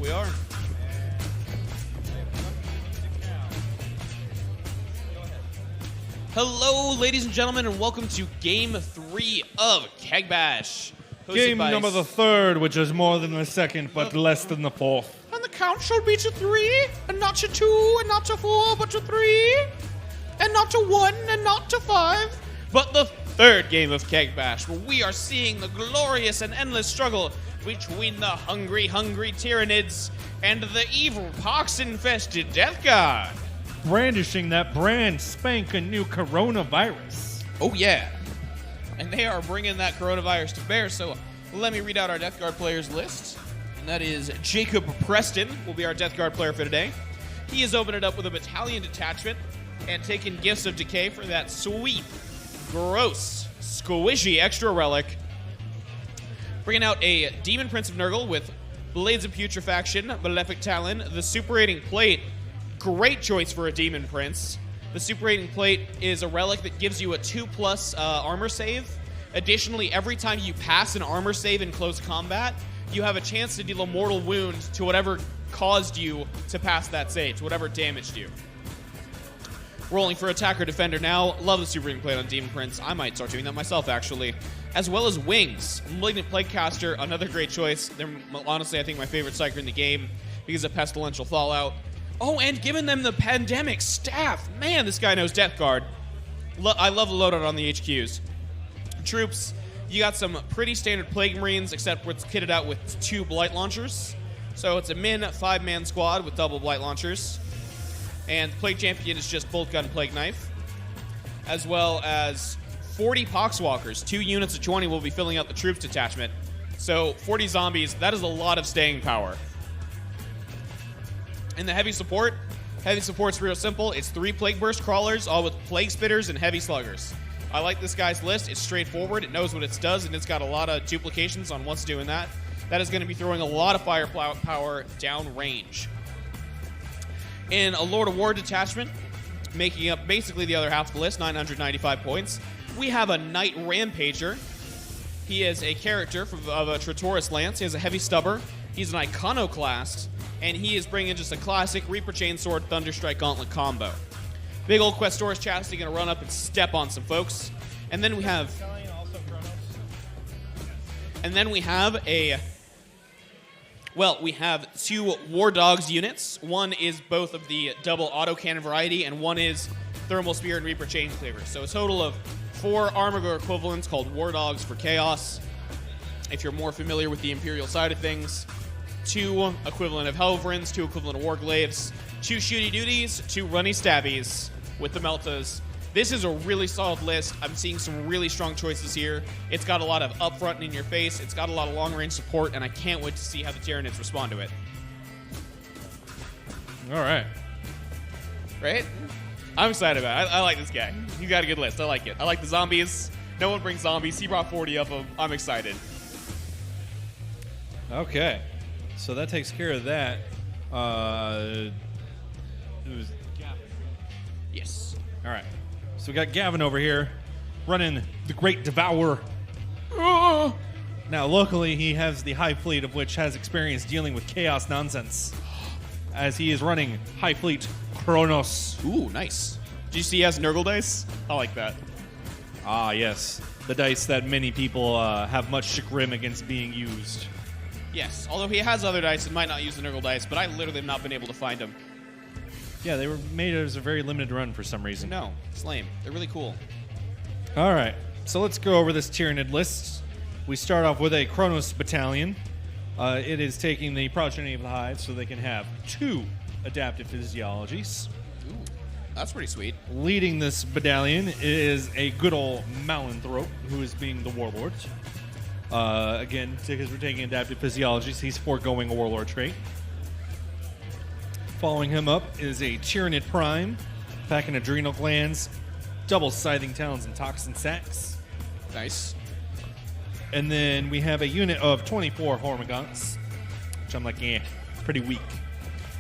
we are. Hello, ladies and gentlemen, and welcome to Game 3 of CAGBash. Game number the third, which is more than the second, but less than the fourth. And the count shall be to 3, and not to 2, and not to 4, but to 3, and not to 1, and not to 5. But the third game of CAGBash, where we are seeing the glorious and endless struggle between the hungry Tyranids and the evil pox-infested Deathguard. Brandishing that brand spanking new coronavirus. Oh, yeah. And they are bringing that coronavirus to bear, so let me read out our Deathguard players list. And that is Jacob Preston will be our Deathguard player for today. He has opened it up with a battalion detachment and taken Gifts of Decay for that sweet, gross, squishy extra relic. Bringing out a Demon Prince of Nurgle with Blades of Putrefaction, Malefic Talon, the Superating Plate. Great choice for a Demon Prince. The Superating Plate is a relic that gives you a 2+ armor save. Additionally, every time you pass an armor save in close combat, you have a chance to deal a mortal wound to whatever caused you to pass that save, to whatever damaged you. Rolling for Attacker Defender now. Love the Superating Plate on Demon Prince. I might start doing that myself, actually. As well as Wings. Malignant Plaguecaster, another great choice. They're honestly, I think, my favorite Psyker in the game because of Pestilential Fallout. Oh, and giving them the Pandemic Staff. Man, this guy knows Deathguard. I love the loadout on the HQs. Troops, you got some pretty standard Plague Marines, except it's kitted out with 2 Blight Launchers. So it's a min 5-man squad with double Blight Launchers. And Plague Champion is just Bolt Gun Plague Knife. As well as 40 Poxwalkers. 2 units of 20 will be filling out the troops detachment. So 40 zombies, that is a lot of staying power. And the heavy support's real simple. It's 3 Plague Burst Crawlers, all with Plague Spitters and Heavy Sluggers. I like this guy's list. It's straightforward. It knows what it does, and it's got a lot of duplications on what's doing that. That is going to be throwing a lot of firepower down range. In a Lord of War detachment, making up basically the other half of the list, 995 points, we have a Knight Rampager. He is a character of a Tritoris Lance. He has a Heavy Stubber. He's an Iconoclast. And he is bringing just a classic Reaper Chainsword Thunderstrike Gauntlet combo. Big old Questoris Chastity going to run up and step on some folks. And then we have... we have 2 War Dogs units. One is both of the double autocannon variety, and one is Thermal Spear and Reaper Chaincleaver. So a total of 4 Armor equivalents called War Dogs for Chaos. If you're more familiar with the Imperial side of things... 2 equivalent of Helverins, 2 equivalent of Warglaives, 2 Shooty Duties, 2 Runny Stabbies with the Meltas. This is a really solid list. I'm seeing some really strong choices here. It's got a lot of upfront and in your face. It's got a lot of long-range support, and I can't wait to see how the Tyranids respond to it. All right. Right? I'm excited about it. I like this guy. You got a good list. I like it. I like the zombies. No one brings zombies. He brought 40 of them. I'm excited. Okay. So that takes care of that. It was Gavin. Yes. All right. So we got Gavin over here running the Great Devourer. Now, luckily, he has the High Fleet, of which has experience dealing with chaos nonsense, as he is running High Fleet Kronos. Ooh, nice. Do you see he has Nurgle dice? I like that. Ah, yes. The dice that many people have much chagrin against being used. Yes, although he has other dice and might not use the Nurgle dice, but I literally have not been able to find them. Yeah, they were made as a very limited run for some reason. No, it's lame. They're really cool. All right, so let's go over this Tyranid list. We start off with a Kronos battalion. It is taking the progeny of the Hive so they can have 2 adaptive physiologies. Ooh, that's pretty sweet. Leading this battalion is a good old Malanthrope, who is being the Warlord. Again, because we're taking adaptive physiologies, he's foregoing a Warlord trait. Following him up is a Tyranid Prime, packing Adrenal Glands, double Scything Talons and Toxin Sacs. Nice. And then we have a unit of 24 Hormagaunts, which I'm like, pretty weak.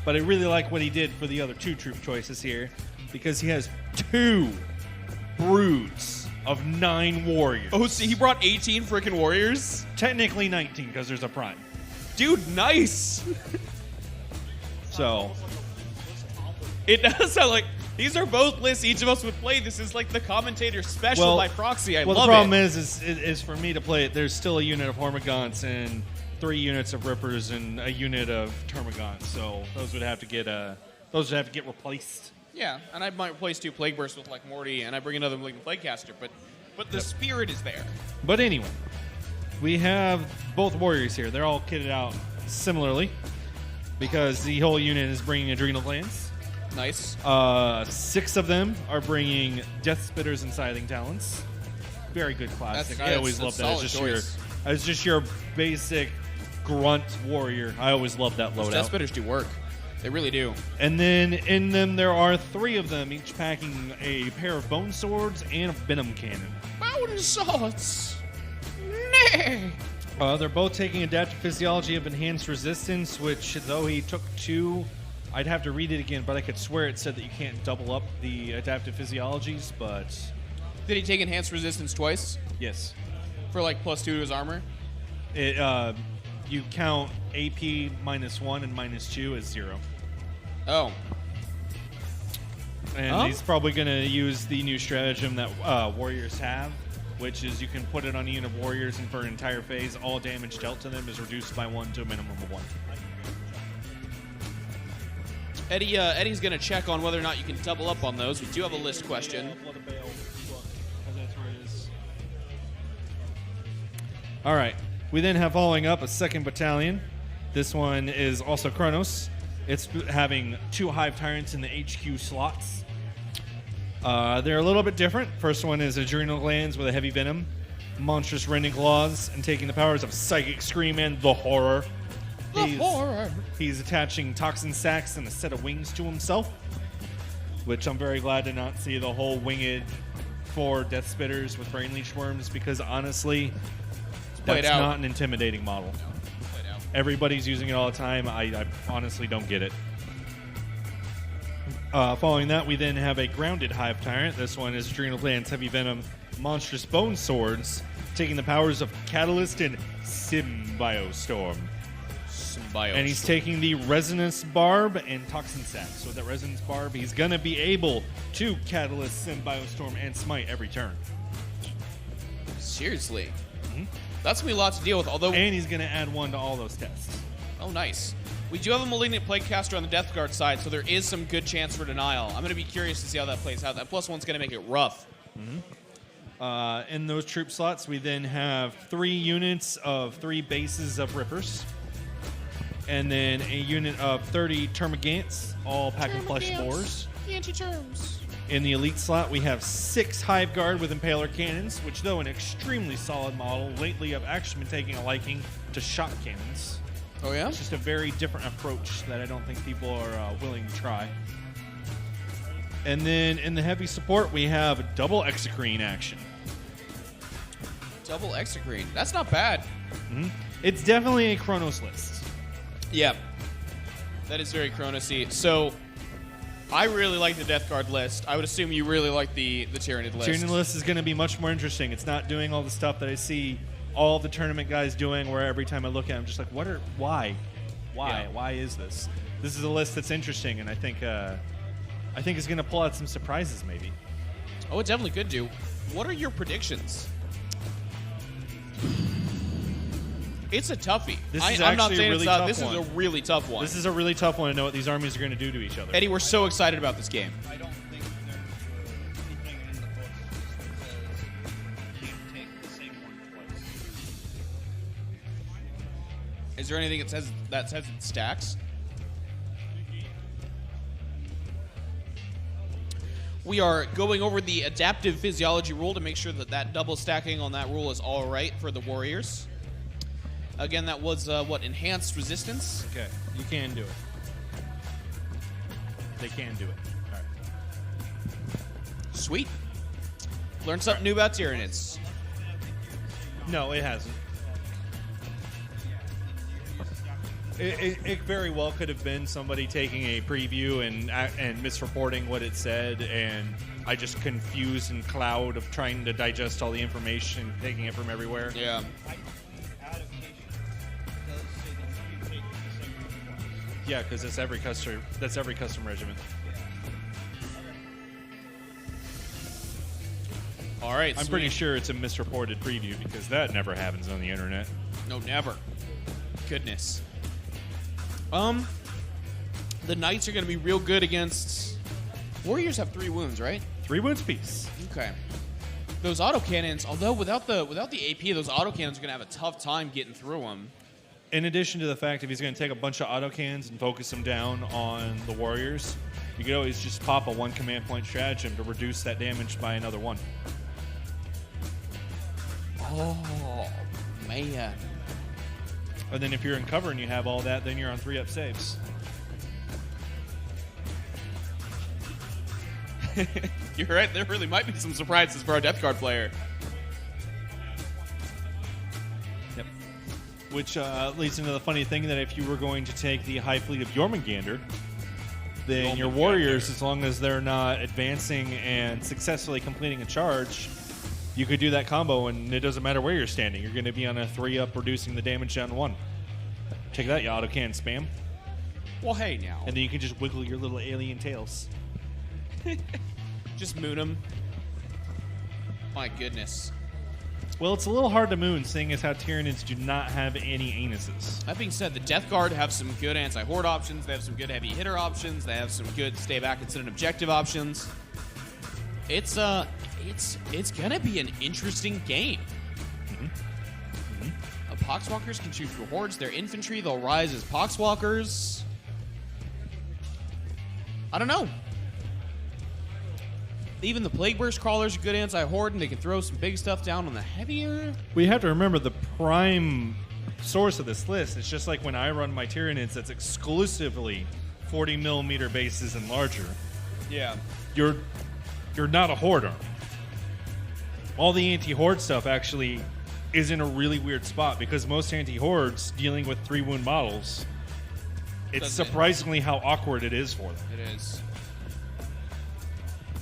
But I really like what he did for the other 2 troop choices here, because he has 2 broods of 9 warriors. Oh, so he brought 18 freaking warriors? Technically 19, because there's a prime. Dude, nice! So It does sound like these are both lists each of us would play. This is like the commentator special by proxy. I love it. The problem is for me to play it, there's still a unit of Hormagaunts and 3 units of Rippers and a unit of Termagants. So those would have to get replaced. Yeah, and I might replace 2 Plague Bursts with like Morty, and I bring another Malignant Plaguecaster, but the spirit is there. But anyway, we have both warriors here. They're all kitted out similarly because the whole unit is bringing Adrenal Glands. Nice. 6 of them are bringing Death Spitters and Scything Talons. Very good classic. I always love that. It's just your basic grunt warrior. I always love that loadout. Death Spitters do work. They really do. And then in them there are 3 of them, each packing a pair of Bone Swords and a Venom Cannon. Bone Swords! Nay! They're both taking Adaptive Physiology of Enhanced Resistance, which, though he took 2, I'd have to read it again, but I could swear it said that you can't double up the Adaptive Physiologies, but... Did he take Enhanced Resistance twice? Yes. For like +2 to his armor? You count AP -1 and -2 as 0. Oh. And he's probably going to use the new stratagem that warriors have, which is you can put it on a unit of warriors, and for an entire phase, all damage dealt to them is reduced by 1 to a minimum of 1. Eddie's going to check on whether or not you can double up on those. We do have a list question. All right. We then have following up a 2nd Battalion. This one is also Chronos. It's having 2 Hive Tyrants in the HQ slots. They're a little bit different. First one is Adrenal Glands with a Heavy Venom, Monstrous Rending Claws, and taking the powers of Psychic Scream and the Horror. He's attaching Toxin Sacs and a set of wings to himself, which I'm very glad to not see the whole winged 4 Death Spitters with Brain Leech Worms, because honestly, that's not an intimidating model. Everybody's using it all the time. I honestly don't get it. Following that, we then have a grounded Hive Tyrant. This one is Adrenal Glands, Heavy Venom, Monstrous Bone Swords, taking the powers of Catalyst and Symbiostorm. And he's taking the Resonance Barb and Toxin Sac. So with that Resonance Barb, he's going to be able to Catalyst, Symbiostorm, and Smite every turn. Seriously? Mm-hmm. That's going to be a lot to deal with, although... And he's going to add 1 to all those tests. Oh, nice. We do have a Malignant Plaguecaster on the Deathguard side, so there is some good chance for denial. I'm going to be curious to see how that plays out. That +1's going to make it rough. Mm-hmm. In those troop slots, we then have 3 units of 3 bases of Rippers. And then a unit of 30 Termagants, all packing Flesh Boars. The anti-terms. In the Elite slot, we have 6 Hive Guard with Impaler Cannons, which, though an extremely solid model, lately I've actually been taking a liking to Shock Cannons. Oh, yeah? It's just a very different approach that I don't think people are willing to try. And then in the heavy support, we have double Exocrine action. Double Exocrine. That's not bad. Mm-hmm. It's definitely a Chronos list. Yeah. That is very Chronosy. So, I really like the Deathguard list. I would assume you really like the Tyranid list. Tyranid list is going to be much more interesting. It's not doing all the stuff that I see all the tournament guys doing, where every time I look at it, I'm just like, why? Yeah. Why is this? This is a list that's interesting, and I think it's going to pull out some surprises, maybe. Oh, it definitely could do. What are your predictions? It's a toughie. I'm not saying it's not. This is a really tough one. This is a really tough one to know what these armies are going to do to each other. Eddie, we're so excited about this game. I don't think there's anything in the books that says you take the same one twice. Is there anything that says it stacks? We are going over the adaptive physiology rule to make sure that double stacking on that rule is all right for the warriors. Again, that was, enhanced resistance? Okay, you can do it. They can do it. All right. Sweet. Learned something new about Tyranids. No, it hasn't. It very well could have been somebody taking a preview and misreporting what it said, and I just confused and cloud of trying to digest all the information, taking it from everywhere. Yeah. Yeah, because that's every custom regiment. All right. I'm pretty sure it's a misreported preview because that never happens on the internet. No, never. Goodness. The Knights are going to be real good against... Warriors have 3 wounds, right? 3 wounds apiece. Okay. Those autocannons, although without the AP, those autocannons are going to have a tough time getting through them. In addition to the fact if he's going to take a bunch of autocannons and focus them down on the Warriors, you could always just pop a 1 command point stratagem to reduce that damage by another 1. Oh, man. And then if you're in cover and you have all that, then you're on 3-up saves. You're right. There really might be some surprises for our Deathguard player. Yep. Which leads into the funny thing that if you were going to take the High Fleet of Jormungandr, then your Warriors, as long as they're not advancing and successfully completing a charge, you could do that combo, and it doesn't matter where you're standing. You're going to be on a 3-up, reducing the damage down to 1. Take that, you autocannon spam. Well, hey, now. And then you can just wiggle your little alien tails. Just moon them. My goodness. Well, it's a little hard to moon, seeing as how Tyranids do not have any anuses. That being said, the Deathguard have some good anti-horde options. They have some good heavy hitter options. They have some good stay back and sit an objective options. It's gonna be an interesting game. Poxwalkers can shoot through hordes. They're infantry. They'll rise as Poxwalkers. I don't know. Even the Plague Burst Crawlers are good anti-horde, and they can throw some big stuff down on the heavier. We have to remember the prime source of this list. It's just like when I run my Tyranids that's exclusively 40 millimeter bases and larger. Yeah. You're not a horde army. All the anti-horde stuff actually is in a really weird spot because most anti-hordes dealing with 3-wound models, it's surprisingly how awkward it is for them. It is.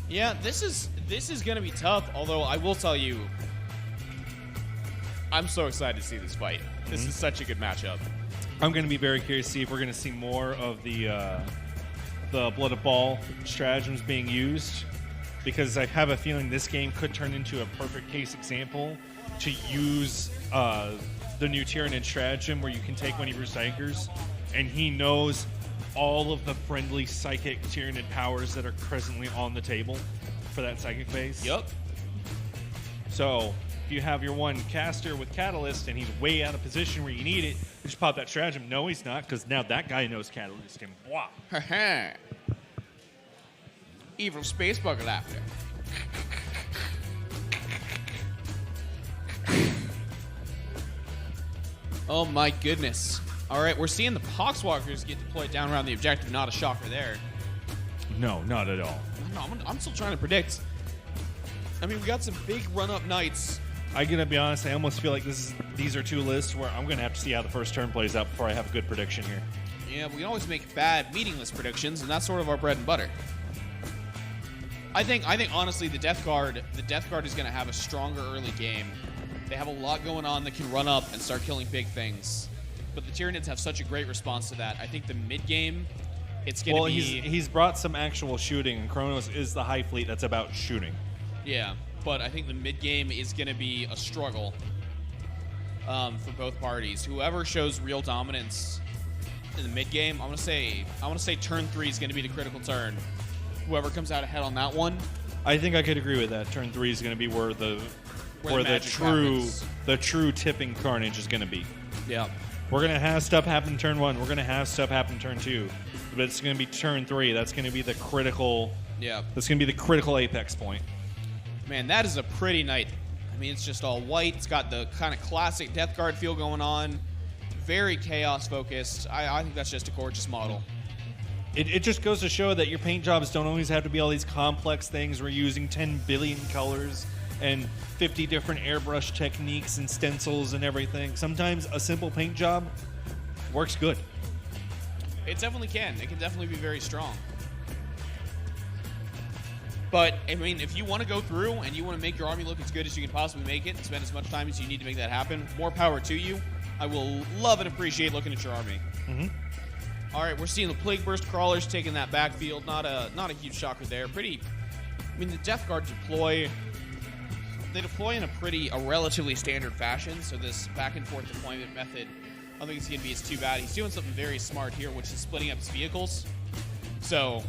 Yeah, this is going to be tough, although I will tell you, I'm so excited to see this fight. This is such a good matchup. I'm going to be very curious to see if we're going to see more of the Blood of Ball stratagems being used, because I have a feeling this game could turn into a perfect case example to use the new Tyranid stratagem where you can take one of your Psychers, and he knows all of the friendly psychic Tyranid powers that are presently on the table for that psychic base. Yep. So if you have your one caster with Catalyst and he's way out of position where you need it, you just pop that stratagem. No, he's not, because now that guy knows Catalyst can blah. Evil space bug laughter. Oh my goodness. All right, we're seeing the Poxwalkers get deployed down around the objective. Not a shocker there. No, not at all. No, I'm still trying to predict. I mean, we got some big run-up Knights. I'm going to be honest, I almost feel like these are 2 lists where I'm going to have to see how the first turn plays out before I have a good prediction here. Yeah, we can always make bad, meaningless predictions, and that's sort of our bread and butter. I think honestly, the Deathguard is going to have a stronger early game. They have a lot going on that can run up and start killing big things. But the Tyranids have such a great response to that. I think the mid-game, it's going to be... he's brought some actual shooting, and Kronos is the High Fleet that's about shooting. Yeah, but I think the mid-game is going to be a struggle for both parties. Whoever shows real dominance in the mid-game, I want to say turn 3 is going to be the critical turn. Whoever comes out ahead on that one. I think I could agree with that. Turn 3 is going to be where the true tipping carnage is going to be. Yeah. We're going to have stuff happen turn 1. We're going to have stuff happen turn 2. But it's going to be turn 3. That's going to be the critical. Yeah. That's going to be the critical apex point. Man, that is a pretty night. I mean, it's just all white. It's got the kind of classic Deathguard feel going on. Very chaos focused. I think that's just a gorgeous model. It just goes to show that your paint jobs don't always have to be all these complex things. We're using 10 billion colors and 50 different airbrush techniques and stencils and everything. Sometimes a simple paint job works good. It definitely can. It can definitely be very strong. But, I mean, if you want to go through and you want to make your army look as good as you can possibly make it and spend as much time as you need to make that happen, more power to you. I will love and appreciate looking at your army. All right, we're seeing the Plague Burst Crawlers taking that backfield. Not a huge shocker there. The Deathguard deploy. They deploy in a relatively standard fashion, so this back and forth deployment method, I don't think it's going to be as too bad. He's doing something very smart here, which is splitting up his vehicles. So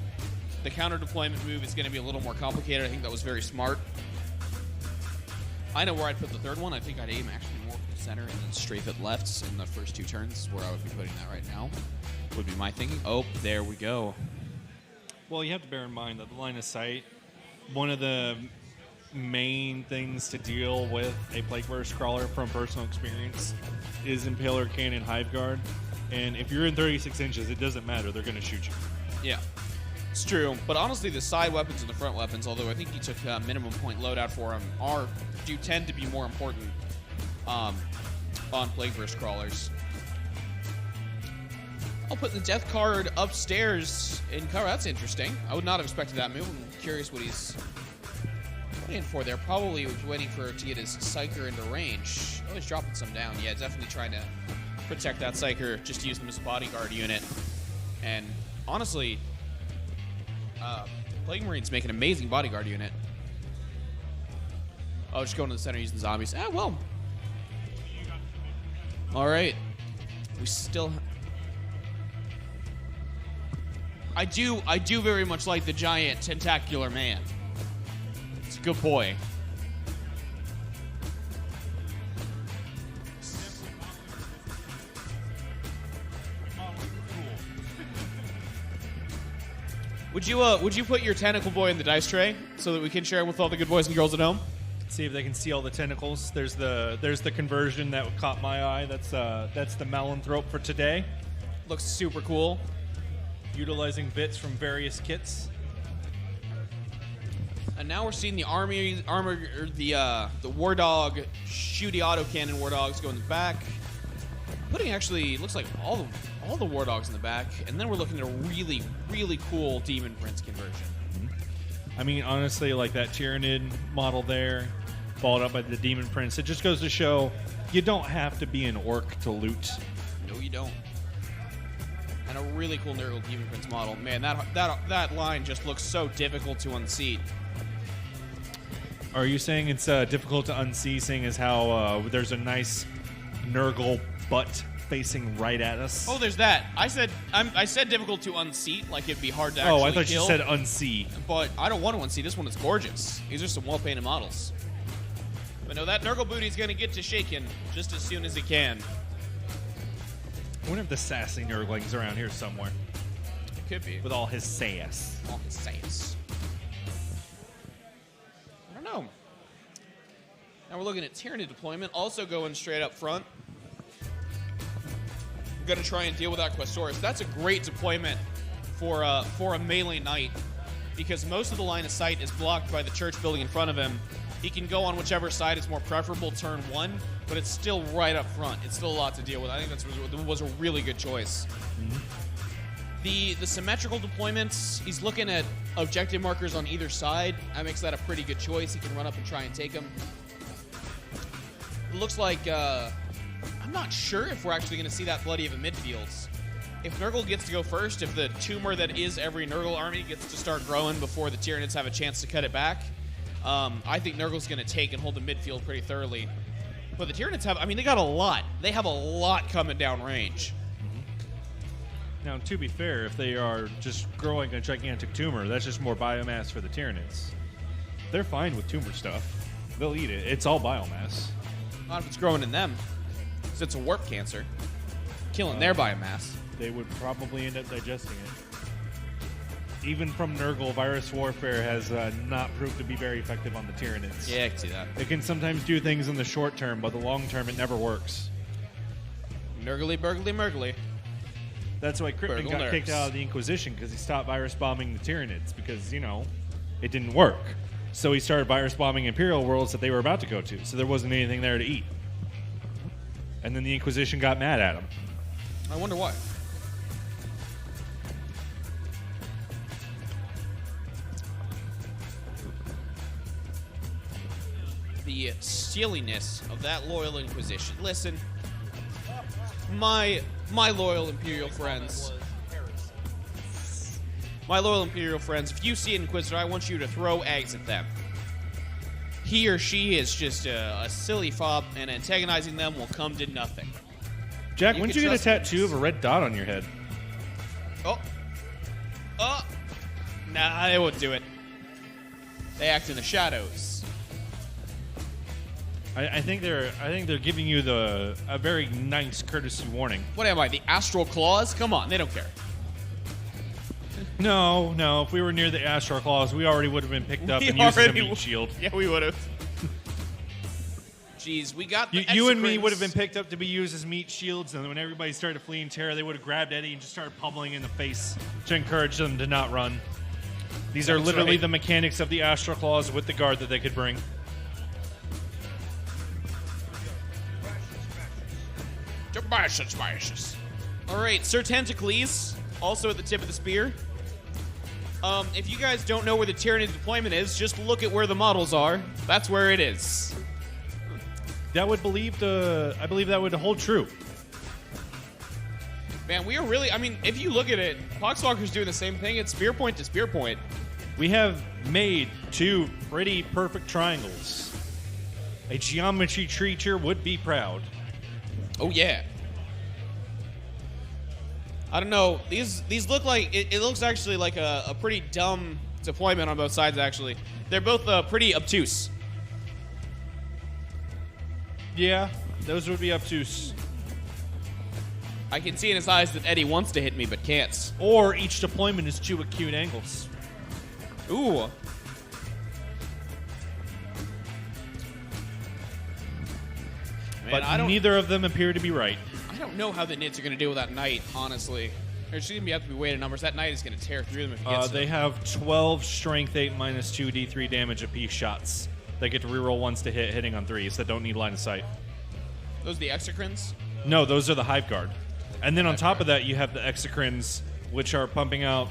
the counter deployment move is going to be a little more complicated. I think that was very smart. I know where I'd put the third one. I think I'd aim actually more for the center and then strafe it left in the first 2 turns, where I would be putting that right now. Would be my thinking. Oh, there we go. Well, you have to bear in mind that the line of sight, one of the main things to deal with a Plague Burst Crawler from personal experience is Impaler Cannon Hive Guard. And if you're in 36 inches, it doesn't matter. They're going to shoot you. Yeah, it's true. But honestly, the side weapons and the front weapons, although I think he took minimum point loadout for them, do tend to be more important on Plague Burst Crawlers. I'll put the Death card upstairs in cover. That's interesting. I would not have expected that move. I'm curious what he's waiting for there. Probably was waiting to get his Psyker into range. Oh, he's dropping some down. Yeah, definitely trying to protect that Psyker. Just use them as a bodyguard unit. And honestly, Plague Marine's make an amazing bodyguard unit. Oh, just going to the center using zombies. Ah, well. All right. We still... I do very much like the giant tentacular man. It's a good boy. Would you put your tentacle boy in the dice tray so that we can share it with all the good boys and girls at home? See if they can see all the tentacles. There's the conversion that caught my eye. That's the Malanthrope for today. Looks super cool. Utilizing bits from various kits. And now we're seeing the the War Dog shooty autocannon War Dogs go in the back. Putting actually looks like all the War Dogs in the back, and then we're looking at a really, really cool Demon Prince conversion. I mean, honestly, like that Tyranid model there, followed up by the Demon Prince. It just goes to show you don't have to be an orc to loot. No, you don't. And a really cool Nurgle Demon Prince model. Man, that line just looks so difficult to unseat. Are you saying it's difficult to unsee, seeing as how there's a nice Nurgle butt facing right at us? Oh, there's that. I said difficult to unseat, like it'd be hard to actually kill. Oh, I thought kill, you said unsee. But I don't want to unsee. This one is gorgeous. These are some well-painted models. But no, that Nurgle booty's going to get to shaking just as soon as it can. I wonder if the sassy Nurgling's around here somewhere. It could be. With all his sass. All his sass. I don't know. Now we're looking at Tyranid deployment, also going straight up front. We're going to try and deal with that Questoris. That's a great deployment for a melee knight, because most of the line of sight is blocked by the church building in front of him. He can go on whichever side is more preferable turn one, but it's still right up front. It's still a lot to deal with. I think that was a really good choice. Mm-hmm. The symmetrical deployments, he's looking at objective markers on either side. That makes that a pretty good choice. He can run up and try and take them. It looks like, I'm not sure if we're actually going to see that bloody of a midfield. If Nurgle gets to go first, if the tumor that is every Nurgle army gets to start growing before the Tyranids have a chance to cut it back, I think Nurgle's going to take and hold the midfield pretty thoroughly. But the Tyranids they got a lot. They have a lot coming down range. Now, to be fair, if they are just growing a gigantic tumor, that's just more biomass for the Tyranids. They're fine with tumor stuff. They'll eat it. It's all biomass. Not if it's growing in them. Because it's a warp cancer. Killing their biomass. They would probably end up digesting it. Even from Nurgle, virus warfare has not proved to be very effective on the Tyranids. Yeah, I can see that. It can sometimes do things in the short term, but the long term, it never works. Nurgly, burgly, mergly. That's why Krypton Burgle got nerds. kicked out of the Inquisition, because he stopped virus bombing the Tyranids, because, it didn't work. So he started virus bombing Imperial worlds that they were about to go to, so there wasn't anything there to eat. And then the Inquisition got mad at him. I wonder why. The silliness of that loyal Inquisition. Listen, my loyal Imperial friends, My loyal Imperial friends, if you see an Inquisitor, I want you to throw eggs at them. He or she is just a silly fob, and antagonizing them will come to nothing. Jack, You when did can you get a trust me. tattoo of a red dot on your head? Oh. Nah, they won't do it. They act in the shadows. I think they're giving you a very nice courtesy warning. What am I, the Astral Claws? Come on, they don't care. No. If we were near the Astral Claws, we already would have been picked up We and used as a already meat would. shield. Yeah, we would have. Jeez, we got the You and me Exocrines. would have been picked up to be used as meat shields, and when everybody started fleeing terror, they would have grabbed Eddie and just started pummeling in the face to encourage them to not run. These are That's literally right. the mechanics of the Astral Claws with the guard that they could bring. All right, Sir Tentacles, also at the tip of the spear. If you guys don't know where the Tyranid deployment is, just look at where the models are. That's where it is. I believe that would hold true. Man, we are really, I mean, if you look at it, Poxwalker's doing the same thing. It's spear point to spear point. We have made two pretty perfect triangles. A geometry creature would be proud. Oh, yeah. I don't know. These look like, it looks actually like a pretty dumb deployment on both sides, actually. They're both pretty obtuse. Yeah, those would be obtuse. I can see in his eyes that Eddie wants to hit me, but can't. Or each deployment is two acute angles. Ooh. Man, But I don't neither of them appear to be right. I don't know how the Nids are going to deal with that Knight, honestly. There's going to have to be weighted numbers. That Knight is going to tear through them if he gets They them. have 12 strength 8 minus 2 d3 damage apiece shots. They get to reroll ones to hitting on threes that don't need line of sight. Those are the Exocrines? No, those are the Hive Guard. And then on Hive top Guard. of that, you have the Exocrines, which are pumping out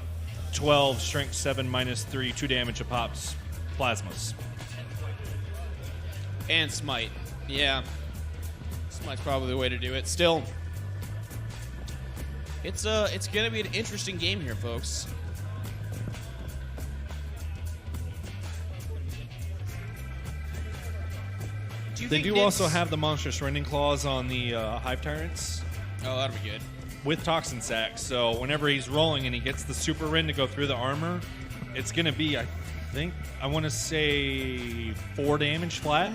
12 strength 7 minus 3 2 damage a pops plasmas. And Smite. Yeah. Smite's probably the way to do it. Still, it's going to be an interesting game here, folks. They do also have the monstrous rending claws on the Hive Tyrants Oh, that'll be good. with toxin sacks. So whenever he's rolling and he gets the super rend to go through the armor, it's going to be, I want to say 4 damage flat.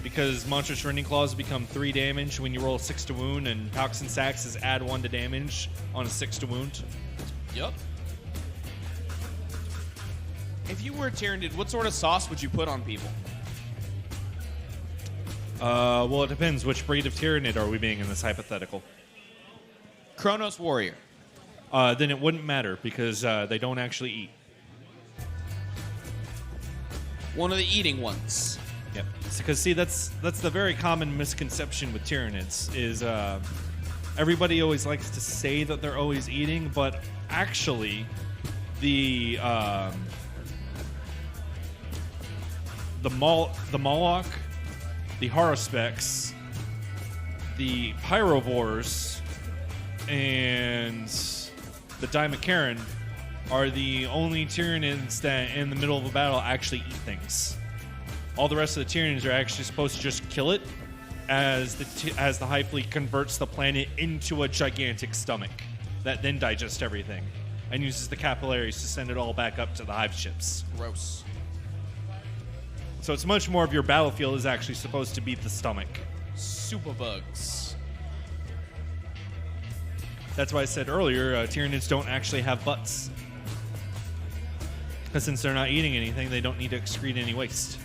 Because monstrous rending claws become 3 damage when you roll a 6 to wound, and toxin sacks is add 1 to damage on a 6 to wound. Yep. If you were a Tyrandid, what sort of sauce would you put on people? Well, it depends. Which breed of Tyranid are we being in this hypothetical? Kronos Warrior. Then it wouldn't matter because they don't actually eat. One of the eating ones. Yep. Because see, that's the very common misconception with Tyranids is everybody always likes to say that they're always eating, but actually the Moloch, the Haruspecs, the Pyrovores, and the Dimakaran are the only Tyranids that in the middle of a battle actually eat things. All the rest of the Tyranids are actually supposed to just kill it as the Hive Fleet converts the planet into a gigantic stomach that then digests everything and uses the capillaries to send it all back up to the Hive ships. Gross. So it's much more of your battlefield is actually supposed to be the stomach. Superbugs. That's why I said earlier, Tyranids don't actually have butts. Because since they're not eating anything, they don't need to excrete any waste.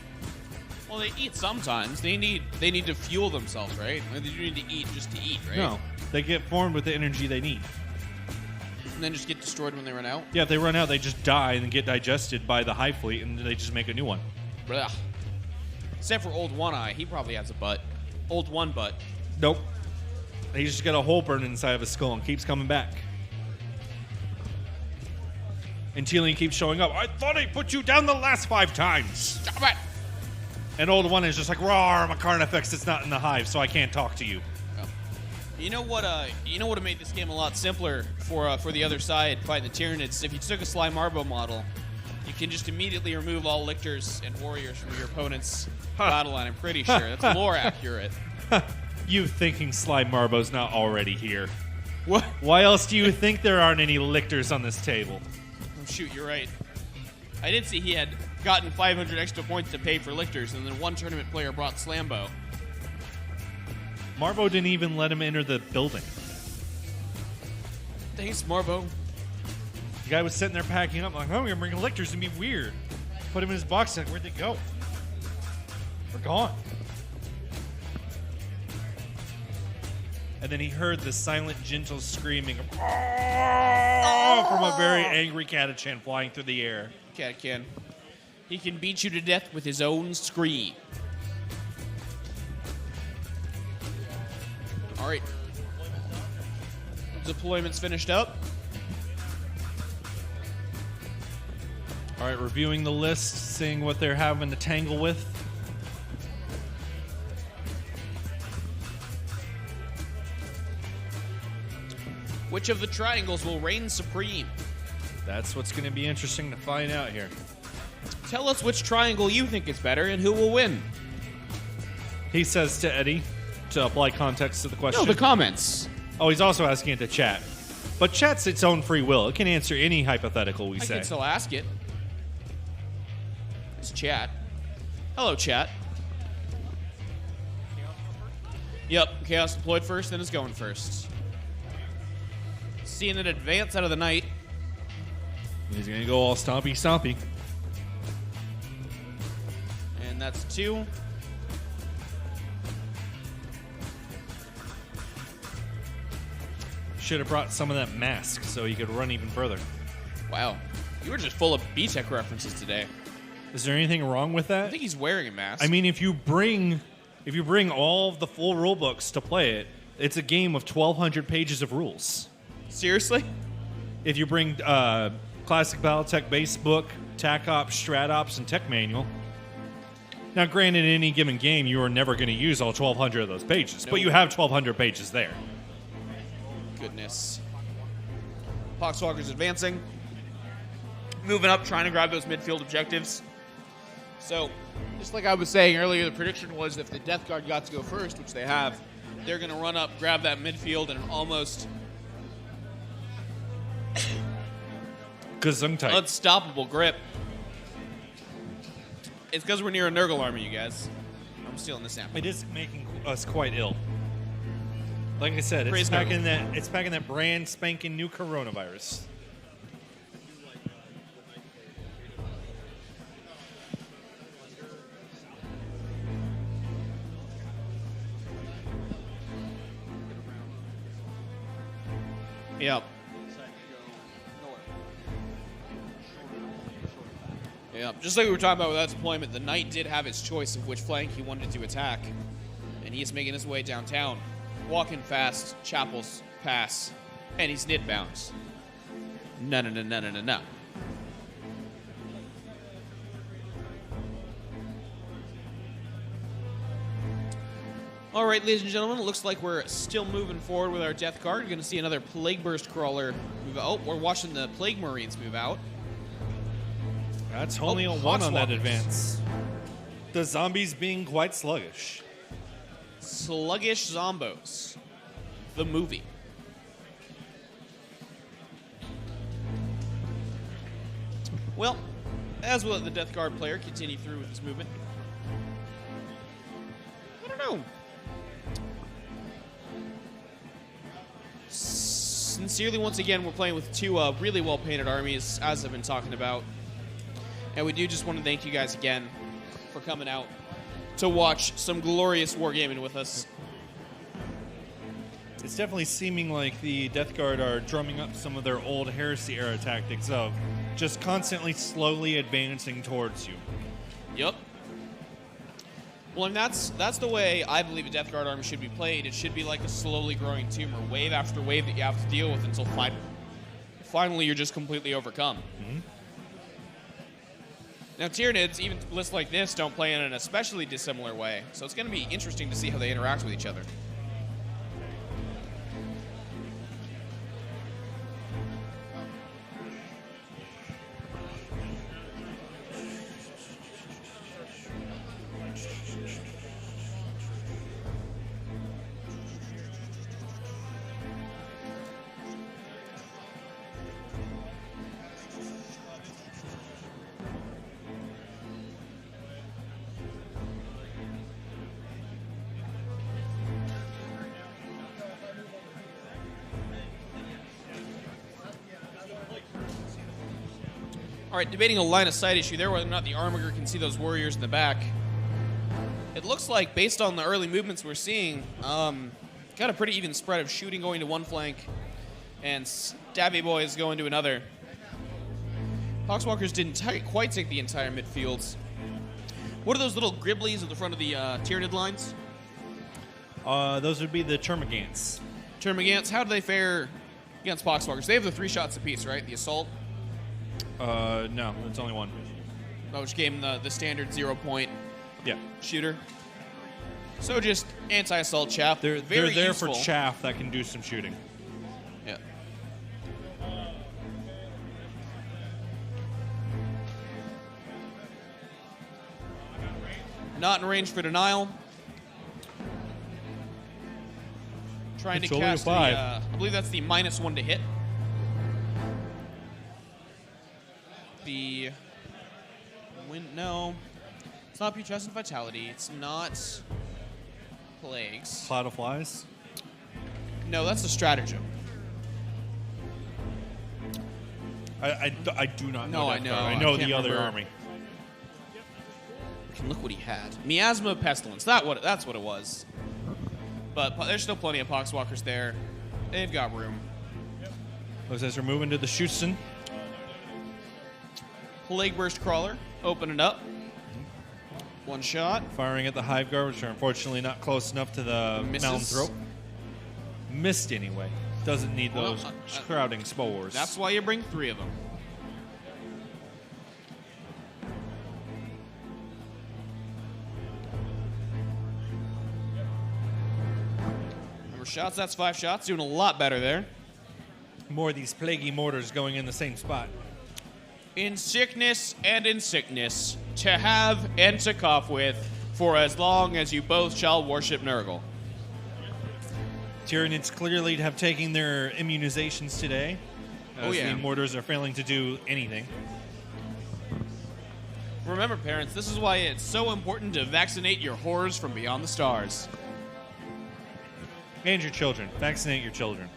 Well, they eat sometimes. They need to fuel themselves, right? They do need to eat just to eat, right? No, they get formed with the energy they need. And then just get destroyed when they run out? Yeah, if they run out, they just die and then get digested by the Hive Fleet, and they just make a new one. Blah. Except for Old One Eye. He probably has a butt. Old One Butt. Nope. He just got a hole burned inside of his skull and keeps coming back. Until he keeps showing up. I thought I put you down the last 5 times. Stop it! And Old One is just like, raw, I'm a Carnifex that's not in the hive, so I can't talk to you. Oh. You know what? You know what would make this game a lot simpler for the other side fighting the Tyranids? If you took a Sly Marbo model, you can just immediately remove all lictors and warriors from your opponent's battle line. I'm pretty sure that's lore accurate. You thinking Sly Marbo's not already here? What? Why else do you think there aren't any lictors on this table? Oh, shoot, you're right. I did see he had gotten 500 extra points to pay for lictors, and then one tournament player brought Slambo. Marbo didn't even let him enter the building. Thanks, Marbo. The guy was sitting there packing up, like, oh, I'm going to bring lictors and be weird. Put him in his box, like, where'd they go? They're gone. And then he heard the silent, gentle screaming of, "Oh!" from a very angry Catachan flying through the air. Cat can. He can beat you to death with his own scream. All right. Deployment's finished up. All right, reviewing the list, seeing what they're having to tangle with. Which of the triangles will reign supreme? That's what's going to be interesting to find out here. Tell us which triangle you think is better and who will win. He says to Eddie to apply context to the question. No, the comments. Oh, he's also asking it to chat. But chat's its own free will. It can answer any hypothetical we I say. can still ask it. It's chat. Hello, chat. Yep, Chaos deployed first, then it's going first. Seeing it advance out of the night. He's going to go all stompy stompy. And that's 2. Should have brought some of that mask so he could run even further. Wow. You were just full of B-Tech references today. Is there anything wrong with that? I think he's wearing a mask. I mean, if you bring all of the full rule books to play it, it's a game of 1,200 pages of rules. Seriously? If you bring Classic Battletech base book, TAC Ops, Strat Ops, and Tech Manual. Now, granted, in any given game, you are never going to use all 1,200 of those pages, but you have 1,200 pages there. Goodness. Poxwalker's advancing. Moving up, trying to grab those midfield objectives. So, just like I was saying earlier, the prediction was if the Deathguard got to go first, which they have, they're going to run up, grab that midfield, and almost Gesundheit. unstoppable grip. It's because we're near a Nurgle army, you guys. I'm stealing this sample. It is making us quite ill. Like I said, Praise it's packing that brand spanking new coronavirus. Yep. Yeah, just like we were talking about with that deployment, the Knight did have his choice of which flank he wanted to attack. And he is making his way downtown. Walking fast, Chapel's pass, and he's nid bounds. No. All right, ladies and gentlemen, it looks like we're still moving forward with our Death Guard. You're going to see another Plague Burst Crawler move out. Oh, we're watching the Plague Marines move out. That's only a 1 on that advance. The zombies being quite sluggish. Sluggish Zombos. The movie. Well, as will the Death Guard player continue through with his movement. I don't know. Sincerely, once again, we're playing with 2 really well-painted armies, as I've been talking about. And we do just want to thank you guys again for coming out to watch some glorious wargaming with us. It's definitely seeming like the Death Guard are drumming up some of their old Heresy era tactics of just constantly slowly advancing towards you. Yep. Well, and that's the way I believe a Death Guard army should be played. It should be like a slowly growing tumor, wave after wave that you have to deal with until finally you're just completely overcome. Mm-hmm. Now, Tyranids, even lists like this, don't play in an especially dissimilar way, so it's going to be interesting to see how they interact with each other. All right, debating a line of sight issue there, whether or not the Armiger can see those warriors in the back. It looks like, based on the early movements we're seeing, got a pretty even spread of shooting going to one flank and Stabby Boys going to another. Poxwalkers didn't quite take the entire midfield. What are those little Griblies at the front of the Tyranid lines? Those would be the Termagants. Termagants, how do they fare against Poxwalkers? They have the 3 shots apiece, right? The assault? No, it's only one. Which gave them the standard 0-point Yeah. shooter. So just anti-assault chaff. They're Very there useful. for chaff that can do some shooting. Yeah. Not in range for denial. Trying It's to only a cast the, 5. I believe that's the -1 to hit. The no, it's not putrescent vitality. It's not plagues. Cloud of Flies. No, that's a stratagem. I do not know. No, I Deathguard. know. I know I can't the other remember. army. And look what he had. Miasma Pestilence. That's what it was. But there's still plenty of Poxwalkers there. They've got room. Looks as we're moving to the Schutzen. Plague Burst Crawler. Open it up. 1 shot. Firing at the Hive Guard, which are unfortunately not close enough to the Misses. mountain throat. Missed anyway. Doesn't need Well, those crowding spores. That's why you bring 3 of them. Number of shots, that's 5 shots. Doing a lot better there. More of these plaguey mortars going in the same spot. In sickness and in sickness, to have and to cough with, for as long as you both shall worship Nurgle. Tyranids clearly have taken their immunizations today. Oh, As yeah. the mortars are failing to do anything. Remember, parents, this is why it's so important to vaccinate your horrors from beyond the stars. And your children. Vaccinate your children.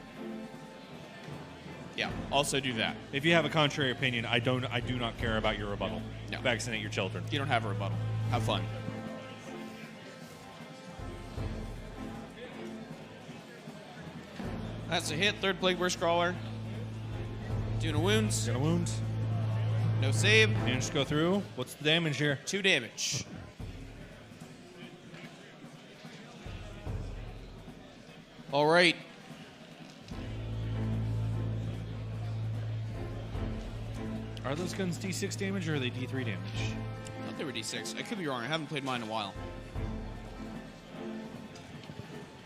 Yeah, also do that. If you have a contrary opinion, I do not care about your rebuttal. No. Vaccinate your children. You don't have a rebuttal. Have fun. That's a hit. 3rd Plague Burst Crawler. Doing a wounds. Gonna wound. No save. Managed to go through. What's the damage here? 2 damage. All right. Are those guns D6 damage or are they D3 damage? I thought they were D6. I could be wrong. I haven't played mine in a while.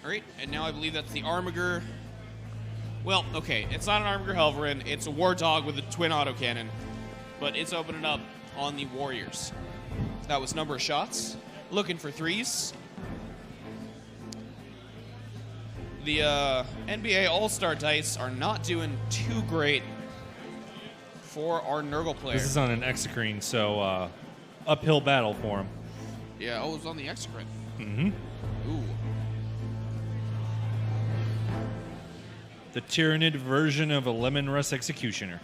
All right, and now I believe that's the Armiger. Well, okay, it's not an Armiger Helverin. It's a War Dog with a twin autocannon, but it's opening up on the Warriors. That was number of shots. Looking for 3s. The NBA All-Star dice are not doing too great for our Nurgle players. This is on an Exocrine, so uphill battle for him. Yeah, oh, it was on the Exocrine. Mm-hmm. Ooh. The Tyranid version of a Lemon Russ Executioner.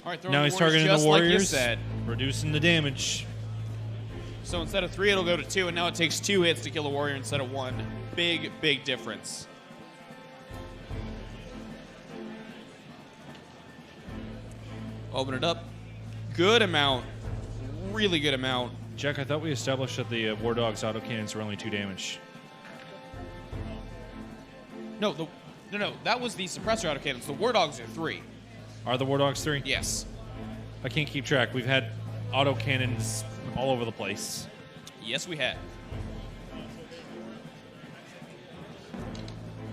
All right, throwing Now the he's Warriors targeting just the like you Warriors, said. reducing the damage. So instead of 3, it'll go to 2, and now it takes 2 hits to kill a warrior instead of 1. Big, big difference. Open it up. Good amount. Really good amount. Jack, I thought we established that the War Dog's autocannons were only 2 damage. No, that was the suppressor autocannons. The War Dogs are 3. Are the War Dogs 3? Yes. I can't keep track. We've had autocannons all over the place. Yes, we had.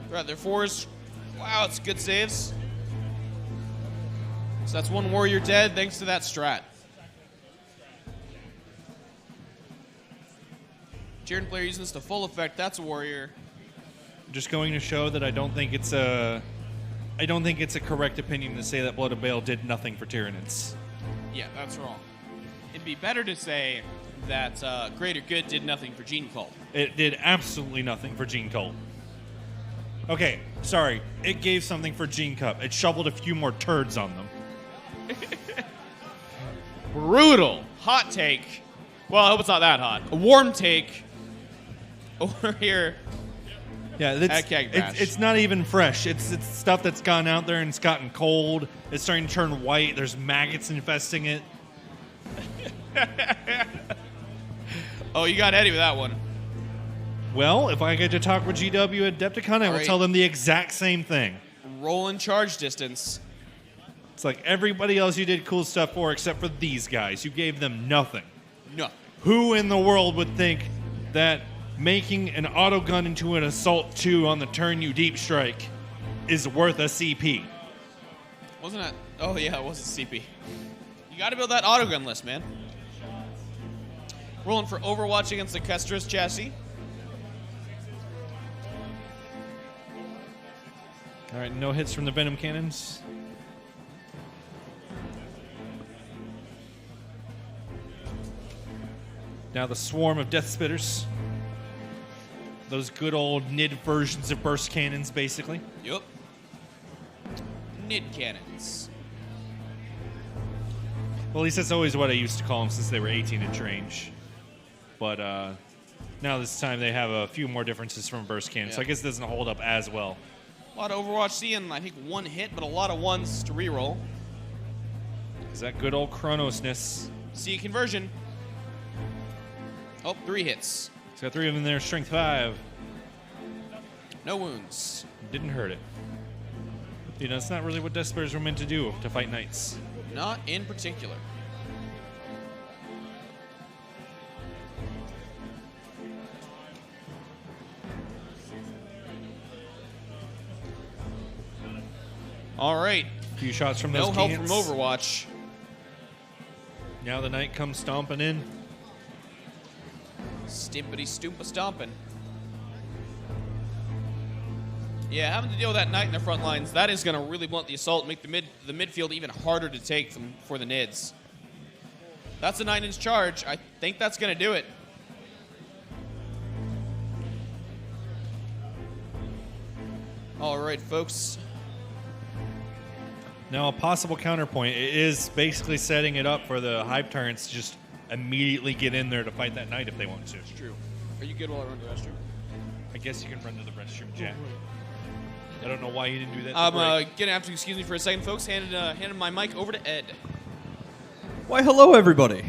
Right, they're 4s. Wow, it's good saves. So that's 1 warrior dead thanks to that strat. Tyranid player using this to full effect. That's a warrior. Just going to show that I don't think it's a correct opinion to say that Blood of Bale did nothing for Tyranids. Yeah, that's wrong. It'd be better to say that Greater Good did nothing for Gene Cult. It did absolutely nothing for Gene Cole. Okay, sorry. It gave something for Gene Cup. It shoveled a few more turds on them. Brutal. Hot take. Well, I hope it's not that hot. A warm take over here. Yeah, At CAGBash. it's not even fresh. It's stuff that's gone out there and it's gotten cold. It's starting to turn white. There's maggots infesting it. Oh, you got Eddie with that one. Well, if I get to talk with GW at Adepticon, I will Right. tell them the exact same thing. Rolling charge distance. It's like everybody else you did cool stuff for except for these guys. You gave them nothing. No. Who in the world would think that making an auto gun into an Assault 2 on the turn you deep strike is worth a CP? Wasn't it? Oh, yeah, it was a CP. You got to build that autogun list, man. Rolling for Overwatch against the Kestrus chassis. All right, no hits from the Venom cannons. Now the swarm of Death Spitters. Those good old NID versions of burst cannons, basically. Yup. Nid cannons. Well, at least that's always what I used to call them since they were 18-inch range. But now this time they have a few more differences from burst cannons, so I Yeah. guess it doesn't hold up as well. A lot of Overwatch seeing, I think, one hit, but a lot of ones to reroll. Is that good old Kronosness? See conversion. Oh, 3 hits. It's got 3 of them there, strength 5. No wounds. Didn't hurt it. You know, it's not really what Death Spitters were meant to do, to fight knights. Not in particular. All right. A few shots from those No help from cans. Overwatch. Now the knight comes stomping in. Stimpity stoompa stomping. Yeah, having to deal with that knight in the front lines, that is going to really blunt the assault and make the midfield even harder to take for the Nids. That's a 9-inch charge. I think that's going to do it. All right, folks. Now, a possible counterpoint is basically setting it up for the Hive Tyrants to just immediately get in there to fight that knight if they want to. It's true. Are you good while I run to the restroom? I guess you can run to the restroom, Jack. I don't know why you didn't do that. I'm break. going to have to excuse me for a second, folks. Handed my mic over to Ed. Why, hello, everybody.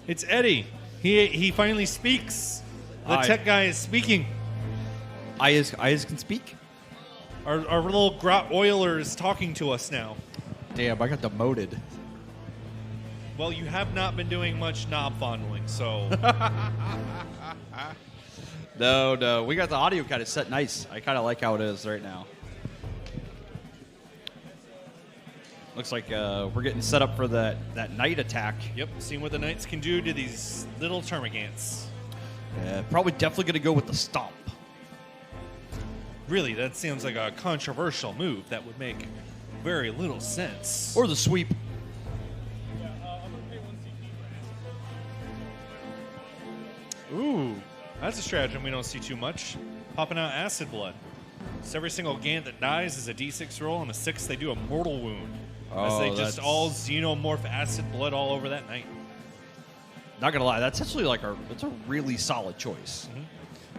It's Eddie. He finally speaks. The Hi. tech guy is speaking. I can speak. Our little grot oiler is talking to us now. Damn, I got demoted. Well, you have not been doing much knob fondling, so No, we got the audio kind of set nice. I kind of like how it is right now. Looks like we're getting set up for that night attack. yep. Seeing what the knights can do to these little termagants. Probably definitely going to go with the stomp. Really, that seems like a controversial move that would make very little sense. Or the sweep. Ooh, that's a stratagem we don't see too much. Popping out acid blood. So every single Gant that dies is a d6 roll, and a 6 they do a mortal wound. As they just that's- all xenomorph acid blood all over that knight. Not going to lie, that's actually it's a really solid choice.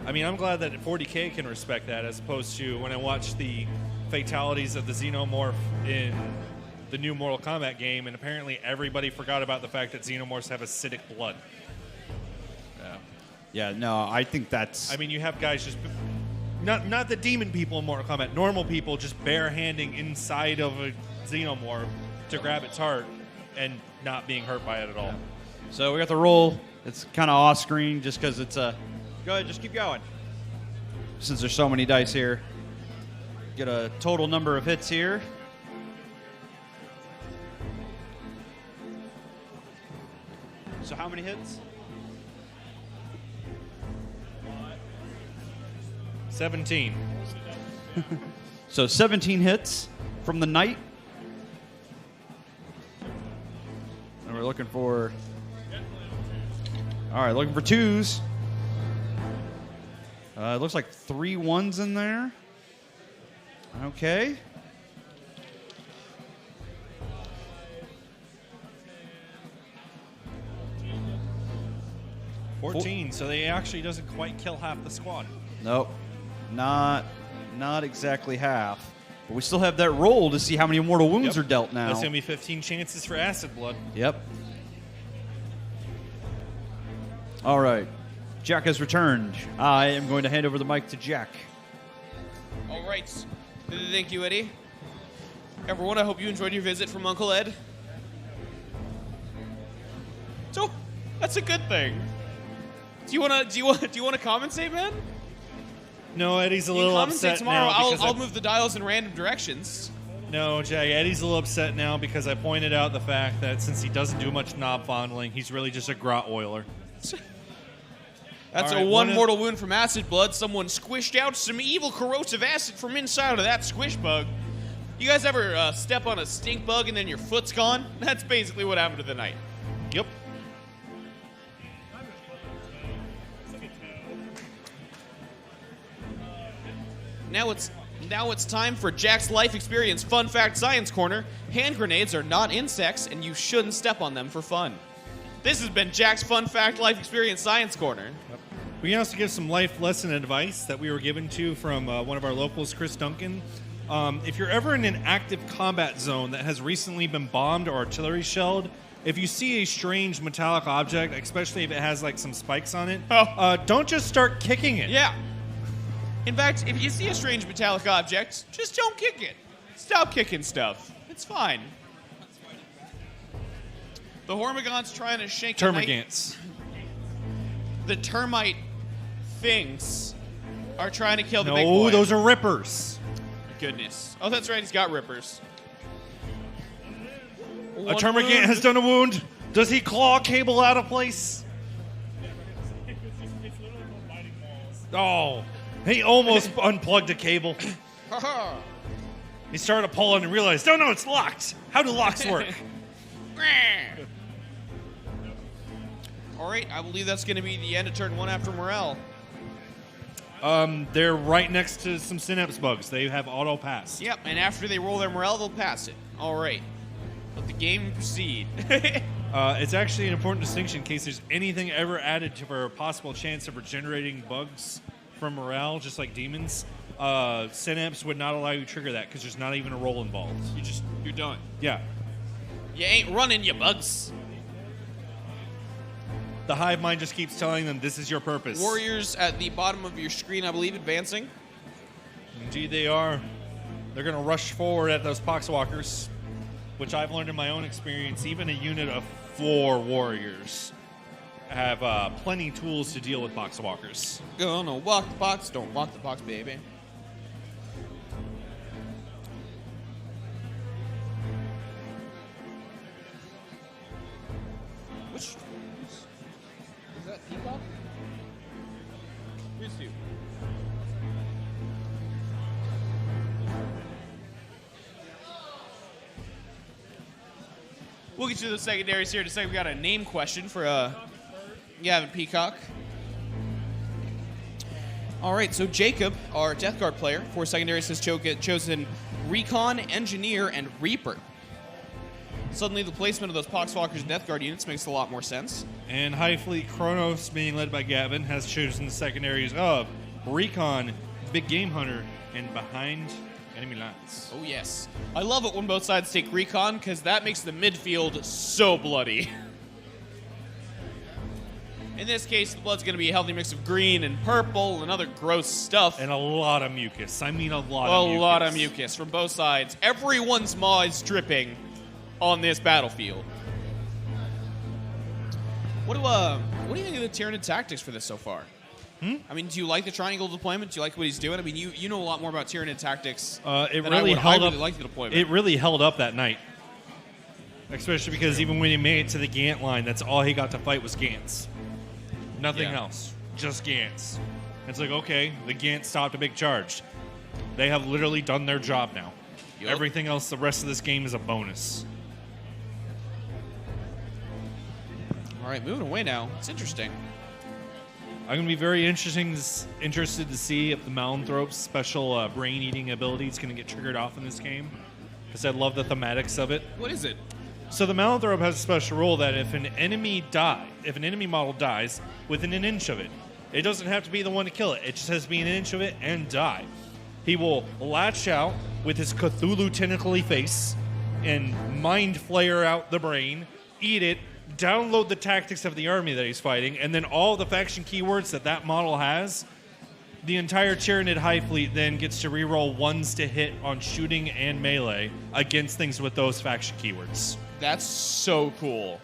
I mean, I'm glad that 40K can respect that as opposed to when I watched the fatalities of the xenomorph in the new Mortal Kombat game, and apparently everybody forgot about the fact that xenomorphs have acidic blood. Yeah, no, I think that's... I mean, you have guys just... Not the demon people in Mortal Kombat, normal people just bare-handing inside of a xenomorph to grab its heart and not being hurt by it at all. So we got the roll. It's kind of off screen just because it's a... Go ahead, just keep going. Since there's so many dice here. Get a total number of hits here. So how many hits? 17. So 17 hits from the knight. And we're looking for... All right, looking for 2s. It looks like 3 1s in there. Okay. $14, so they actually doesn't quite kill half the squad. Nope. Not exactly half. But we still have that roll to see how many mortal wounds are dealt now. That's going to be 15 chances for acid blood. Yep. All right. Jack has returned. I am going to hand over the mic to Jack. All right. Thank you, Eddie. Everyone, I hope you enjoyed your visit from Uncle Ed. So, that's a good thing. Do you want to compensate, man? No, Eddie's a You little compensate upset tomorrow. now. because I'll move the dials in random directions. No, Jack, Eddie's a little upset now because I pointed out the fact that since he doesn't do much knob fondling, he's really just a grot oiler. That's All right, a one one of- mortal wound from acid blood. Someone squished out some evil corrosive acid from inside of that squish bug. You guys ever step on a stink bug and then your foot's gone? That's basically what happened to the knight. Yep. Now it's time for Jack's life experience fun fact science corner. Hand grenades are not insects, and you shouldn't step on them for fun. This has been Jack's fun fact life experience science corner. We can also give some life lesson advice that we were given to from one of our locals, Chris Duncan. If you're ever in an active combat zone that has recently been bombed or artillery shelled, if you see a strange metallic object, especially if it has like some spikes on it, don't just start kicking it. Yeah. In fact, if you see a strange metallic object, just don't kick it. Stop kicking stuff. It's fine. The Hormigon's trying to shake the knight. Termagants. The termite things are trying to kill the big boy. No, those are rippers. Goodness. Oh, that's right. He's got rippers. A termagant has done a wound. Does he claw cable out of place? Oh, he almost unplugged a cable. He started pulling and realized, oh no, it's locked. How do locks work? All right, I believe that's going to be the end of turn one after Morel. They're right next to some synapse bugs. They have auto pass. Yep, and after they roll their Morel, they'll pass it. All right. Let the game proceed. It's actually an important distinction in case there's anything ever added to for a possible chance of regenerating bugs from morale, just like demons. Synapse would not allow you to trigger that because there's not even a roll involved. You're done. Yeah. You ain't running, you bugs. The hive mind just keeps telling them this is your purpose. Warriors at the bottom of your screen, I believe, advancing. Indeed they are. They're going to rush forward at those poxwalkers, which I've learned in my own experience. Even a unit of 4 warriors have plenty tools to deal with poxwalkers. Gonna walk the box, don't walk the box, baby. Which is that Peacock? Here's two. We'll get to the secondaries here in a second. We got a name question for Gavin Peacock. All right, so Jacob, our Deathguard player for secondaries, has chosen Recon, Engineer, and Reaper. Suddenly, the placement of those Poxwalkers and Deathguard units makes a lot more sense. And High Fleet Kronos, being led by Gavin, has chosen the secondaries of Recon, Big Game Hunter, and Behind Enemy Lines. Oh, yes. I love it when both sides take Recon, because that makes the midfield so bloody. In this case, the blood's going to be a healthy mix of green and purple and other gross stuff. And a lot of mucus. I mean a lot A of mucus. lot of mucus from both sides. Everyone's maw is dripping on this battlefield. What do you think of the Tyranid tactics for this so far? I mean, do you like the triangle deployment? Do you like what he's doing? I mean, you know a lot more about Tyranid tactics It than really I would. held I really up. like the deployment. It really held up that night. Especially because even when he made it to the Gant line, that's all he got to fight was Gants. Nothing Yeah. else. Just Gants. It's like, okay, the Gant stopped a big charge. They have literally done their job now. Yup. Everything else, the rest of this game is a bonus. All right, moving away now. It's interesting. I'm gonna be very interested to see if the Malanthrope's special brain-eating ability is gonna get triggered off in this game, because I love the thematics of it. What is it? So the Malanthrope has a special rule that if an enemy model dies within an inch of it, it doesn't have to be the one to kill it. It just has to be an inch of it and die. He will latch out with his Cthulhu tentacly face and mind flare out the brain, eat it, download the tactics of the army that he's fighting, and then all the faction keywords that model has. The entire Tyranid High Fleet then gets to reroll ones to hit on shooting and melee against things with those faction keywords. That's so cool.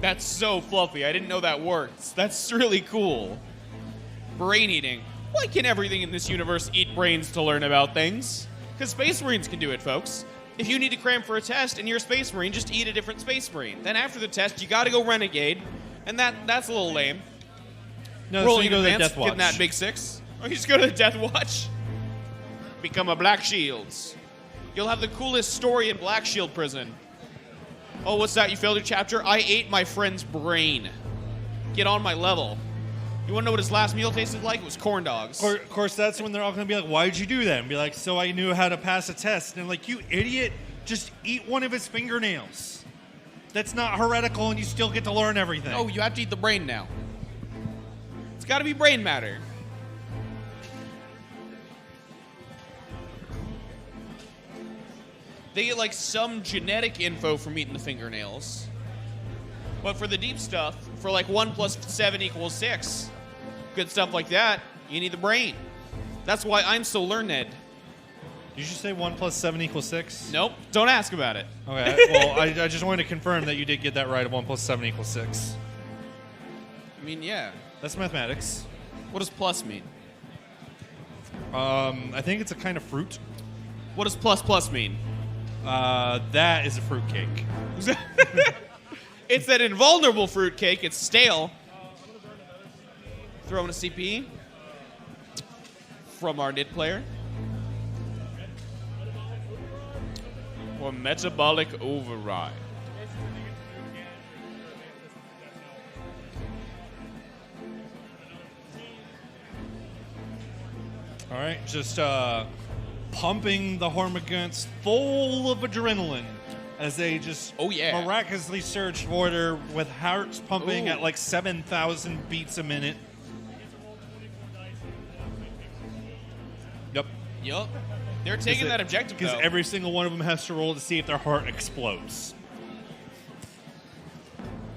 That's so fluffy. I didn't know that worked. That's really cool. Brain eating. Why can everything in this universe eat brains to learn about things? Because Space Marines can do it, folks. If you need to cram for a test and you're a Space Marine, just eat a different Space Marine. Then after the test, you got to go Renegade, and that's a little lame. No, Rolling so you in go to the advance, Death Watch. getting that big 6. Or you just go to the Death Watch. Become a Black Shields. You'll have the coolest story in Black Shield prison. Oh, what's that? You failed your chapter? I ate my friend's brain. Get on my level. You want to know what his last meal tasted like? It was corn dogs. Of course, that's when they're all going to be like, why'd you do that? And be like, so I knew how to pass a test. And I'm like, you idiot, just eat one of his fingernails. That's not heretical, and you still get to learn everything. Oh, you have to eat the brain now. It's got to be brain matter. They get like some genetic info from eating the fingernails. But for the deep stuff, for like 1 + 7 = 6, good stuff like that, you need the brain. That's why I'm so learned. Did you say 1 + 7 = 6? Nope, don't ask about it. Okay, well, I just wanted to confirm that you did get that right of 1 + 7 = 6. I mean, yeah. That's mathematics. What does plus mean? I think it's a kind of fruit. What does plus mean? That is a fruitcake. It's that invulnerable fruitcake. It's stale. Throwing a CP from our NID player. Or metabolic override. All right, just pumping the Hormagaunts full of adrenaline as they just miraculously surge forward her with hearts pumping at like 7,000 beats a minute. Yep. They're taking that objective, because though. every single one of them has to roll to see if their heart explodes.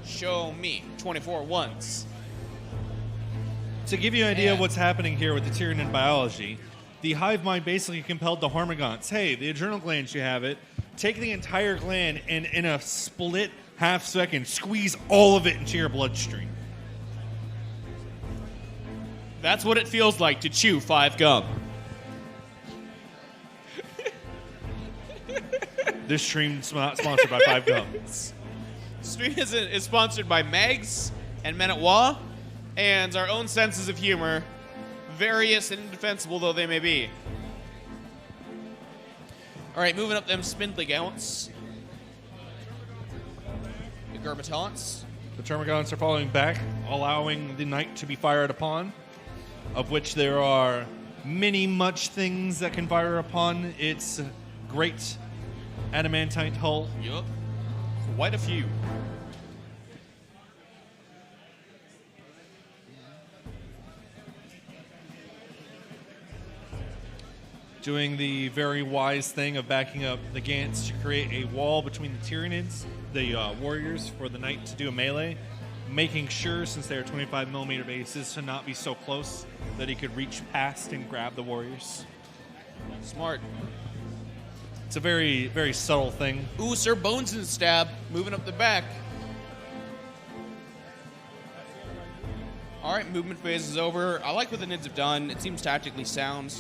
Show me 24 ones. To give you an idea of what's happening here with the Tyranid biology, the hive mind basically compelled the Hormagaunts, hey, the adrenal glands, you have it, take the entire gland and in a split half second, squeeze all of it into your bloodstream. That's what it feels like to chew 5 gum. This stream is not sponsored by 5 Gum. Stream is sponsored by Megs and Men at Wa, and our own senses of humor, various and indefensible though they may be. All right, moving up them spindly gaunts. The Gerbatons. The Termagants are following back, allowing the knight to be fired upon, of which there are many much things that can fire upon its great adamantine hull. Yup. Quite a few. Doing the very wise thing of backing up the Gants to create a wall between the Tyranids, the warriors, for the knight to do a melee, making sure, since they are 25mm bases, to not be so close that he could reach past and grab the warriors. Smart. It's a very, very subtle thing. Ooh, Sir Bones and Stab moving up the back. All right, movement phase is over. I like what the Nids have done. It seems tactically sound.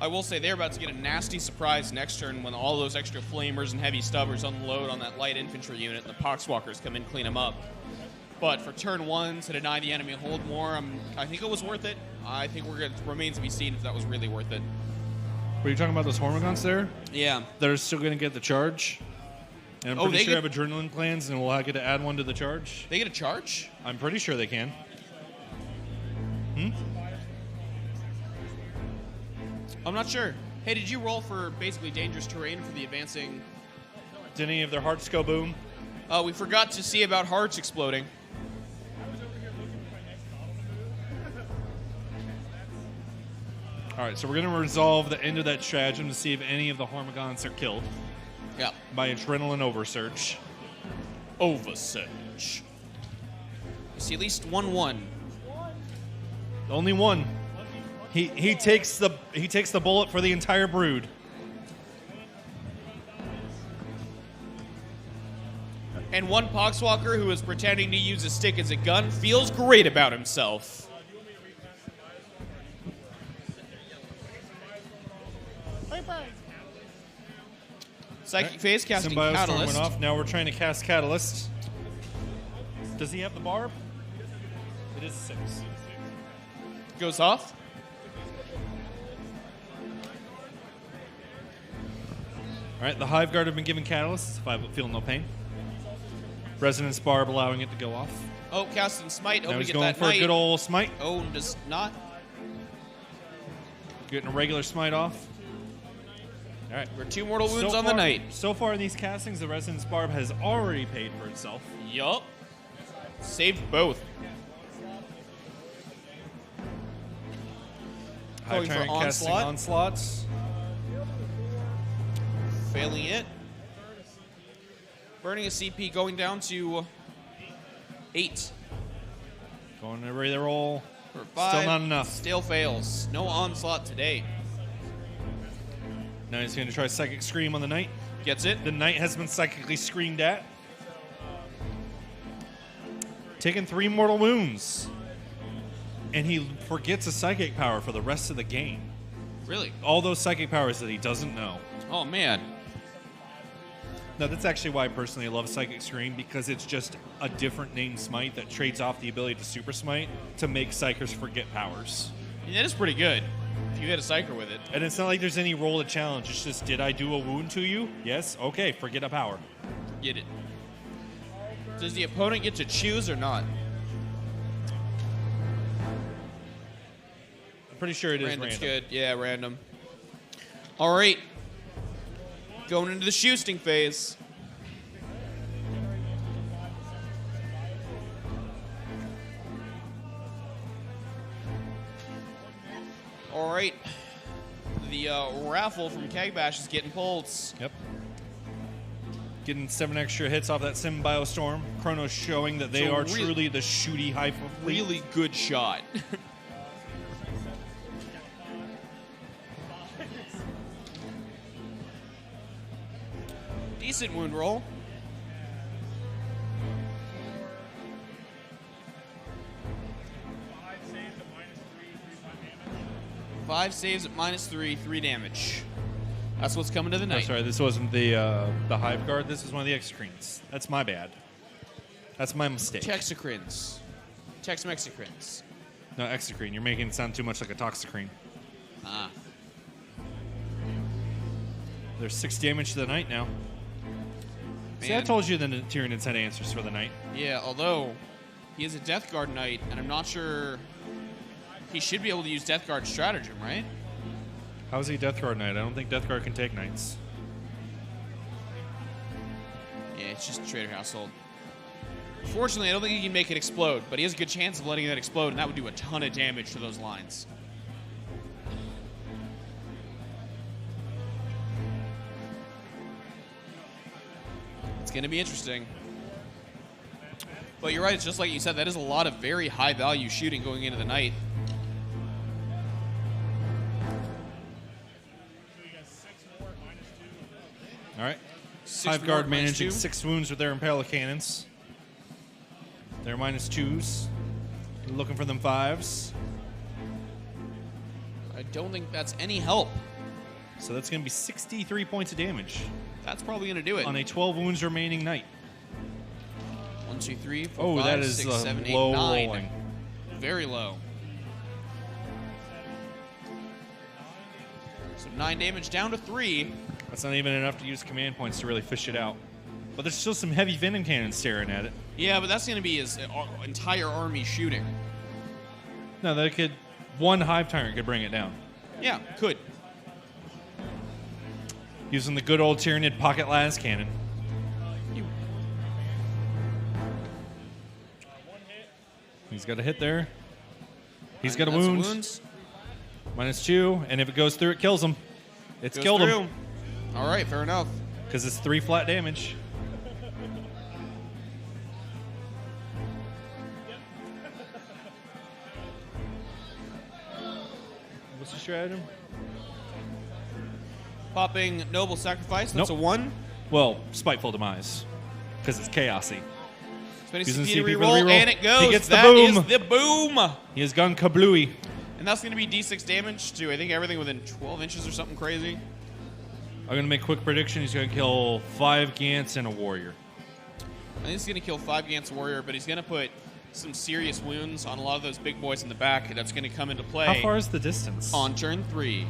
I will say they're about to get a nasty surprise next turn when all those extra flamers and heavy stubbers unload on that light infantry unit and the poxwalkers come in and clean them up. But for turn 1 to deny the enemy hold more, I think it was worth it. I think it remains to be seen if that was really worth it. Were you talking about those Hormagaunts there? Yeah. That are still going to get the charge? And I'm pretty sure they have adrenaline glands, and we'll get to add one to the charge. They get a charge? I'm pretty sure they can. I'm not sure. Hey, did you roll for basically dangerous terrain for the advancing? Did any of their hearts go boom? We forgot to see about hearts exploding. All right, so we're going to resolve the end of that stratagem to see if any of the Hormigons are killed Yeah. by Adrenaline Oversurge. Oversurge. You see at least 1-1. Only one. He takes the bullet for the entire brood. And one Poxwalker who is pretending to use a stick as a gun feels great about himself. Psychic Phase casting Symbiote Storm Catalyst. went off. Now we're trying to cast Catalyst. Does he have the barb? It is 6. Goes off. All right, the Hive Guard have been given Catalyst. 5 feel no pain. Resonance Barb allowing it to go off. Oh, casting Smite. Now Hoping to he's get going that for a Knight. good old Smite. Oh, does not. Getting a regular Smite off. All right. We're 2 mortal wounds So on the far- Knight. So far in these castings, the Resonance Barb has already paid for itself. Yup. Saved both. Hive Going for Tyrant casting Onslaught. Onslaughts. Failing it. Burning a CP going down to 8. Going to ready to roll. For 5. Still not enough. Still fails. No onslaught today. Now he's going to try Psychic Scream on the Knight. Gets it. The Knight has been psychically screamed at. Taking 3 mortal wounds. And he forgets a psychic power for the rest of the game. Really? All those psychic powers that he doesn't know. Oh, man. Now, that's actually why I personally love Psychic Scream, because it's just a different named Smite that trades off the ability to Super Smite to make Psychers forget powers. Yeah, that is pretty good. If you hit a Psyker with it. And it's not like there's any roll to challenge. It's just, did I do a wound to you? Yes? Okay, forget a power. Get it. Does the opponent get to choose or not? I'm pretty sure it is Random's random. good. Yeah, random. All right. Going into the shooting phase. All right. The raffle from CAGBash is getting pulled. Yep. Getting 7 extra hits off that Symbio Storm. Chronos showing that they So are really- truly the shooty Hive fleet. Really good shot. Decent wound roll. Five saves at -3, 3 damage. That's what's coming to the Oh, Knight. sorry, this wasn't the Hive Guard. This is one of the Exocrines. That's my bad. That's my mistake. Texacrins. Tex-Mexicrins. No, Exocrine. You're making it sound too much like a Toxocrine. Ah. There's 6 damage to the Knight now. See, I Man. told you the Tyranids had answers for the Knight. Yeah, although he is a Deathguard Knight, and I'm not sure he should be able to use Deathguard stratagem, right? How is he Deathguard Knight? I don't think Deathguard can take Knights. Yeah, it's just a Trader Household. Fortunately, I don't think he can make it explode, but he has a good chance of letting that explode, and that would do a ton of damage to those lines. It's going to be interesting. But you're right, it's just like you said, that is a lot of very high-value shooting going into the night. All right. 6 Hive more, Guard managing -2. 6 wounds with their Impaler Cannons. They're -2s. Looking for them 5s. I don't think that's any help. So that's going to be 63 points of damage That's probably going to do it. on a 12 wounds remaining Knight. 1, 2, 3, 4, Oh, 5, that is 6, 7, 8, low 9. rolling. Very low. So 9 damage down to 3. That's not even enough to use command points to really fish it out. But there's still some heavy Venom Cannons staring at it. Yeah, but that's going to be his entire army shooting. No, they could. One Hive Tyrant could bring it down. Yeah, could. Using the good old Tyranid pocket las cannon. He's got a hit there. He's got a That's wound. wounds. -2, and if it goes through, it kills him. It's Goes killed through. him. All right, fair enough. Because it's 3 flat damage. What's the stratagem? Popping Noble Sacrifice. That's Nope. a 1. Well, Spiteful Demise. Because it's chaosy. Spinning Using CP to CP for the reroll, reroll. and it goes. He gets the That boom. is the boom. He has gone kablooey. And that's going to be D6 damage to, I think, everything within 12 inches or something crazy. I'm going to make a quick prediction. He's going to kill 5 Gants and a Warrior. I think he's going to kill 5 Gantz Warrior, but he's going to put some serious wounds on a lot of those big boys in the back. That's going to come into play How far is the distance? on turn 3.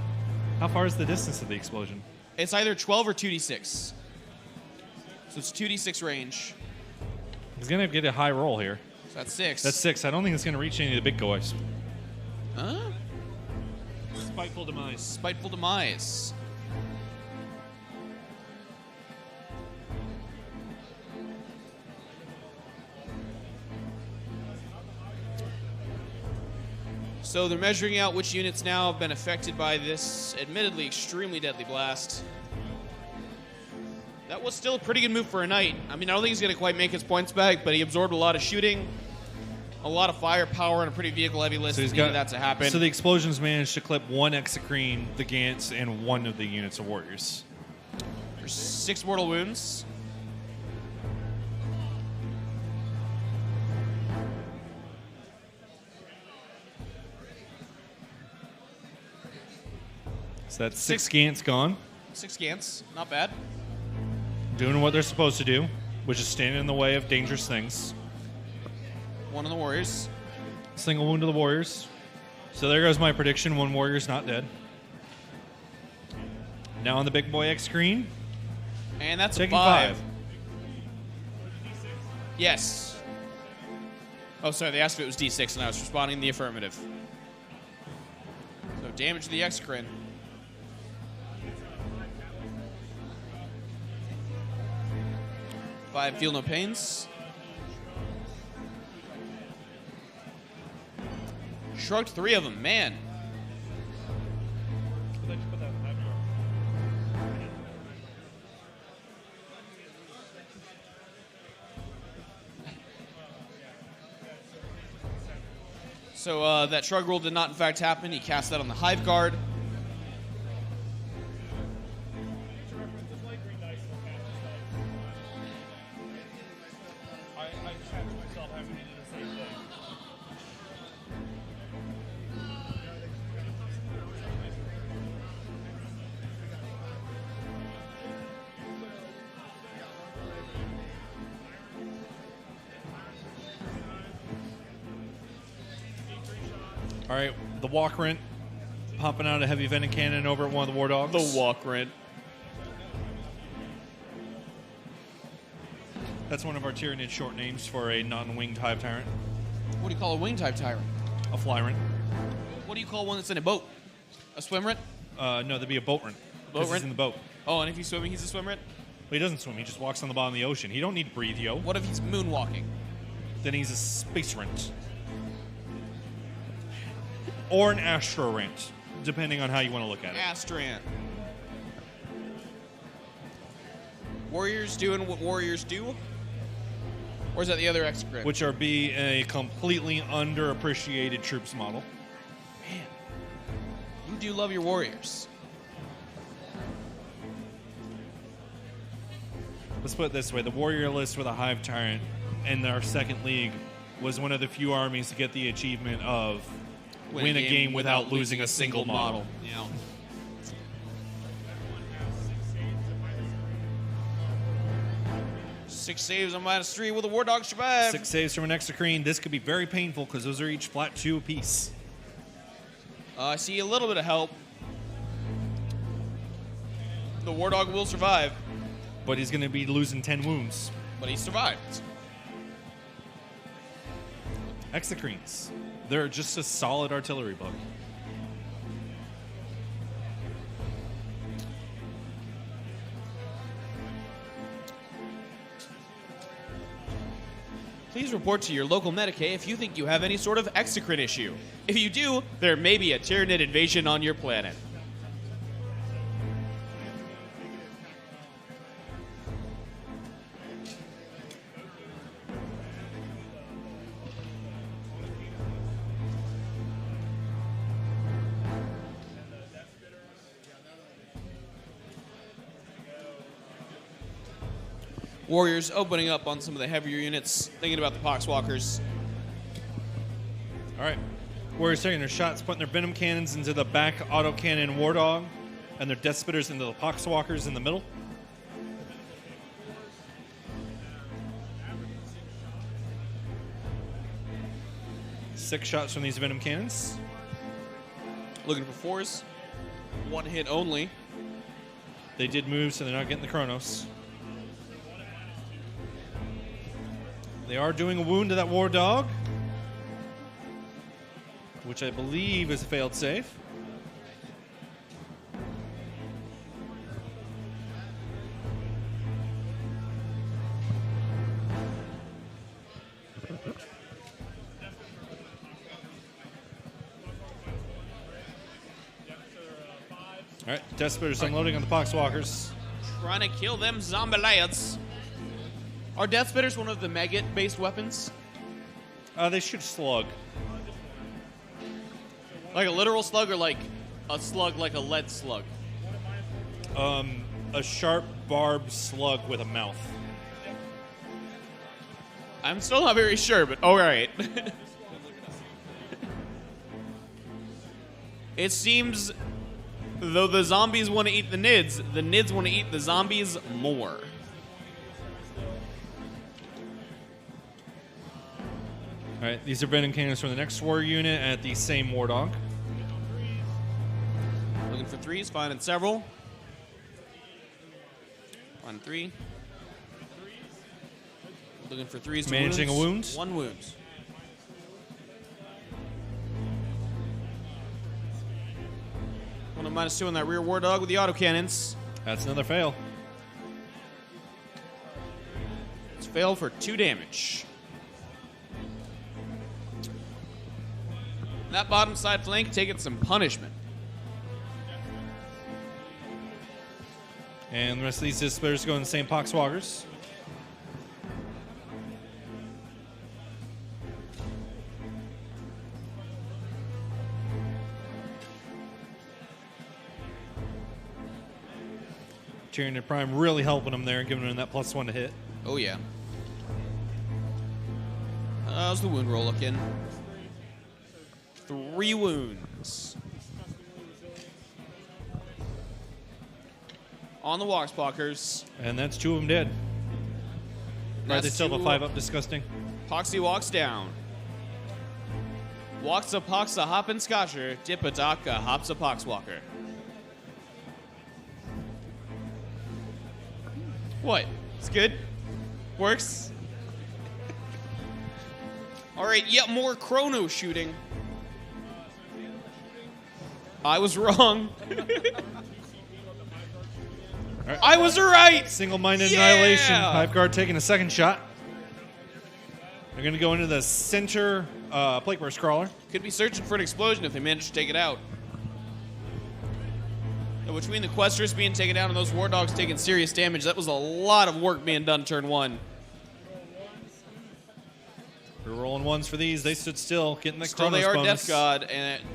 How far is the distance of the explosion? It's either 12 or 2d6. So it's 2d6 range. He's going to get a high roll here. So that's 6. That's 6. I don't think it's going to reach any of the big guys. Huh? Spiteful Demise. Spiteful Demise. So they're measuring out which units now have been affected by this admittedly extremely deadly blast. That was still a pretty good move for a knight. I mean, I don't think he's going to quite make his points back, but he absorbed a lot of shooting, a lot of firepower, and a pretty vehicle-heavy list. So he's Needed got that to happen. So the explosions managed to clip 1 Exocrine, the Gants, and 1 of the units of Warriors. There's 6 mortal wounds. So that's 6 Gants gone. 6 Gants, not bad. Doing what they're supposed to do, which is standing in the way of dangerous things. 1 of the Warriors. Single wound to the Warriors. So there goes my prediction. 1 Warrior's not dead. Now on the big boy X screen. And that's Taking a 5. 5. Yes. Oh, sorry, they asked if it was D6, and I was responding in the affirmative. So damage to the Exocrine. Five, feel no pains. Shrugged 3 of them, man. So that shrug roll did not in fact happen. He cast that on the Hive Guard. I catch myself having to do the same thing. All right, the Walk Rent popping out a heavy venom cannon over at one of the War Dogs. The Walk Rent. That's one of our Tyranid short names for a non-winged Hive Tyrant. What do you call a wing type tyrant? A Fly Rent. What do you call one that's in a boat? A swim rent? No, that'd be a Boat Rent. Boat 'Cause he's Rent? in the boat. Oh, and if he's swimming, he's a swim rent? Well, he doesn't swim. He just walks on the bottom of the ocean. He don't need to breathe, yo. What if he's moonwalking? Then he's a Space Rent. Or an Astro Rent, depending on how you want to look at it. Astrant. Warriors doing what warriors do? Or is that the other Exocrine? Which are be a completely underappreciated troops model. Man, you do love your warriors. Let's put it this way. The Warrior list with a Hive Tyrant in our second league was one of the few armies to get the achievement of win a game without losing a single model. Yeah. Six saves on -3 with a War Dog survive. 6 saves from an Exocrine. This could be very painful because those are each flat 2 apiece. I see a little bit of help. The War Dog will survive, But he's going to be losing 10 wounds. but he survived. Exocrines. They're just a solid artillery book. Please report to your local Medicaid if you think you have any sort of exocrine issue. If you do, there may be a Tyranid invasion on your planet. Warriors opening up on some of the heavier units, thinking about the Poxwalkers. All right. Warriors taking their shots, putting their Venom Cannons into the back autocannon War Dog, and their Death Spitters into the Poxwalkers in the middle. Six shots from these Venom Cannons. Looking for fours. One hit only. They did move, so they're not getting the Chronos. They are doing a wound to that War Dog, which I believe is a failed save. All right, Death Spitters unloading on the Poxwalkers. Trying to kill them zombie lads. Are Death Spitters one of the maggot-based weapons? They shoot slug. Like a literal slug or like a slug like a lead slug? A sharp barbed slug with a mouth. I'm still not very sure, but all right. It seems, though the zombies want to eat the Nids want to eat the zombies more. All right, these are Venom Cannons from the next war unit at the same War Dog. Looking for threes, finding several. Finding three. Looking for threes to Managing wounds. a wound. One wound. One of -2 on that rear War Dog with the autocannons. That's another fail. It's failed for 2 damage. That bottom side flank taking some punishment. And the rest of these Death Spitters go in the same Poxwalkers. Tyranid Prime really helping them there and giving them that +1 to hit. Oh, yeah. How's the wound roll looking? 3 wounds. On the Poxwalkers. And that's 2 of them dead. Right, they That's still have a 2. 5 up disgusting. Poxy walks down. Walks a pox a hop and scotcher. Dip a dock a hops a Poxwalker. What? It's good? Works? All right, yet more chrono shooting. I was wrong. Right. I was right. Single-minded Yeah! annihilation. Deathguard taking a second shot. They're going to go into the center plate burst crawler. Could be searching for an explosion if they manage to take it out. Now, between the Questers being taken down and those War Dogs taking serious damage, that was a lot of work being done turn 1. We're rolling ones for these. They stood still, getting the Still, Chronos they are bonus.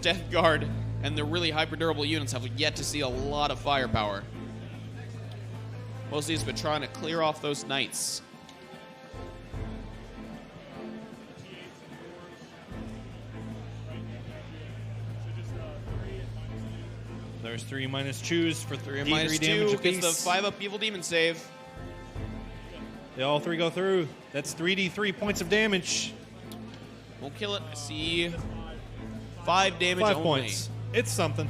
Deathguard, and the really hyper-durable units have yet to see a lot of firepower. Most of these have been trying to clear off those knights. There's 3 minus choose for 3 D3 minus damage 2 apiece. gets the 5-up Evil Demon save. They all 3 go through. That's 3d3 points of damage. Won't kill it. I see 5 damage 5 only. points. It's something.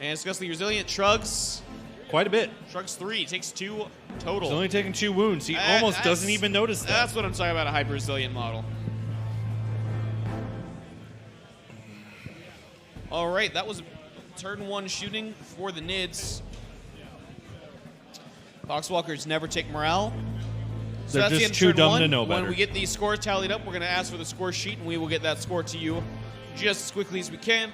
And Disgustingly Resilient shrugs. Quite a bit. Shrugs 3. Takes 2 total. He's only taking 2 wounds. He almost doesn't even notice that. That's what I'm talking about, a hyper-resilient model. All right, that was turn 1 shooting for the Nids. Foxwalkers never take morale. So They're that's the just end of too turn dumb 1. to know When better. we get these scores tallied up, we're going to ask for the score sheet, and we will get that score to you just as quickly as we can.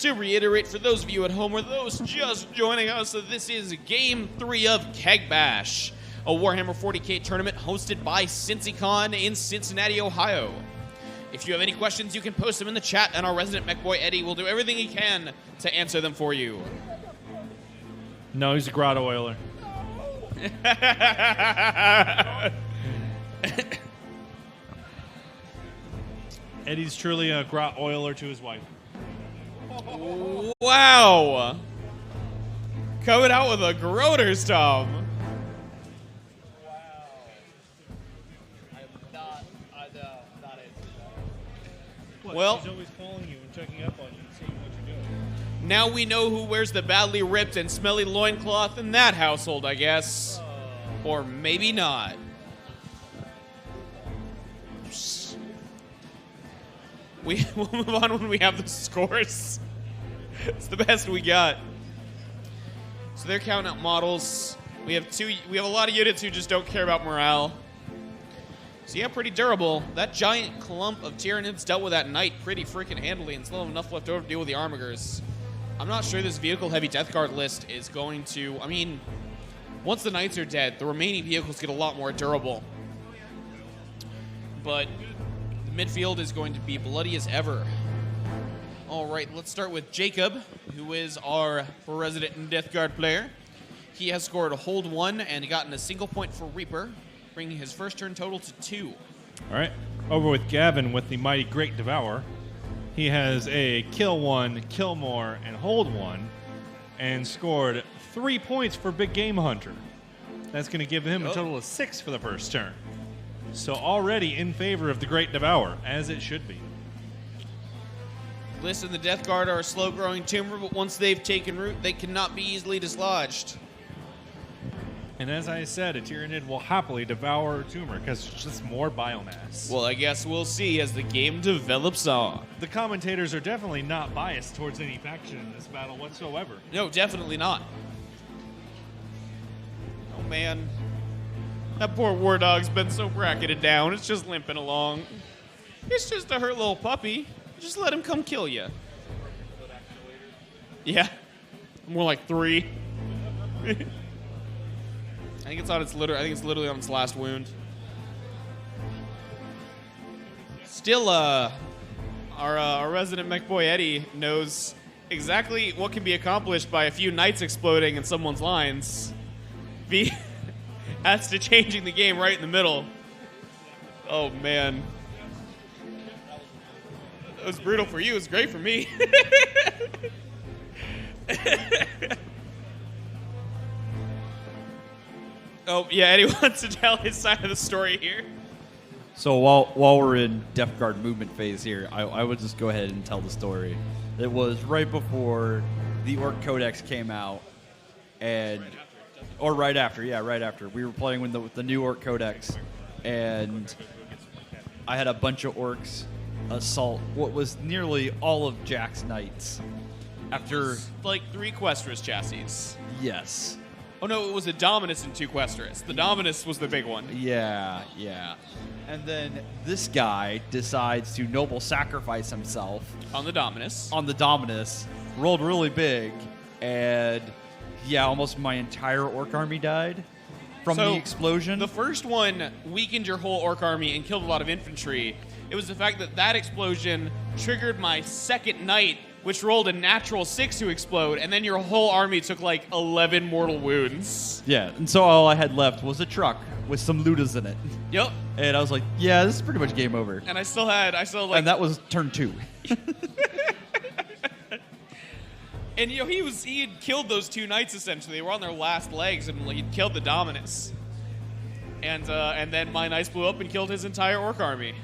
To reiterate, for those of you at home or those just joining us, this is Game 3 of CAGBash, a Warhammer 40k tournament hosted by Cincycon in Cincinnati, Ohio. If you have any questions, you can post them in the chat, and our resident mech boy Eddie will do everything he can to answer them for you. No, he's a grotto oiler. Eddie's truly a grot oiler to his wife. Wow! Coming out with a Groder Stomp. Well- he's always calling you and checking up on you and seeing what you're doing. Now we know who wears the badly ripped and smelly loincloth in that household, I guess. Or maybe not. We'll move on when we have the scores. It's the best we got. So they're counting out models. We have a lot of units who just don't care about morale. So yeah, pretty durable. That giant clump of Tyranids dealt with that knight pretty freaking handily and still have enough left over to deal with the Armigers. I'm not sure this vehicle-heavy Deathguard list is going to... I mean, once the knights are dead, the remaining vehicles get a lot more durable. But the midfield is going to be bloody as ever. All right, let's start with Jacob, who is our resident Deathguard player. He has scored a hold 1 and gotten a single point for Reaper, bringing his first turn total to 2. All right. Over with Gavin with the mighty Great Devourer. He has a kill 1, kill more, and hold 1, and scored 3 points for Big Game Hunter. That's going to give him a total of 6 for the first turn. So already in favor of the Great Devourer, as it should be. Listen, the Deathguard are a slow-growing tumor, but once they've taken root, they cannot be easily dislodged. And as I said, a Tyranid will happily devour a tumor because it's just more biomass. Well, I guess we'll see as the game develops on. The commentators are definitely not biased towards any faction in this battle whatsoever. No, definitely not. Oh, man. That poor war dog's been so bracketed down. It's just limping along. It's just a hurt little puppy. Just let him come kill you. Yeah. More like 3. I think it's literally on its last wound. Still, our resident mech boy Eddie knows exactly what can be accomplished by a few knights exploding in someone's lines. As to changing the game right in the middle. Oh man. It was brutal for you. It was great for me. Oh, yeah, Eddie wants to tell his side of the story here. So while we're in Deathguard movement phase here, I would just go ahead and tell the story. It was right before the Orc Codex came out, and right after. We were playing with the new Orc Codex, and I had a bunch of orcs assault what was nearly all of Jack's knights. After Like 3 Questress chassis. yes. Oh no, it was a Dominus and 2 Questress. The Dominus was the big one. Yeah. And then this guy decides to noble sacrifice himself On the Dominus. on the Dominus, rolled really big, and yeah, almost my entire orc army died from So, the explosion. The first one weakened your whole orc army and killed a lot of infantry. It was the fact that explosion triggered my second knight, which rolled a natural 6 to explode, and then your whole army took like 11 mortal wounds. yeah, and so all I had left was a truck with some looters in it. Yep. And I was like, yeah, this is pretty much game over. And I still like, And that was turn 2. and you know, he had killed those 2 knights essentially. They were on their last legs, and like, he'd killed the Dominus. And then my knights blew up and killed his entire orc army.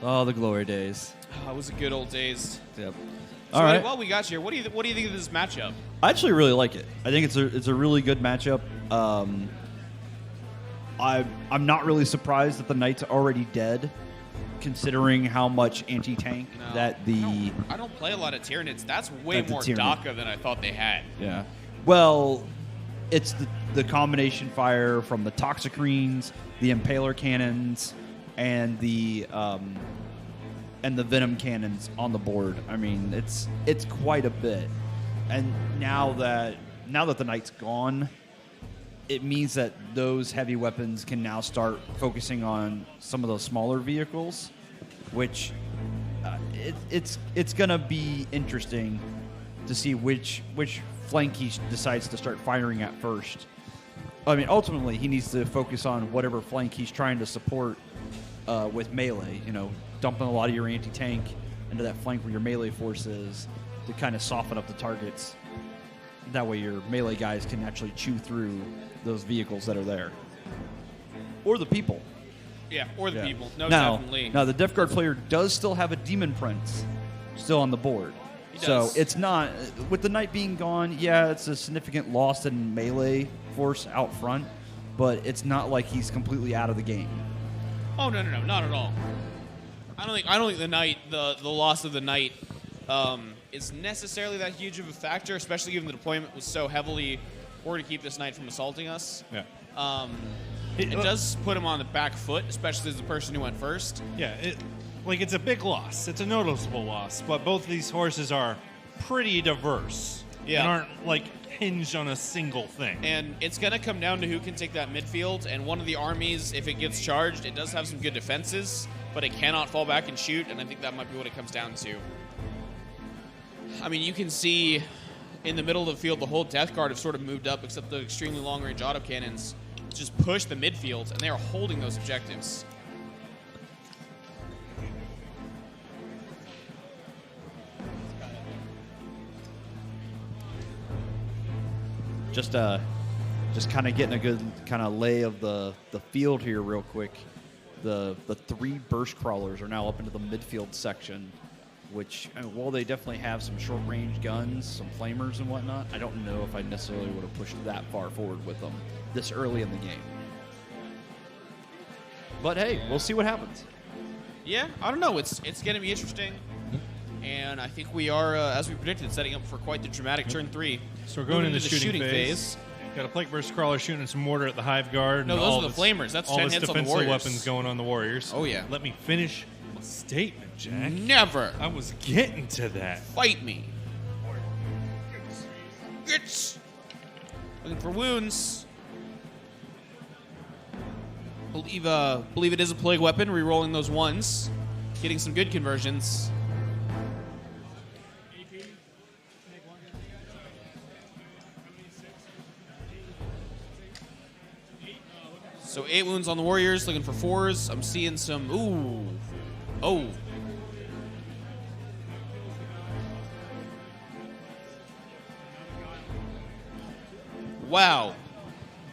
Oh, the glory days. Oh, it was the good old days. Yep. So All right. Eddie, while we got you here, what do you think of this matchup? I actually really like it. I think it's a really good matchup. I'm not really surprised that the knight's already dead, considering how much anti-tank No, that the I don't play a lot of Tyranids. That's way That's a more Tyranid. DACA than I thought they had. yeah. Well, it's the combination fire from the Toxicreens, the Impaler cannons, and the Venom cannons on the board. I mean, it's quite a bit. And now that the Knight's gone, it means that those heavy weapons can now start focusing on some of those smaller vehicles, which it's gonna be interesting to see which flank he decides to start firing at first. I mean, ultimately, he needs to focus on whatever flank he's trying to support with melee. You know, dumping a lot of your anti-tank into that flank where your melee force is to kind of soften up the targets. That way your melee guys can actually chew through those vehicles that are there. Or the people. Yeah, or the Yeah. people. No, now, definitely. Now, the Deathguard player does still have a Demon Prince still on the board. He So does. it's not, with the Knight being gone, yeah, it's a significant loss in melee force out front, but it's not like he's completely out of the game. Oh no, not at all. I don't think the Knight, the loss of the Knight, is necessarily that huge of a factor, especially given the deployment was so heavily ordered to keep this Knight from assaulting us. Yeah. It does put him on the back foot, especially as the person who went first. Yeah, it's a big loss. It's a noticeable loss, but both of these horses are pretty diverse. Yeah. And aren't, like, hinged on a single thing. And it's going to come down to who can take that midfield. And one of the armies, if it gets charged, it does have some good defenses, but it cannot fall back and shoot, and I think that might be what it comes down to. I mean, you can see in the middle of the field, the whole Deathguard have sort of moved up, except the extremely long-range autocannons just push the midfield, and they are holding those objectives. Just kind of getting a good kind of lay of the field here real quick. The 3 burst crawlers are now up into the midfield section, which, I mean, while they definitely have some short-range guns, some flamers and whatnot, I don't know if I necessarily would have pushed that far forward with them this early in the game. But hey, we'll see what happens. Yeah, I don't know. It's going to be interesting. And I think we are, as we predicted, setting up for quite the dramatic turn 3. So we're going Moving into the shooting phase. Got a Plague Burst Crawler shooting some mortar at the Hive Guard. No, and those all are the this- flamers. That's all 10 this hits on the defensive Warriors. weapons going on the Warriors. Oh, yeah. Let me finish my statement, Jack. Never I was getting to that. fight me. It's looking for wounds. Believe it is a plague weapon. Rerolling those ones, getting some good conversions. So 8 wounds on the Warriors, looking for 4s. I'm seeing some. Ooh. Oh. Wow.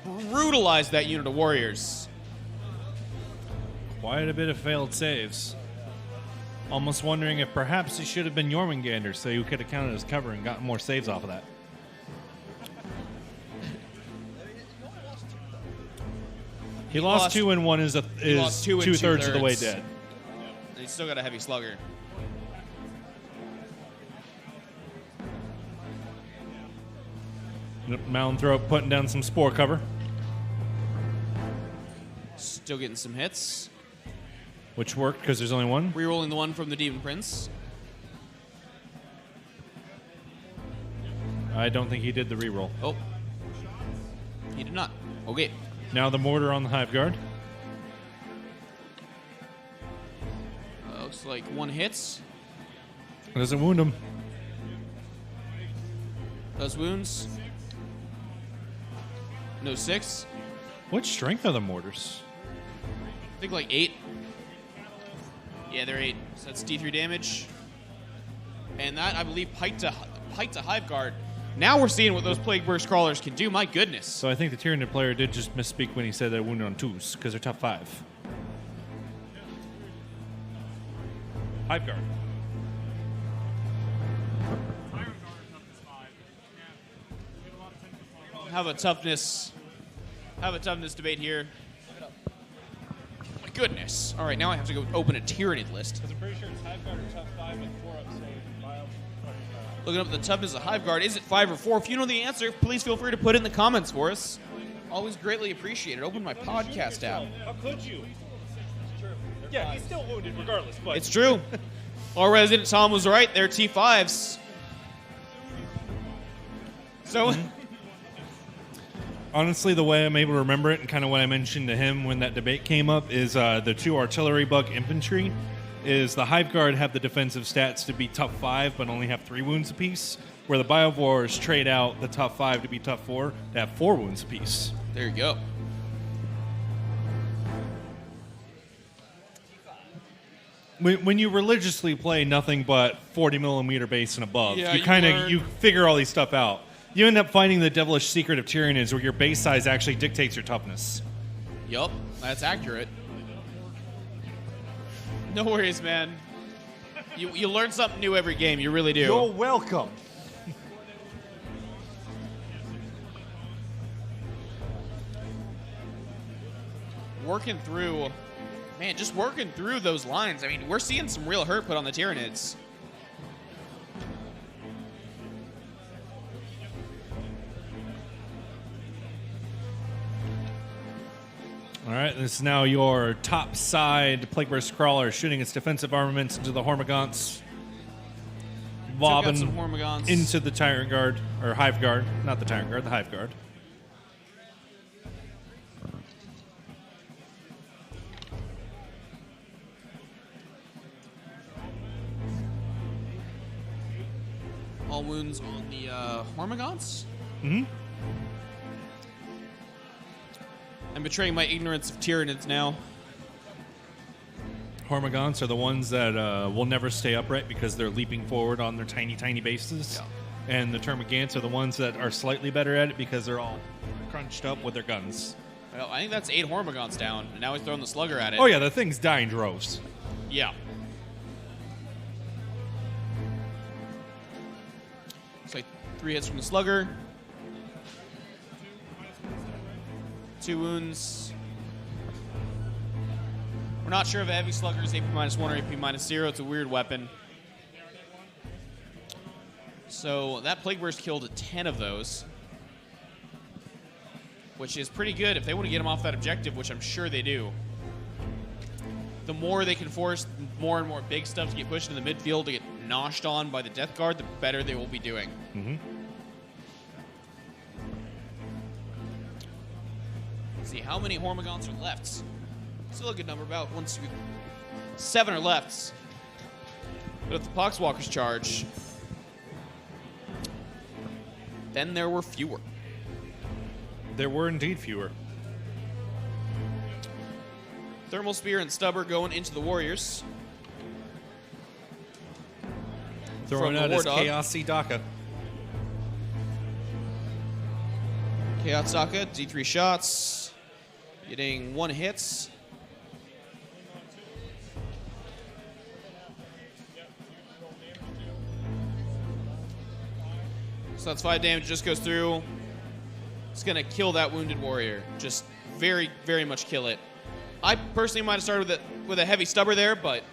Brutalized that unit of Warriors. Quite a bit of failed saves. Almost wondering if perhaps he should have been Jormungandr so you could have counted as cover and gotten more saves off of that. He lost lost- 2 and 1 is lost 2 and 2/3 of the way 2/3. dead. And he's still got a heavy slugger. Mound Throat putting down some spore cover, Still getting some hits. which worked because there's only one. Rerolling the one from the Demon Prince. I don't think he did the reroll. Oh. He did not. Okay. Now the mortar on the Hive Guard. Looks like 1 hits. Doesn't wound him. Those wounds. No 6. What strength are the mortars? I think like 8. Yeah, they're 8. So that's D3 damage. And that, I believe, piked to Hive Guard. Now we're seeing what those Plague Burst Crawlers can do. My goodness. So I think the Tyranid player did just misspeak when he said they're wounded on 2s because they're top 5. Hive Guard. Have Have a toughness debate here. Oh my goodness. All right, now I have to go open a Tyranid list. I'm pretty sure it's Hiveguard or top 5 and 4 up, so Looking up the toughness of Hiveguard. Is it 5 or 4? If you know the answer, please feel free to put it in the comments for us. Always greatly appreciated. Open my podcast app. How could you? Yeah, he's still wounded regardless, but... It's true. Our resident Tom was right. They're T5s. So... Honestly, the way I'm able to remember it and kind of what I mentioned to him when that debate came up is the 2 artillery bug infantry is the Hiveguard have the defensive stats to be tough 5 but only have 3 wounds apiece, where the Biovores trade out the tough 5 to be tough 4 to have 4 wounds apiece. There you go. When you religiously play nothing but 40 millimeter base and above, Yeah, you you kind learn- of you figure all these stuff out. You end up finding the devilish secret of Tyranids, where your base size actually dictates your toughness. Yup, that's accurate. No worries, man. You learn something new every game. You really do. You're welcome. Working through, man, just working through those lines. I mean, we're seeing some real hurt put on the Tyranids. All right, this is now your top side Plagueburst Crawler shooting its defensive armaments into the Hormagaunts. Lobbing some Hormagaunts. into the Tyrant Guard, or Hive Guard. Not the Tyrant Guard, the Hive Guard. All wounds on the Hormagaunts. Mm-hmm. I'm betraying my ignorance of Tyranids now. Hormagaunts are the ones that will never stay upright because they're leaping forward on their tiny, tiny bases. Yeah. And the Termagants are the ones that are slightly better at it because they're all crunched up with their guns. Well, I think that's 8 Hormagaunts down, and now he's throwing the Slugger at it. Oh, yeah, the thing's dying droves. Yeah. It's like 3 hits from the Slugger. 2 wounds. We're not sure if a heavy slugger is AP -1 or AP -0. It's a weird weapon. So that Plague Burst killed 10 of those, which is pretty good if they want to get him off that objective, which I'm sure they do. The more they can force more and more big stuff to get pushed in the midfield to get noshed on by the Deathguard, the better they will be doing. Mm-hmm. See how many Hormagaunts are left. Still a good number, about 7 are left. But if the Poxwalkers charge, then there were fewer. There were indeed fewer. Thermal Spear and Stubber going into the Warriors. Throwing From out the his War Dog. Chaos Daka. Chaos Saka, D3 shots, getting 1 hits. So that's 5 damage, just goes through. It's going to kill that wounded warrior. Just very, very much kill it. I personally might have started with a heavy stubber there, but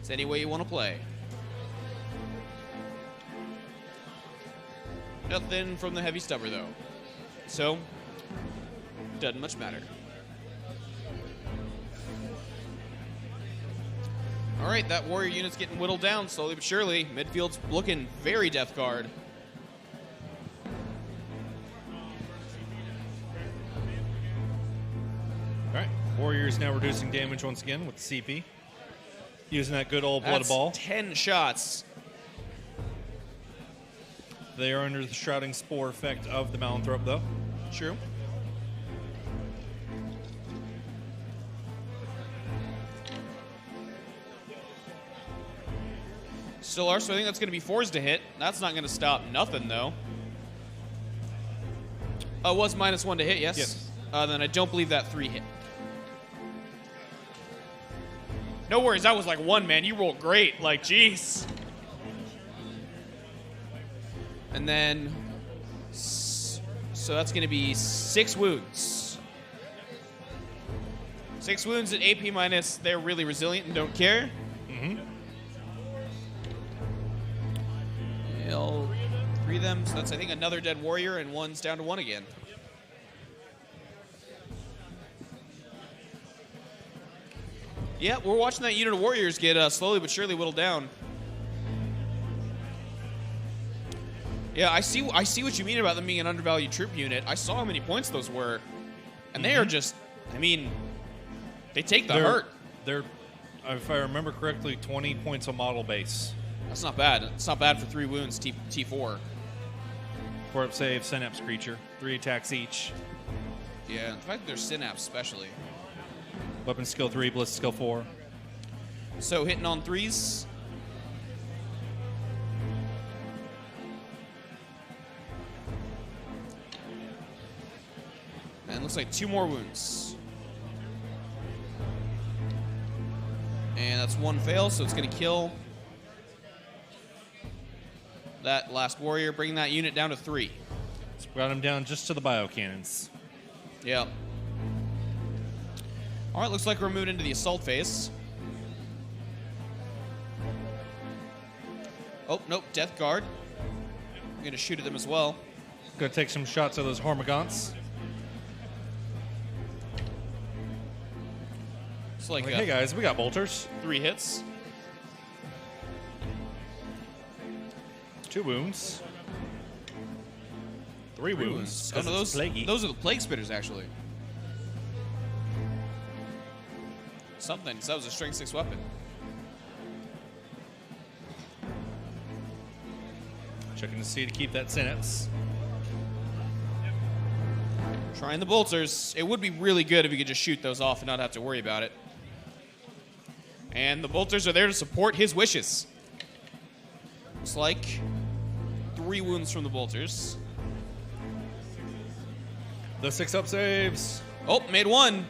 it's any way you want to play. Nothing from the heavy stubber, though. So, doesn't much matter. All right, that warrior unit's getting whittled down slowly but surely. Midfield's looking very Deathguard. All right, Warriors now reducing damage once again with the CP. Using that good old blood That's ball. 10 shots. They are under the Shrouding Spore effect of the Malanthrope, though. True. Still are, so I think that's going to be 4s to hit. That's not going to stop nothing, though. Oh, it was -1 to hit, yes? Yes. Then I don't believe that 3 hit. No worries, that was like 1, man. You rolled great. Like, jeez. And then So that's going to be 6 wounds. 6 wounds at AP minus. They're really resilient and don't care. Mm-hmm. He'll 3 of them. So that's, I think, another dead warrior, and one's down to 1 again. Yeah, we're watching that unit of warriors get slowly but surely whittled down. Yeah, I see what you mean about them being an undervalued troop unit. I saw how many points those were, and they are just, I mean, they take the hurt. They're, if I remember correctly, 20 points a model base. That's not bad. It's not bad for 3 wounds, T4. 4-up save, synapse creature, 3 attacks each. Yeah, the fact that they're synapse especially. Weapon skill 3, ballistic skill 4. So hitting on 3s. And looks like 2 more wounds. And that's 1 fail, so it's going to kill that last warrior, bringing that unit down to 3. It's brought him down just to the bio cannons. Yep. All right, looks like we're moving into the assault phase. Oh, nope, Deathguard. I'm going to shoot at them as well. Gonna take some shots of those Hormagaunts. It's like Hey guys, we got bolters. 3 hits. 2 wounds. 3 wounds. Oh, no, 'cause it's plaguey. those are the plague spitters, actually. Something. So that was a strength 6 weapon. Checking to see to keep that synapse. Trying the bolters. It would be really good if you could just shoot those off and not have to worry about it. And the bolters are there to support his wishes. Looks like 3 wounds from the bolters. The 6-up saves. Oh, made 1.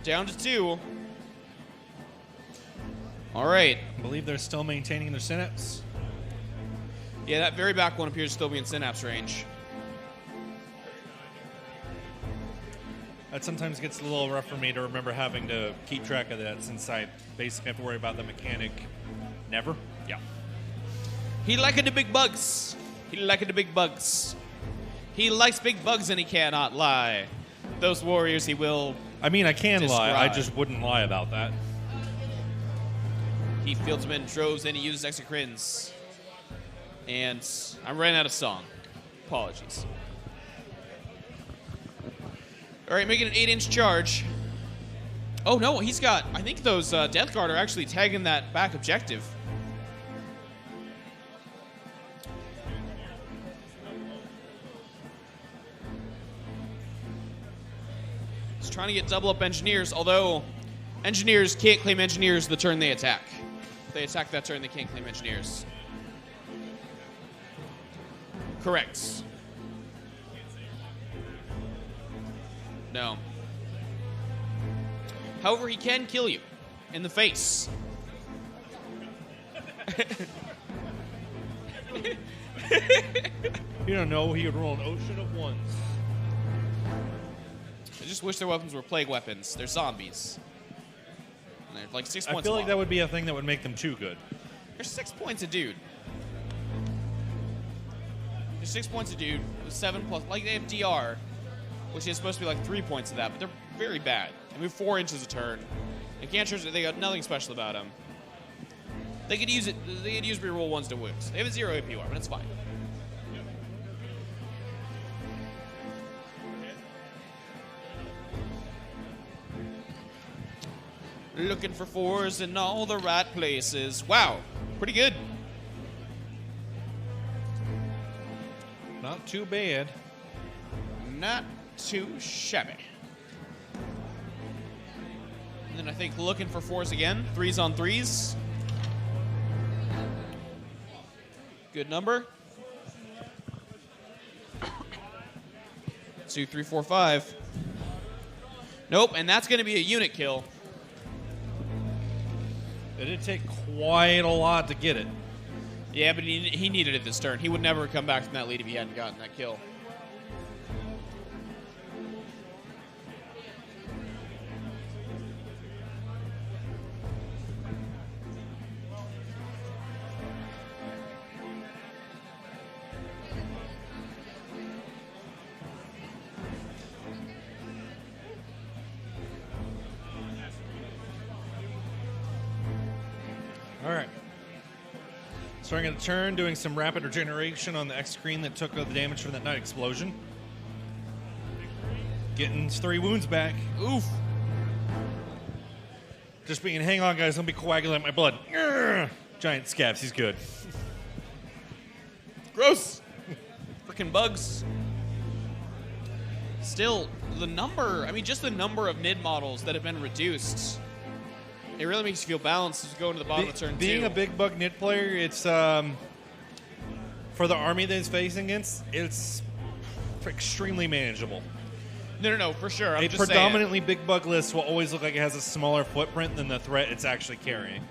Down to 2. All right. I believe they're still maintaining their synapse. Yeah, that very back one appears to still be in synapse range. That sometimes gets a little rough for me to remember having to keep track of that, since I basically have to worry about the mechanic never. Yeah. He liked the big bugs. He liked the big bugs. He likes big bugs and he cannot lie. Those warriors he will. I mean, I can lie. I Describe. just wouldn't lie about that. He fields them in droves and he uses exocrines. And I'm running out of song. Apologies. All right, making an 8-inch charge. Oh, no, he's got... I think those Deathguard are actually tagging that back objective. He's trying to get double-up engineers, although engineers can't claim engineers the turn they attack. If they attack that turn, they can't claim engineers. Correct. No. However, he can kill you in the face. You don't know, he would roll an ocean of 1s. I just wish their weapons were plague weapons. They're zombies. And they're like 6 points I feel like long. that would be a thing that would make them too good. They're 6 points a dude. They're 6 points a dude with 7 plus. Like they have DR, which is supposed to be like 3 points of that, but they're very bad. They move 4 inches a turn. They can't charge. They got nothing special about them. They could use it. They could use reroll 1s to wounds. They have a 0 APR, but it's fine. Looking for 4s in all the right places. Wow, pretty good. Not too bad. Not too shabby. And then I think looking for 4s again. 3s on 3s. Good number. 2, 3, 4, 5. Nope, and that's going to be a unit kill. It did take quite a lot to get it. Yeah, but he needed it this turn. He would never come back from that lead if he hadn't gotten that kill. All right. Starting at the turn, doing some rapid regeneration on the X screen that took the damage from that night explosion. Getting 3 wounds back. Oof. Just being, hang on, guys, don't be coagulating my blood. Urgh. Giant scabs, he's good. Gross. Freaking bugs. Still, the number, I mean, just the number of Nid models that have been reduced, it really makes you feel balanced as you go into the bottom of turn 2. Being a big bug Nid player, it's, for the army that he's facing against, it's extremely manageable. No, for sure. I'm A just predominantly big bug list will always look like it has a smaller footprint than the threat it's actually carrying.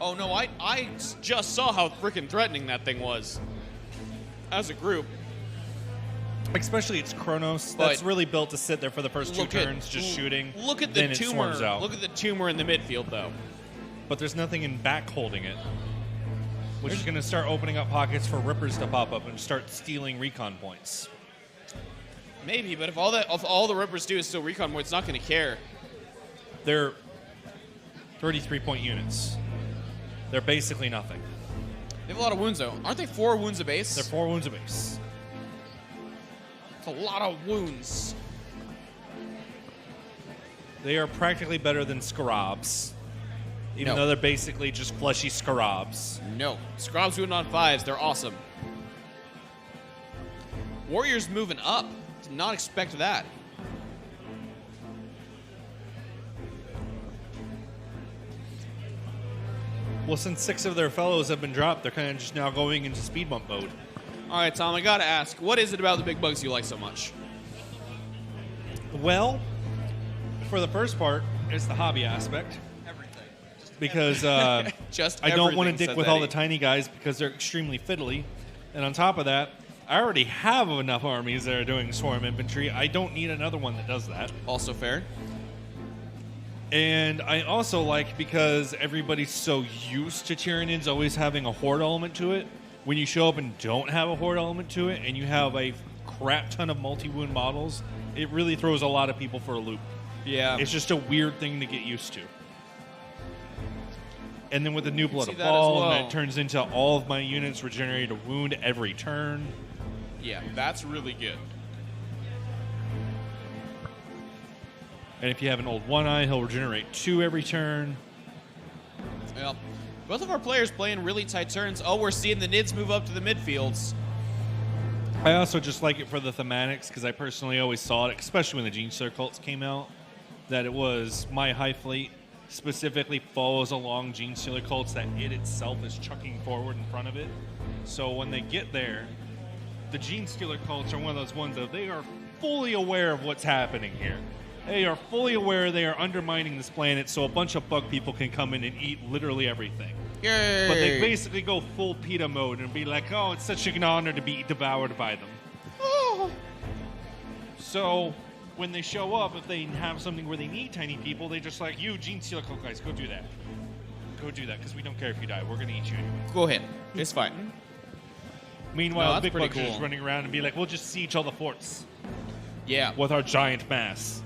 Oh, no, I just saw how freaking threatening that thing was as a group. Especially its Chronos. But That's really built to sit there for the first 2 Look at- turns, just shooting. Look at the then it tumor. swarms out. Look at the tumor in the midfield, though. But there's nothing in back holding it, which is going to start opening up pockets for Rippers to pop up and start stealing recon points. Maybe, but if all the Rippers do is still recon more, it's not going to care. They're 33-point units. They're basically nothing. They have a lot of wounds, though. Aren't they 4 wounds a base? They're 4 wounds apiece. It's a lot of wounds. They are practically better than Scarabs, even No. though they're basically just fleshy Scarabs. No. Scrobs moving on 5s. They're awesome. Warriors moving up. Did not expect that. Well, since 6 of their fellows have been dropped, they're kind of just now going into speed bump mode. All right, Tom, I got to ask, what is it about the big bugs you like so much? Well, for the first part, it's the hobby aspect. Everything. Because Just I don't want to everything, dick said with all the Eddie. tiny guys because they're extremely fiddly. And on top of that, I already have enough armies that are doing swarm infantry. I don't need another one that does that. Also fair. And I also like because everybody's so used to Tyranids always having a horde element to it. When you show up and don't have a horde element to it and you have a crap ton of multi-wound models, it really throws a lot of people for a loop. Yeah. It's just a weird thing to get used to. And then with the new Blood see of that as Ball, well. and it turns into all of my units regenerate a wound every turn. Yeah, that's really good. And if you have an old One-Eye, he'll regenerate 2 every turn. Well, both of our players playing really tight turns. Oh, we're seeing the Nids move up to the midfields. I also just like it for the thematics, because I personally always saw it, especially when the Gene Stealer cults came out, that it was my high fleet specifically follows along Gene Stealer cults that it itself is chucking forward in front of it. So when they get there, the Gene Stealer cults are one of those ones that they are fully aware of what's happening here. They are fully aware they are undermining this planet so a bunch of bug people can come in and eat literally everything. Yay! But they basically go full PETA mode and be like, oh, it's such an honor to be devoured by them. Oh. So when they show up, if they have something where they need tiny people, they just like, you, Gene Stealer cult guys, go do that. Go do that, because we don't care if you die. We're going to eat you anyway. Go ahead. It's fine. Meanwhile, No, that's Big pretty Bugs are just cool. running around and be like, we'll just siege all the forts Yeah. with our giant mass.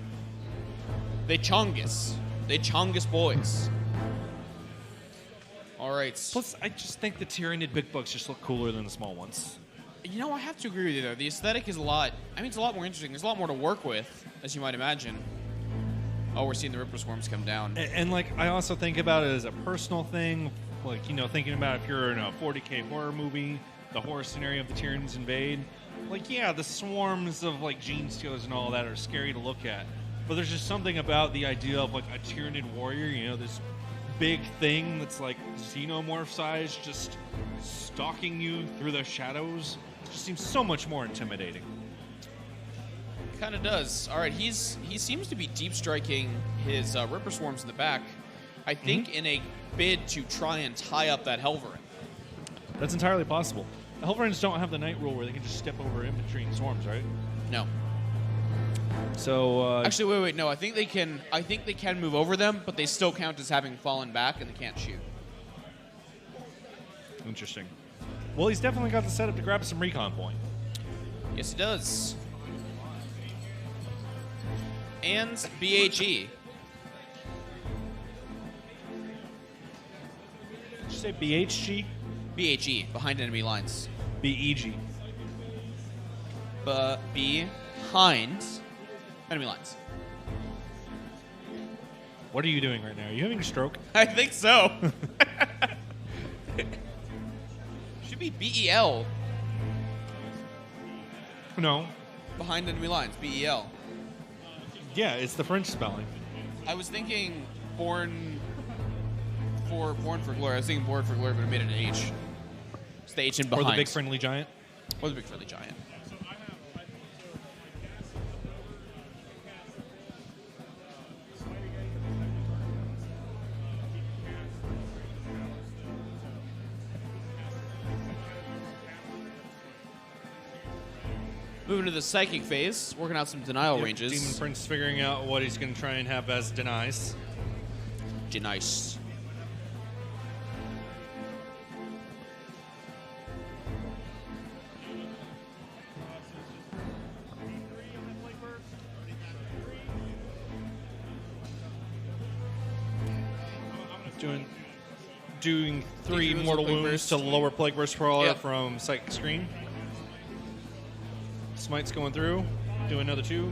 They Chongus. They Chongus boys. All right. Plus, I just think the Tyranid Big Bugs just look cooler than the small ones. You know, I have to agree with you, though. The aesthetic is a lot... I mean, it's a lot more interesting. There's a lot more to work with, as you might imagine. Oh, we're seeing the Ripper Swarms come down. And like, I also think about it as a personal thing. Like, you know, thinking about if you're in a 40K horror movie, the horror scenario of the Tyranids invade. Like, yeah, the swarms of, like, Gene Stealers and all that are scary to look at. But there's just something about the idea of, like, a Tyranid warrior, you know, this big thing that's, like, xenomorph size, just stalking you through the shadows. It just seems so much more intimidating. Kind of does. All right, he seems to be deep striking his Ripper Swarms in the back. I think in a bid to try and tie up that Helverin. That's entirely possible. The Hellfiends don't have the Night Rule where they can just step over infantry and swarms, right? No. So Actually, wait. No, I think they can. I think they can move over them, but they still count as having fallen back, and they can't shoot. interesting. Well, he's definitely got the setup to grab some recon point. Yes, he does. And BHE. Did you say BHG? BHE, behind enemy lines. BEG. Behind enemy lines. What are you doing right now? Are you having a stroke? I think so. Should be BEL. No. Behind enemy lines, BEL. Yeah, it's the French spelling. I was thinking born for glory. I was thinking born for glory, but I made it an H. It's the H in behind. Or the big friendly giant. Or the big friendly giant. Moving to the psychic phase, working out some denial Yep, ranges. Demon Prince figuring out what he's going to try and have as denies. Nice. Doing 3 wounds mortal with Plague wounds Burst. to lower Plague Burst Brawler Yep. from Psychic Screen. Smite's going through. Do another 2.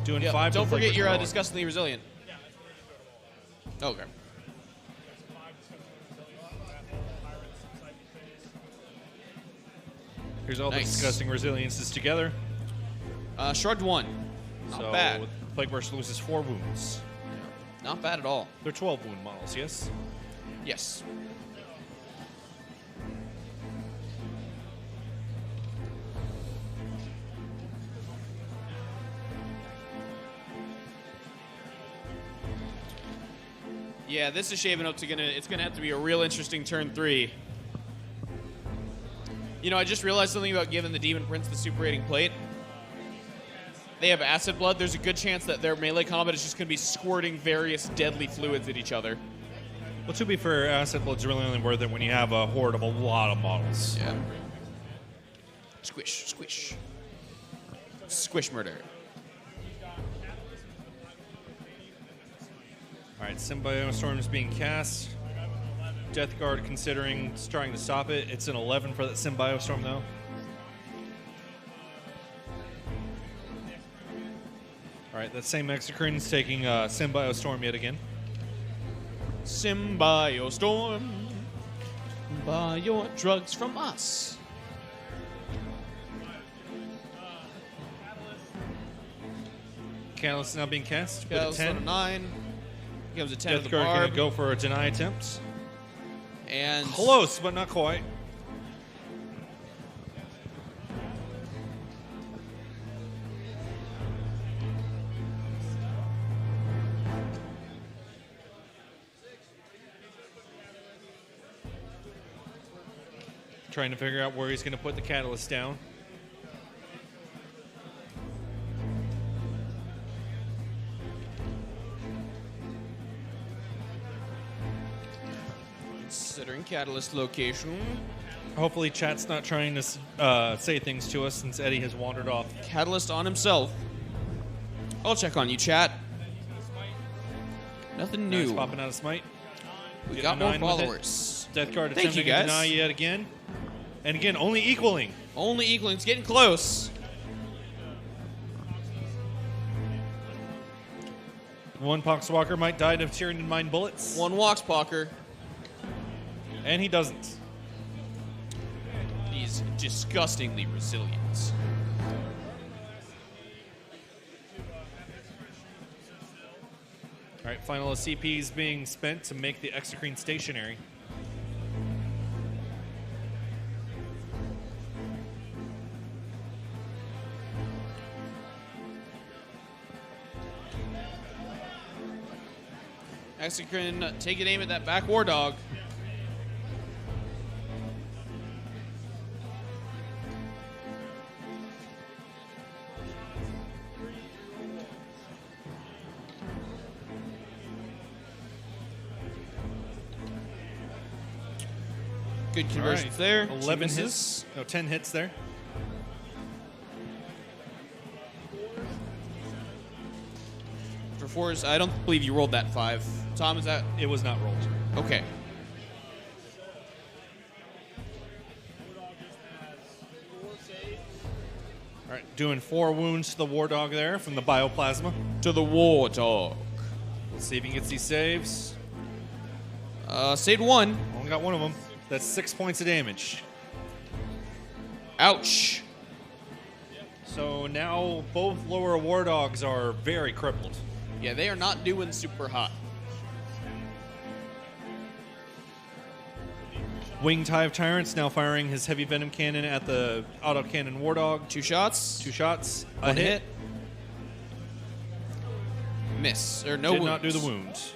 Doing Yep. 5. Don't to Plague forget Burst you're Brawler. disgustingly resilient. Okay. Here's all the Nice. disgusting resiliences together. Shrugged 1. Not So bad. Plague Burst loses 4 wounds. Not bad at all. They're 12 wound models, yes? Yes. Yeah, this is shaping up to it's gonna have to be a real interesting turn 3. You know, I just realized something about giving the Demon Prince the super rating plate. They have acid blood. There's a good chance that their melee combat is just gonna be squirting various deadly fluids at each other. Well, to be fair, Acid Blood's really only worth it when you have a horde of a lot of models. Yeah. Squish, squish. Squish murder. All right, Symbiote Storm is being cast. Deathguard considering trying to stop it. It's an 11 for that Symbiote Storm, though. All right, that same Exocrine's taking Symbiote Storm yet again. Symbiostorm. Buy your drugs from us. Catalyst now being cast with a Catalyst on a 10. 9. Becomes a 10 of the Deathguard going barb. to go for a deny attempt. And Close, but not quite. Trying to figure out where he's going to put the catalyst down. considering catalyst location. Hopefully, chat's not trying to say things to us since Eddie has wandered off. Catalyst on himself. I'll check on you, chat. Nothing Now he's new. popping out of smite. We Get got a more 9 with it. followers. Deathguard Thank you, attempting to guys. deny yet again. And again, only equaling. Only equaling. It's getting close. One Poxwalker might die to Tyranid Mind bullets. One Walkspocker. And he doesn't. He's disgustingly resilient. All right, final CP is being spent to make the Exocrine stationary. Exocrine, take an aim at that back war dog. Good All conversions right. there. 11 Two hits. misses. No, 10 hits there. For fours, I don't believe you rolled that 5. Tom, is that It was not rolled. okay? All right, doing 4 wounds to the War Dog there from the Bioplasma. To the War Dog. Let's see if he gets these saves. Saved 1. Only got one of them. That's 6 points of damage. Ouch. So now both lower War Dogs are very crippled. Yeah, they are not doing super hot. Winged Hive Tyrant's now firing his heavy venom cannon at the autocannon War Dog. 2 shots. 2 shots. A One hit. Miss. Or no Did wounds. not do the wounds.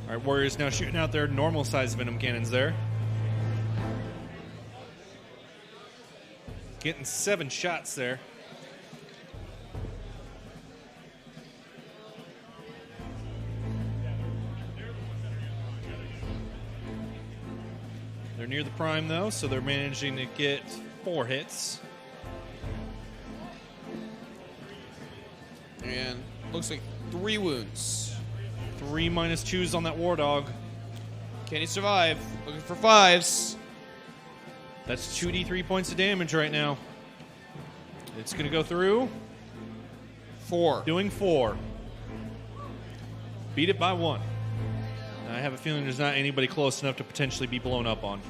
All right, Warriors now shooting out their normal size venom cannons there. Getting 7 shots there. They're near the prime though, so they're managing to get 4 hits. And looks like 3 wounds. 3 minus 2s on that War Dog. Can he survive? Looking for 5s. That's 2d3 points of damage right now. It's going to go through. 4. Doing 4. Beat it by 1. I have a feeling there's not anybody close enough to potentially be blown up on.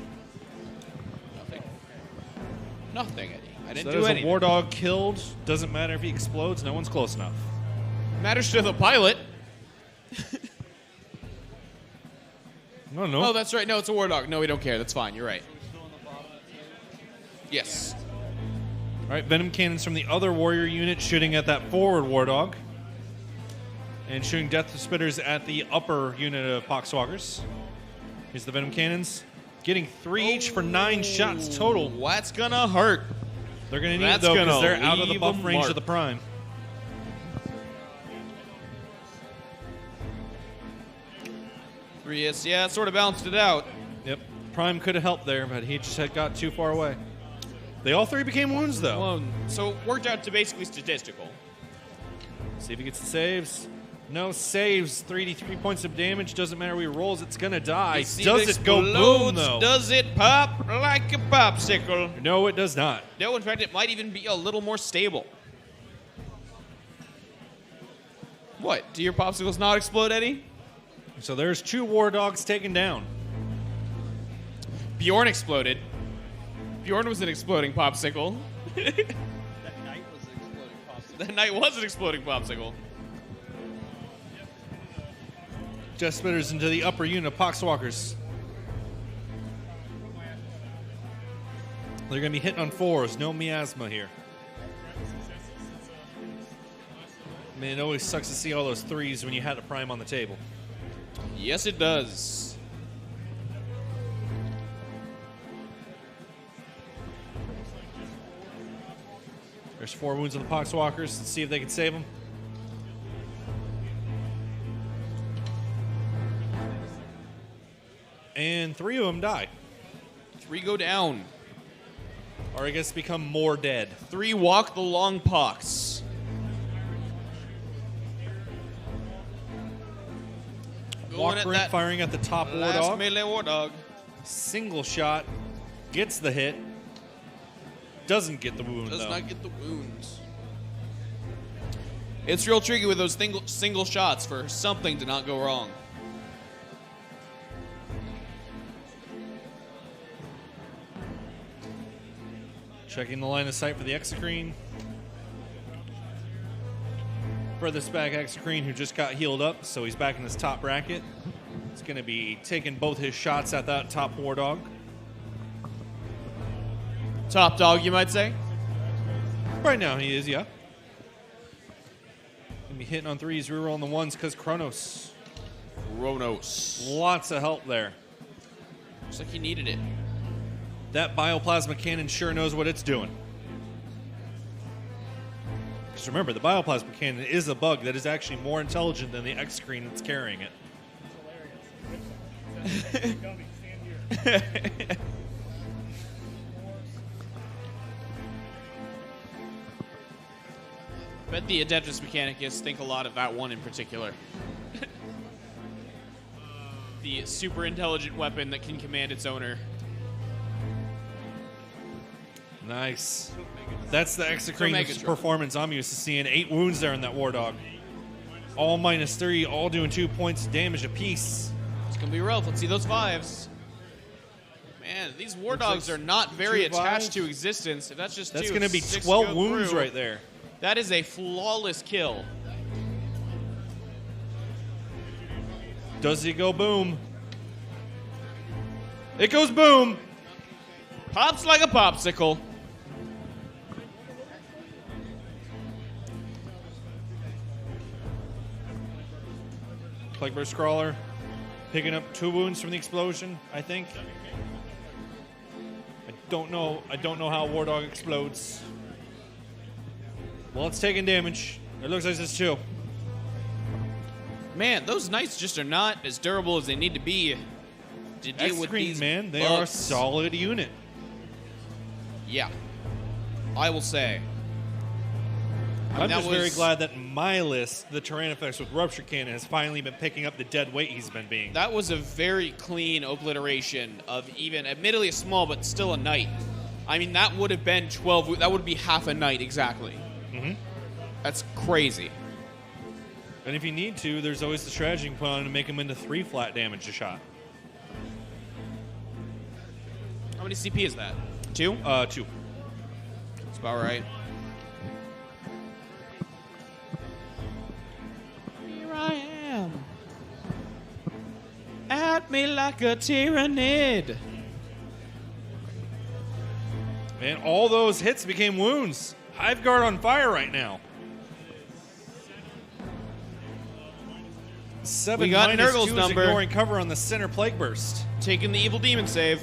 Nothing. Nothing, Eddie. I So didn't that do is anything. a War Dog killed. Doesn't matter if he explodes. No one's close enough. Matters to the pilot. No, no. Oh, that's right. No, it's a War Dog. No, we don't care. That's fine. You're right. Yes. All right, Venom Cannons from the other Warrior unit shooting at that forward War Dog. And shooting Death Spitters at the upper unit of Poxwalkers. Here's the Venom Cannons. Getting 3 each for 9 shots total. That's gonna hurt. They're going to need it, That's though, because gonna they're out of the leave buff a range mark. of the Prime. Three hits. Yeah, it sort of balanced it out. Yep. Prime could have helped there, but he just had got too far away. They all 3 became wounds, though. Well, so it worked out to basically statistical. See if he gets the saves. No saves. 3d3 points of damage. Doesn't matter what he rolls, it's going to die. See Does it go boom, explodes. though? Does it pop like a popsicle? No, it does not. No, in fact, it might even be a little more stable. What? Do your popsicles not explode, Eddie? So there's 2 War Dogs taken down. Bjorn exploded. Bjorn was an exploding popsicle. That knight was an exploding popsicle. That night was an exploding popsicle. Just Spitters into the upper unit of Poxwalkers. They're going to be hitting on 4s. No miasma here. Man, it always sucks to see all those 3s when you had a Prime on the table. Yes, it does. There's 4 wounds on the Poxwalkers. Let's see if they can save them. And 3 of them die. 3 go down. Or I guess become more dead. 3 walk the long pox. Going at Walker that firing at the top War last Dog. melee War Dog. Single shot. Gets the hit. Doesn't get the wound, Does though. not get the wounds. It's real tricky with those single shots for something to not go wrong. Checking the line of sight for the Exocrine. Furthest back Exocrine, who just got healed up, so he's back in his top bracket. He's going to be taking both his shots at that top War Dog. Top dog, you might say. Right now he is, yeah. Gonna be hitting on 3s, rerolling the 1s because Kronos. Lots of help there. Looks like he needed it. That Bioplasma Cannon sure knows what it's doing. Because remember, the Bioplasma Cannon is a bug that is actually more intelligent than the X screen that's carrying it. Bet the Adeptus Mechanicus think a lot of that one in particular. The super intelligent weapon that can command its owner. Nice. That's the Exocrine Megatron. performance I'm used to seeing. 8 wounds there in that War Dog. All -3, all doing 2 points of damage apiece. It's going to be rough. Let's see those 5s. Man, these War Dogs are not very 2 attached fives. to existence. If that's just 2, That's going to be 6 12 go wounds through. right there. That is a flawless kill. Does he go boom? It goes boom. Pops like a popsicle. Plague Burst Crawler picking up 2 wounds from the explosion, I think. I don't know how War Dog explodes. Well, it's taking damage. It looks like it's 2. Man, those Knights just are not as durable as they need to be to deal with X-Screen, these man, they are a bugs. solid unit. Yeah. I will say. I mean, I'm that just very was- glad that in my list, the Tyrannifex with Rupture Cannon has finally been picking up the dead weight he's been being. That was a very clean obliteration of even, admittedly a small, but still a Knight. I mean, that would have been 12, that would be half a Knight exactly. Mm-hmm. That's crazy. And if you need to, there's always the strategy you can put on to make him into 3 flat damage a shot. How many CP is that? 2? 2. That's about right. Here I am. At me like a Tyranid. And all those hits became wounds. Hive Guard on fire right now. 7 We got minus Nurgle's 2 is number. ignoring cover on the center Plague Burst. Taking the evil demon save.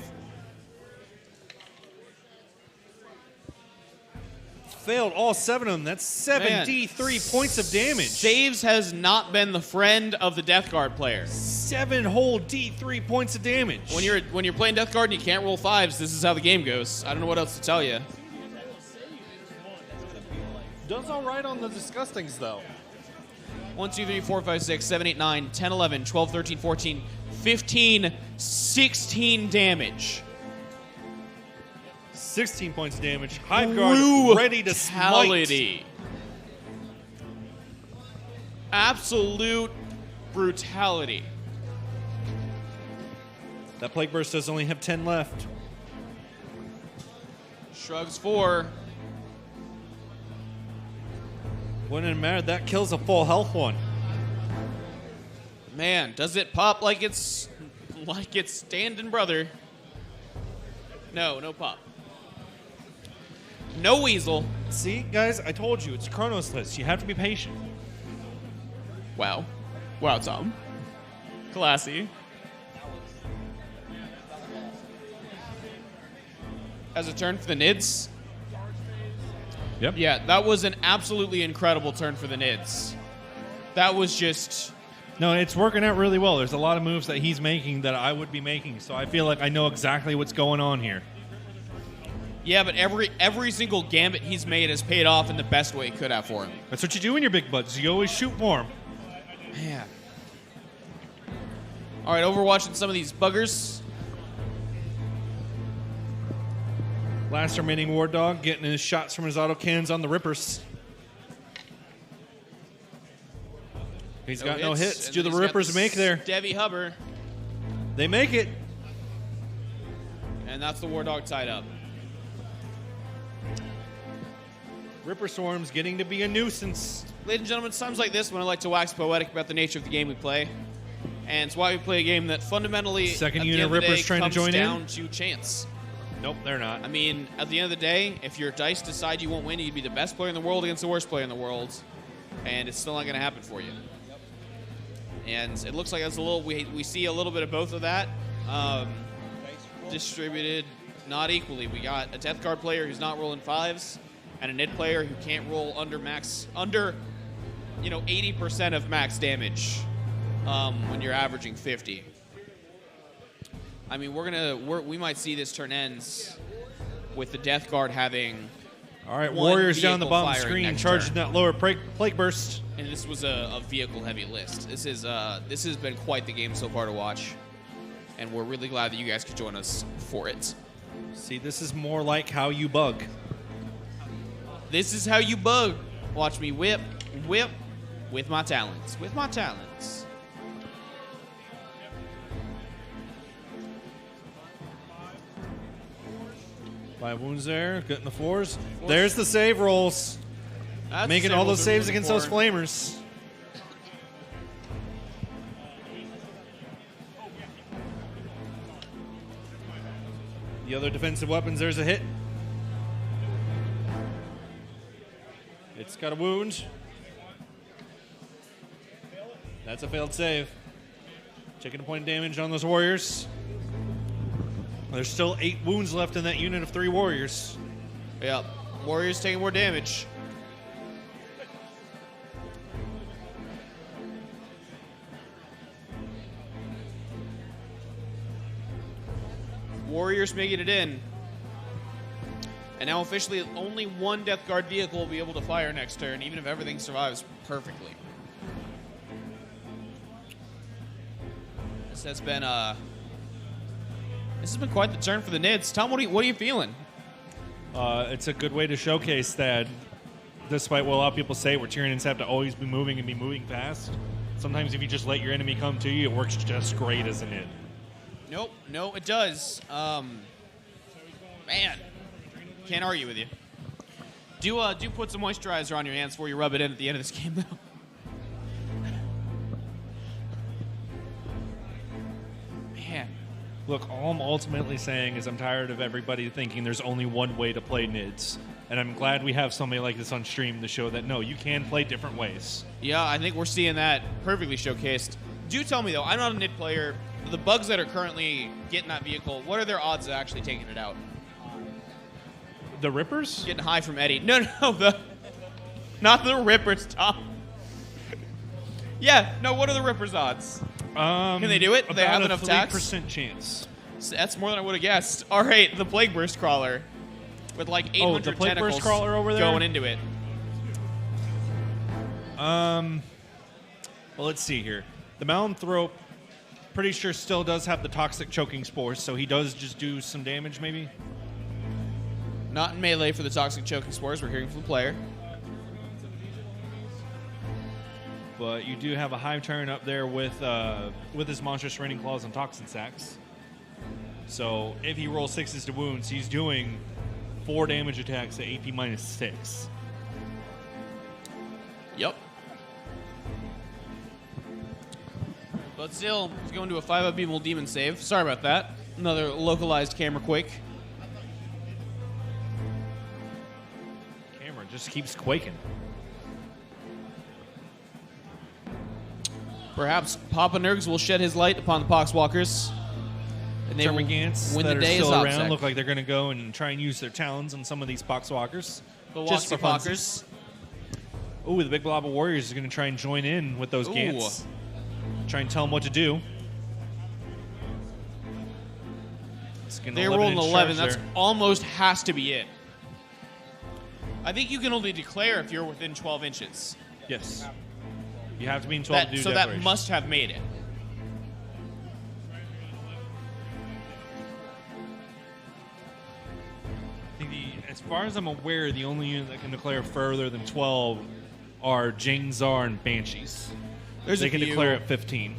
Failed all 7 of them. That's 73 points of damage. Saves has not been the friend of the Deathguard player. 7 whole D3 points of damage. When you're playing Deathguard and you can't roll 5s, this is how the game goes. I don't know what else to tell you. Does all right on the disgustings, though. 1, 2, 3, 4, 5, 6, 7, 8, 9, 10, 11, 12, 13, 14, 15, 16 damage. 16 points of damage. Hive Guard ready to smite. Brutality. Absolute brutality. That Plague Burst does only have 10 left. Shrugs 4. Wouldn't it matter? That kills a full health one. Man, does it pop like it's standing brother? No pop. No weasel. See, guys, I told you, it's Chronos list. You have to be patient. Wow, Tom. Classy. As a turn for the Nids. Yep. Yeah, that was an absolutely incredible turn for the Nids. That was just... No, it's working out really well. There's a lot of moves that he's making that I would be making, so I feel like I know exactly what's going on here. Yeah, but every single gambit he's made has paid off in the best way it could have for him. That's what you do in your big buds. You always shoot for him. Man. All right, overwatching some of these buggers. Last remaining War Dog getting his shots from his autocannons on the Rippers. He's got no hits. and Do the he's got Rippers this make there? Devi Hubber, They make it. and that's the War Dog tied up. Ripper Swarm's getting to be a nuisance. Ladies and gentlemen, times like this when I like to wax poetic about the nature of the game we play. And it's why we play a game that fundamentally, Second at the unit end of the Rippers day, trying to comes join in? down to chance. Nope, they're not. I mean, at the end of the day, if your dice decide you won't win, you'd be the best player in the world against the worst player in the world, and it's still not going to happen for you. And it looks like that's a little. We see a little bit of both of that distributed not equally. We got a Deathguard player who's not rolling 5s, and a Nid player who can't roll under 80% of max damage when you're averaging 50. I mean, we might see this turn ends with the Deathguard having. All right, one Warriors down the vehicle bottom firing screen, next charging turn. that lower plague burst. And this was a vehicle-heavy list. This has been quite the game so far to watch, and we're really glad that you guys could join us for it. See, this is more like how you bug. This is how you bug. Watch me whip with my talents. With my talents. Five wounds there, getting the fours. There's the save rolls. That's Making the all those we're saves looking against those for. flamers. The other defensive weapons, there's a hit. It's got a wound. That's a failed save. Taking a point of damage on those warriors. There's still 8 wounds left in that unit of 3 warriors. Yep. Warriors taking more damage. Warriors making it in. And now officially only one Deathguard vehicle will be able to fire next turn, even if everything survives perfectly. This has been quite the turn for the Nids. Tom, what are you feeling? It's a good way to showcase that, despite what a lot of people say, where Tyranids have to always be moving and be moving fast, sometimes if you just let your enemy come to you, it works just great as a Nid. Nope, no, it does. Man, can't argue with you. Do put some moisturizer on your hands before you rub it in at the end of this game, though. Man, Look, all I'm ultimately saying is I'm tired of everybody thinking there's only one way to play Nids. And I'm glad we have somebody like this on stream to show that, no, you can play different ways. yeah, I think we're seeing that perfectly showcased. Do tell me, though, I'm not a Nid player. The bugs that are currently getting that vehicle, what are their odds of actually taking it out? The Rippers? Getting high from Eddie. No, not the Rippers, Tom. Yeah, no, what are the Rippers' odds? Can they do it? Do they have enough tax? 3% chance. That's more than I would have guessed. All right, the Plague Burst Crawler with like 800 the Plague tentacles Burst Crawler over there? going into it. Well, let's see here. The Malanthrope, pretty sure still does have the Toxic Choking Spores, so he does just do some damage, maybe? Not in melee for the Toxic Choking Spores. We're hearing from the player. But you do have a high turn up there with his Monstrous Raining Claws and Toxin Sacks. So if he rolls 6s to wounds, he's doing 4 damage attacks at AP minus 6. Yep. But still, he's going to a 5-up Beetle Demon save. Sorry about that. Another localized camera quake. Camera just keeps quaking. Perhaps Papa Nurgs will shed his light upon the Poxwalkers. And they will Termagants win that the are day as still around OPSEC. look like they're going to go and try and use their talons on some of these Poxwalkers. The Just for Walksy funsies. Pockers. Ooh, the Big Blob of Warriors is going to try and join in with those Ooh. Gants. Try and tell them what to do. They rolled an 11. That's almost has to be it. I think you can only declare if you're within 12 inches. Yes. You have to be in 12 to do So that declaration. must have made it. I think as far as I'm aware, the only unit that can declare further than 12 are Jangzar and Banshees. There's They a can few. declare at 15.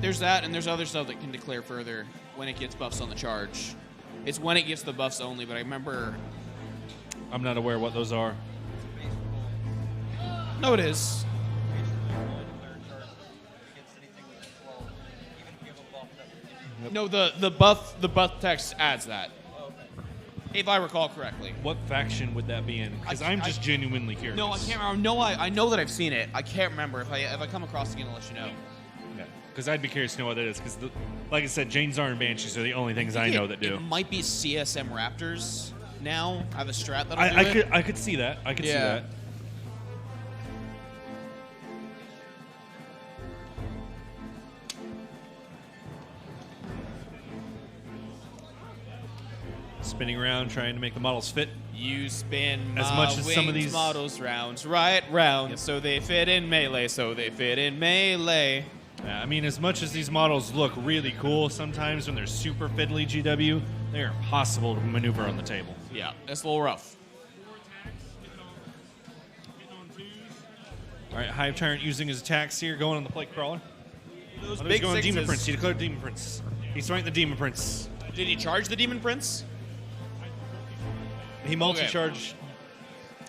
There's that, and there's other stuff that can declare further when it gets buffs on the charge. It's when it gets the buffs only, but I remember... I'm not aware what those are. No, it is. No, the buff text adds that. If I recall correctly. What faction would that be in? Because I'm just genuinely curious. No, I can't remember. No, I know that I've seen it. I can't remember. If I come across it again, I'll let you know. Because I'd be curious to know what that is. Because, like I said, Jangzar and Banshees are the only things I know that do. It might be CSM Raptors. now. I have a strat that'll do it. I could see that. I could see that. Spinning around, trying to make the models fit. You spin As my much as some of winged these- models rounds, right round, so they fit in melee, so they fit in melee. Yeah, I mean, as much as these models look really cool, sometimes when they're super fiddly GW, they're impossible to maneuver on the table. Yeah, it's a little rough. All right, Hive Tyrant using his attacks here, going on the plate crawler. Those He's big going sixes. Demon Prince. He declared Demon Prince. He's fighting the Demon Prince. Did he charge the Demon Prince? He multi-charged.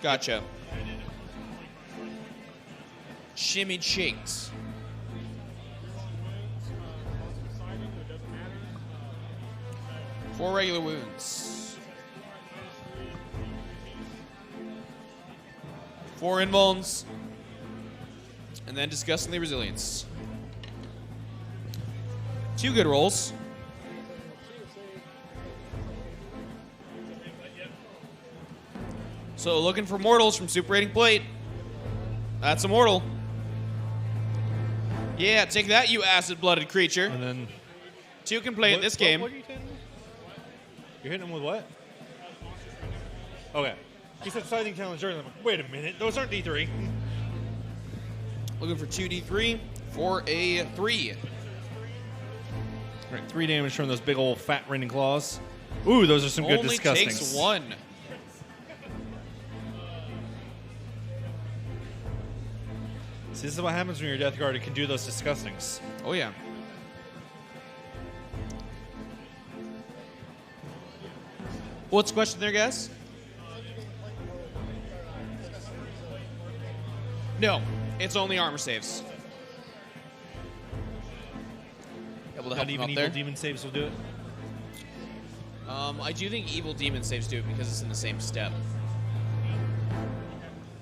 Gotcha. Shimmy shakes. Four regular wounds. 4 invulns. And then disgustingly resilience. 2 good rolls. So looking for mortals from Super Rating Plate. That's a mortal. Yeah, take that, you acid-blooded creature. And then 2 can play in this game. What are you hitting him? You're hitting him with what? Okay. He said Scything Challenge earlier. I'm like, wait a minute. Those aren't D3. Looking for 2d3 for a 3. All right, 3 damage from those big old fat raining claws. Ooh, those are some good Only disgustings. takes 1. See, this is what happens when you're Death Guard. It can do those disgustings. Oh, yeah. What's the question there, guys? No, it's only armor saves. Able to help Not him even out evil there. demon saves will do it. I do think evil demon saves do it because it's in the same step.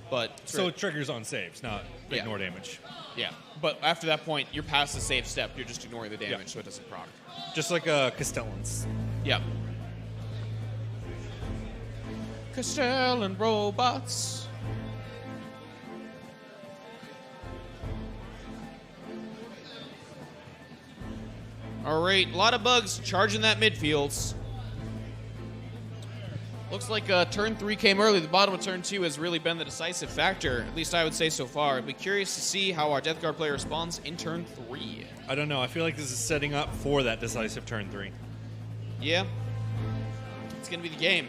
But So it triggers on saves, not Yeah. ignore damage. yeah, but after that point, you're past the save step. You're just ignoring the damage, so it doesn't proc. Just like Castellans. Yeah. Castellan robots. All right, a lot of bugs charging that midfields. Looks like turn 3 came early. The bottom of turn 2 has really been the decisive factor. At least I would say so far. I'd be curious to see how our Death Guard player responds in turn 3. I don't know. I feel like this is setting up for that decisive turn 3. Yeah. It's going to be the game.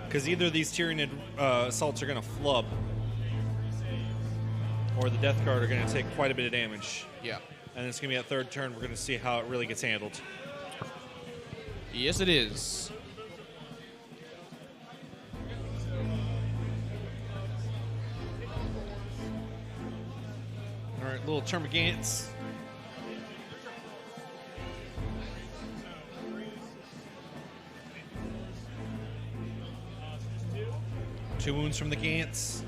Because either these Tyranid assaults are going to flub, or the Death Guard are going to take quite a bit of damage. Yeah. And it's going to be at third turn. We're going to see how it really gets handled. Yes, it is. All right, little Termagants. Two wounds from the Gants.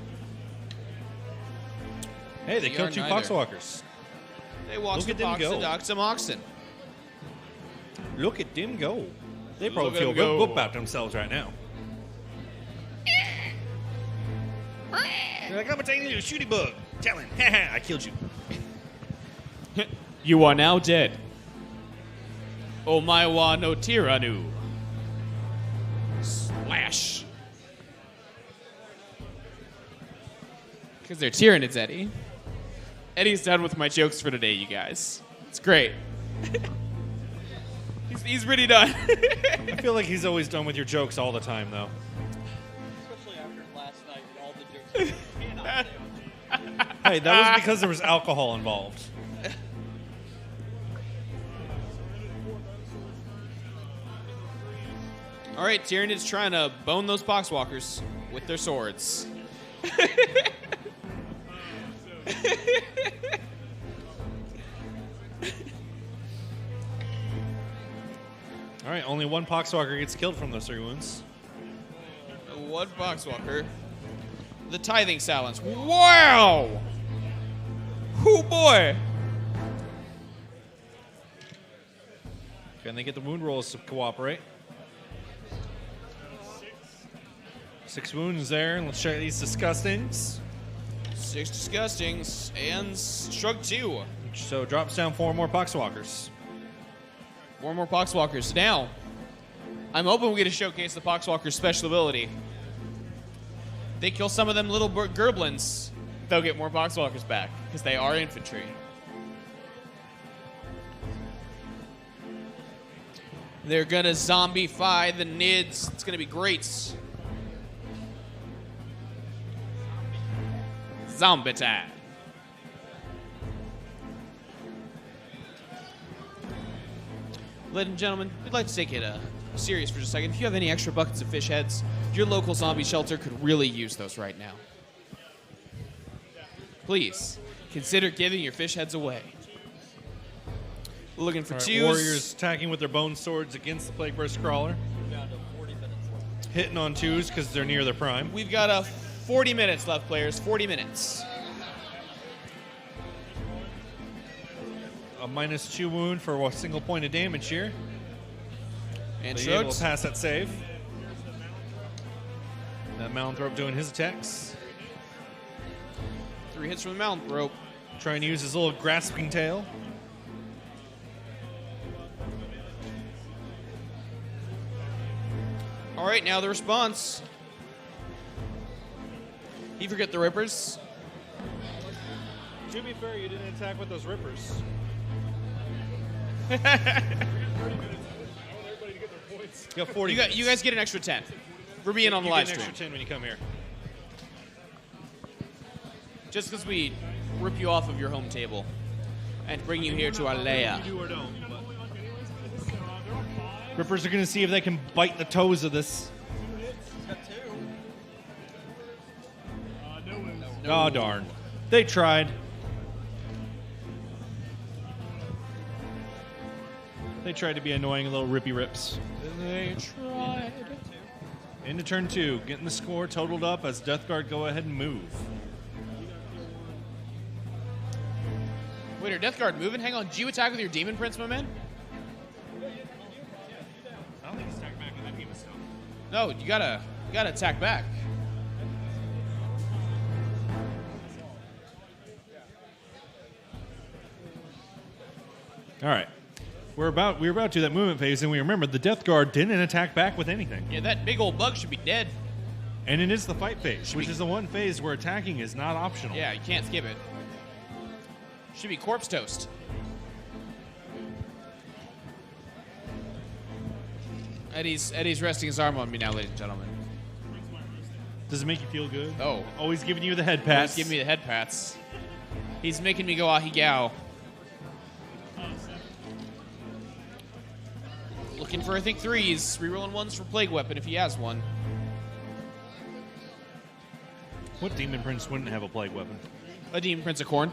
Hey, they We killed are 2 neither. Poxwalkers. They watched Look the at them box go. of Dox and Moxon. Look at them go. They Look probably at feel them go. good about themselves right now. They're like, I'm a tiny little shooty bug. Tell him, haha, I killed you. You are now dead. Oh my wa no tiranu. Slash. Because they're Tyranids, Eddie. Eddie's done with my jokes for today, you guys. It's great. he's really done. I feel like he's always done with your jokes all the time, though. Especially after last night with all the jokes. Cannot say. Hey, that was because there was alcohol involved. All right, Tyranids trying to bone those Poxwalkers with their swords. All right, only 1 Poxwalker gets killed from those 3 wounds. One Poxwalker. The Tithing Silence. Wow! Oh boy! Can they get the wound rolls to cooperate? 6 wounds there. Let's check these disgustings. 6 disgustings and shrug 2. So drops down 4 more Poxwalkers. 4 more Poxwalkers. Now, I'm hoping we get to showcase the Poxwalker's special ability. They kill some of them little gerblins, they'll get more Poxwalkers back, because they are infantry. They're gonna zombify the Nids. It's gonna be great. Zombie time. Ladies and gentlemen, we'd like to take it serious for just a second. If you have any extra buckets of fish heads, your local zombie shelter could really use those right now. Please, consider giving your fish heads away. Looking for All right, twos. Warriors attacking with their bone swords against the Plague Burst Crawler. Hitting on 2s because they're near their prime. We've got 40 minutes left, players. 40 minutes. A -2 wound for a single point of damage here. And But able shrugs. to pass that save. That Malanthrop doing his attacks. 3 hits from the mountain rope. Trying to use his little grasping tail. All right, now the response. You forget the Rippers. To be fair, you didn't attack with those rippers. You got 40 You guys get an extra 10 for being on the you live get an stream. extra 10 when you come here. Just because we rip you off of your home table and bring you here to our lair. Do or don't. Rippers are going to see if they can bite the toes of this. Oh, darn. They tried. They tried to be annoying little rippy rips. They tried. Into turn 2, getting the score totaled up as Deathguard go ahead and move. Wait, are Deathguard moving? Hang on. Did you attack with your Demon Prince, my man? I don't think he's attacked back with that demon stuff. No, you gotta attack back. All right. We were about to that movement phase, and we remember the Death Guard didn't attack back with anything. Yeah, that big old bug should be dead. And it is the fight phase, which is the one phase where attacking is not optional. Yeah, you can't skip it. Should be corpse toast. Eddie's resting his arm on me now, ladies and gentlemen. Does it make you feel good? Oh. Always giving you the head He's pats. giving me the head pats. He's making me go ahi-gow. Looking for, I think, 3s. Rerolling 1s for Plague Weapon if he has one. What Demon Prince wouldn't have a plague weapon? A Demon Prince of Corn.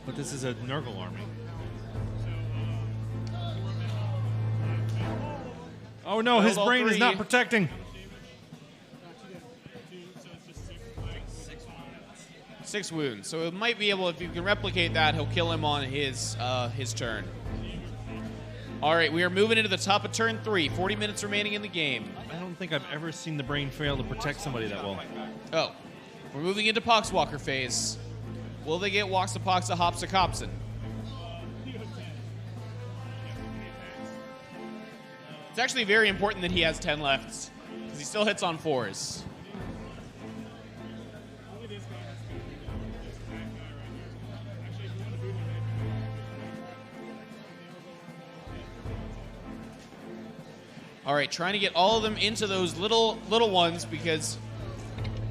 But this is a Nurgle army. Oh no, his All brain is 3. not protecting. 6 wounds. So it might be able, if you can replicate that, he'll kill him on his turn. All right, we are moving into the top of turn 3. 40 minutes remaining in the game. I don't think I've ever seen the brain fail to protect somebody that well. Oh, we're moving into Poxwalker phase. Will they get Walks to Poxa, Hops to Copson? It's actually very important that he has 10 left, because he still hits on 4s. All right, trying to get all of them into those little ones because...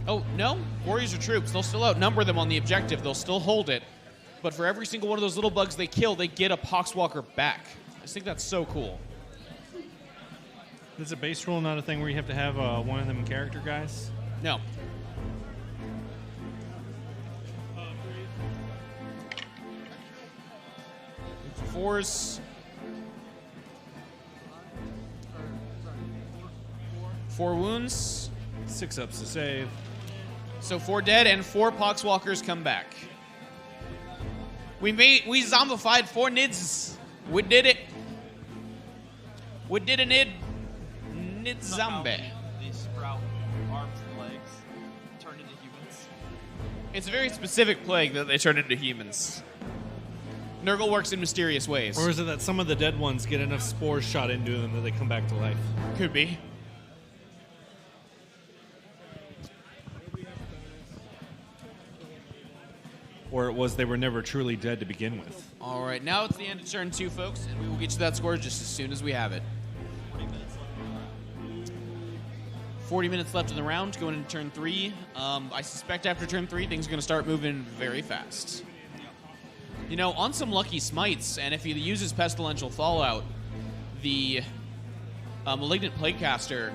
Oh, no. Warriors are troops. They'll still outnumber them on the objective. They'll still hold it. But for every single one of those little bugs they kill, they get a Poxwalker back. I just think that's so cool. Is a base rule not a thing where you have to have one of them character guys? No. Fours. 4 wounds. 6 ups to save. So 4 dead and 4 Poxwalkers come back. We zombified 4 Nids. We did it. What did a nid zombie? They sprout arms and legs, turn into humans. It's a very specific plague that they turn into humans. Nurgle works in mysterious ways. Or is it that some of the dead ones get enough spores shot into them that they come back to life? Could be. Or it was they were never truly dead to begin with. All right, now it's the end of turn 2, folks, and we will get you that score just as soon as we have it. 40 minutes left in the round, going into turn 3. I suspect after turn 3, things are going to start moving very fast. You know, on some lucky smites, and if he uses Pestilential Fallout, the Malignant Plaguecaster.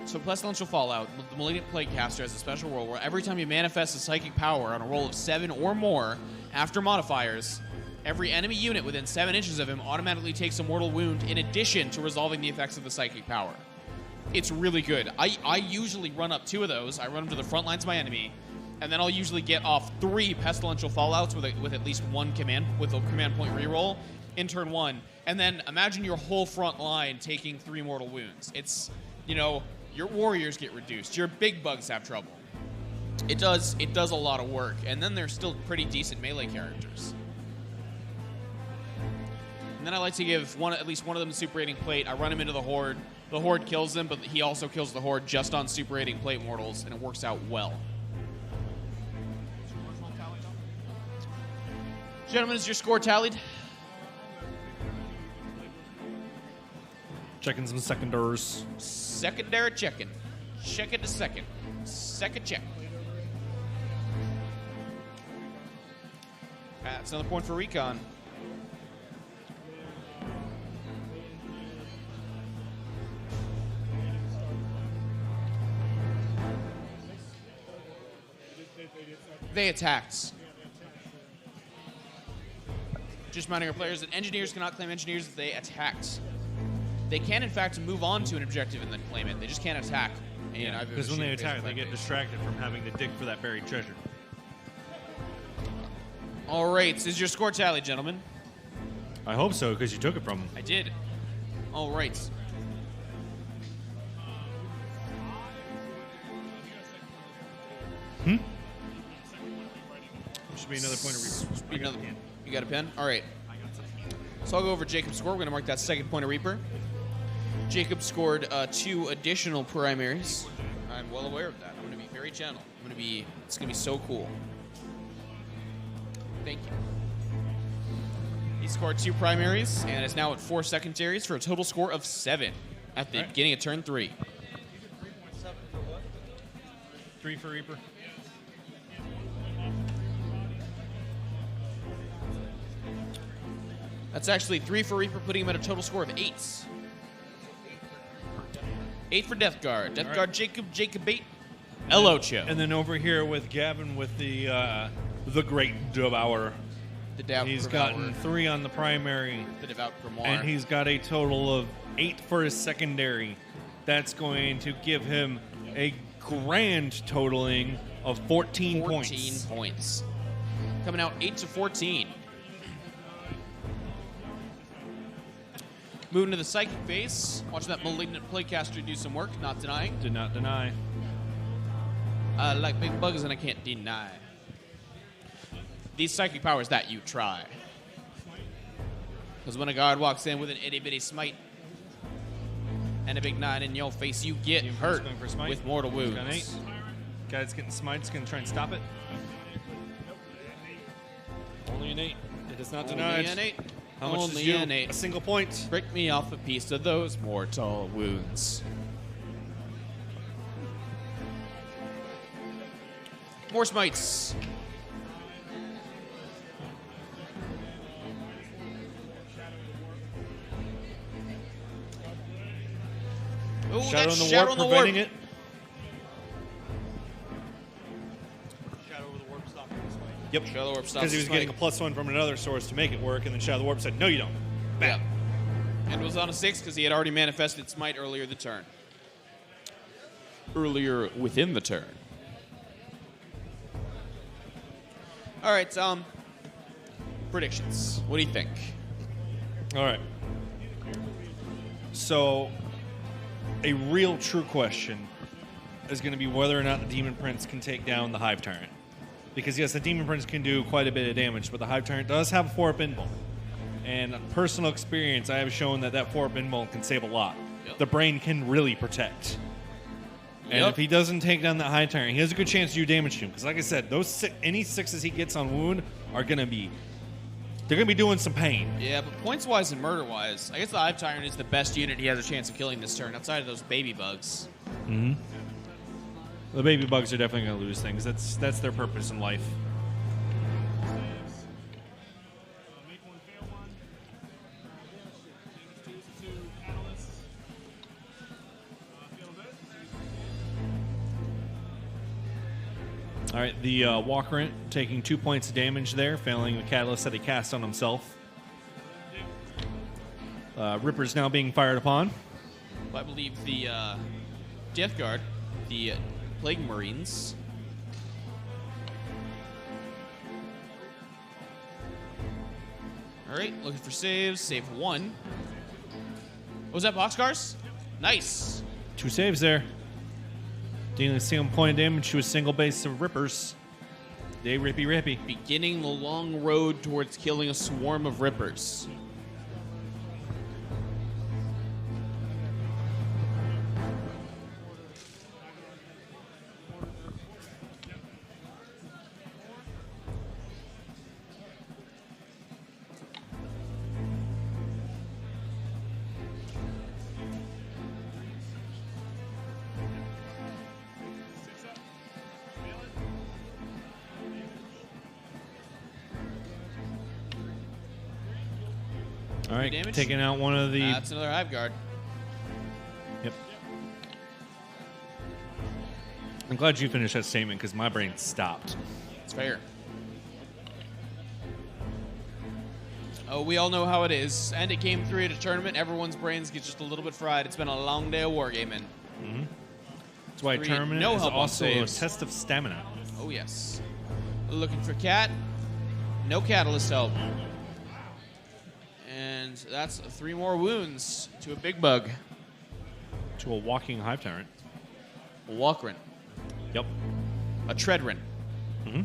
So Pestilential Fallout, the Malignant Plaguecaster has a special rule where every time you manifest a psychic power on a roll of 7 or more after modifiers, every enemy unit within 7 inches of him automatically takes a mortal wound in addition to resolving the effects of the psychic power. It's really good. I usually run up 2 of those. I run them to the front lines of my enemy, and then I'll usually get off 3 Pestilential Fallouts with at least 1 command, with a command point reroll in turn 1. And then imagine your whole front line taking 3 mortal wounds. It's, you know, your warriors get reduced. Your big bugs have trouble. It does a lot of work. And then they're still pretty decent melee characters. And then I like to give at least one of them Super Rating Plate. I run him into the Horde. The Horde kills them, but he also kills the Horde just on Super Rating Plate mortals, and it works out well. Gentlemen, is your score tallied? Checking some seconders. Secondary checking. Check it to second. Second check. That's another point for Recon. They attacked. Just reminding our players that engineers cannot claim engineers if they attacked. They can, in fact, move on to an objective and then claim it. They just can't attack. Because when they attack, they get distracted from having to dig for that buried treasure. All right, this is your score tally, gentlemen. I hope so, because you took it from them. I did. All right. Should be another point of Reaper. You got a pen? All right. So I'll go over Jacob's score. We're going to mark that second point of Reaper. Jacob scored 2 additional primaries. I'm well aware of that. I'm going to be very gentle. It's going to be so cool. Thank you. He scored 2 primaries and is now at 4 secondaries for a total score of 7 at the beginning of turn 3. 3 for Reaper. That's actually 3 for Reaper, putting him at a total score of 8. 8 for Deathguard. Deathguard, right. Jacob 8. Elocho. And then over here with Gavin with the Great Devourer. The Devout He's Devourer. gotten 3 on the primary. The Devout Grimoire. And he's got a total of 8 for his secondary. That's going to give him a grand totaling of 14 points. 14 points. Coming out 8 to 14. Moving to the Psychic phase. Watching that Malignant Plaguecaster do some work. Not denying. Did not deny. I like big bugs and I can't deny. These psychic powers that you try. Because when a guard walks in with an itty-bitty smite and a big 9 in your face, you get hurt Going for smite. with mortal wounds. Got an 8. Guy that's getting smites going to try and stop it. Only an 8. It is not denied. Only an 8. How much Only is you? an 8. A single point. Break me off a piece of those mortal wounds. More smites. Ooh, Shadow that's in the Shadow Warp in the preventing Warp. it. Shadow over the warp stopping this way. Yep. Shadow Warp stops Because he was the getting a smite. +1 from another source to make it work, and then Shadow Warp said, no, you don't. Yeah. And it was on a 6 because he had already manifested Smite earlier the turn. Earlier within the turn. All right, predictions. What do you think? All right. So, a real true question is going to be whether or not the Demon Prince can take down the Hive Tyrant. Because, yes, the Demon Prince can do quite a bit of damage, but the Hive Tyrant does have a 4-up Invul. And personal experience, I have shown that 4-up Invul can save a lot. Yep. The brain can really protect. And Yep. if he doesn't take down that Hive Tyrant, he has a good chance to do damage to him. Because, like I said, those any 6s he gets on wound are going to be... They're going to be doing some pain. Yeah, but points-wise and murder-wise, I guess the Hive Tyrant is the best unit he has a chance of killing this turn, outside of those baby bugs. Mm-hmm. The baby bugs are definitely going to lose things. That's their purpose in life. Make one fail one. Choose two catalysts. Feel good? All right, the Walkerant taking 2 points of damage there, failing the catalyst that he cast on himself. Ripper's now being fired upon. I believe the Deathguard, the Plague Marines. All right, looking for saves. Save 1. What was that, Boxcars? Nice. 2 saves there. Dealing a single point of damage to a single base of Rippers. They rippy. Beginning the long road towards killing a swarm of Rippers. All right, Damage? taking out one of the... That's another Hive Guard. Yep. I'm glad you finished that statement because my brain stopped. It's fair. Oh, we all know how it is. And it came through at a tournament. Everyone's brains get just a little bit fried. It's been a long day of wargaming. That's why a 3, tournament no is help on also a saves. test of stamina. Oh, yes. Looking for Cat. No Catalyst help. And that's 3 more wounds to a big bug. To a walking Hive Tyrant. A Walkrin. Yep. A Treadrin. Mm-hmm.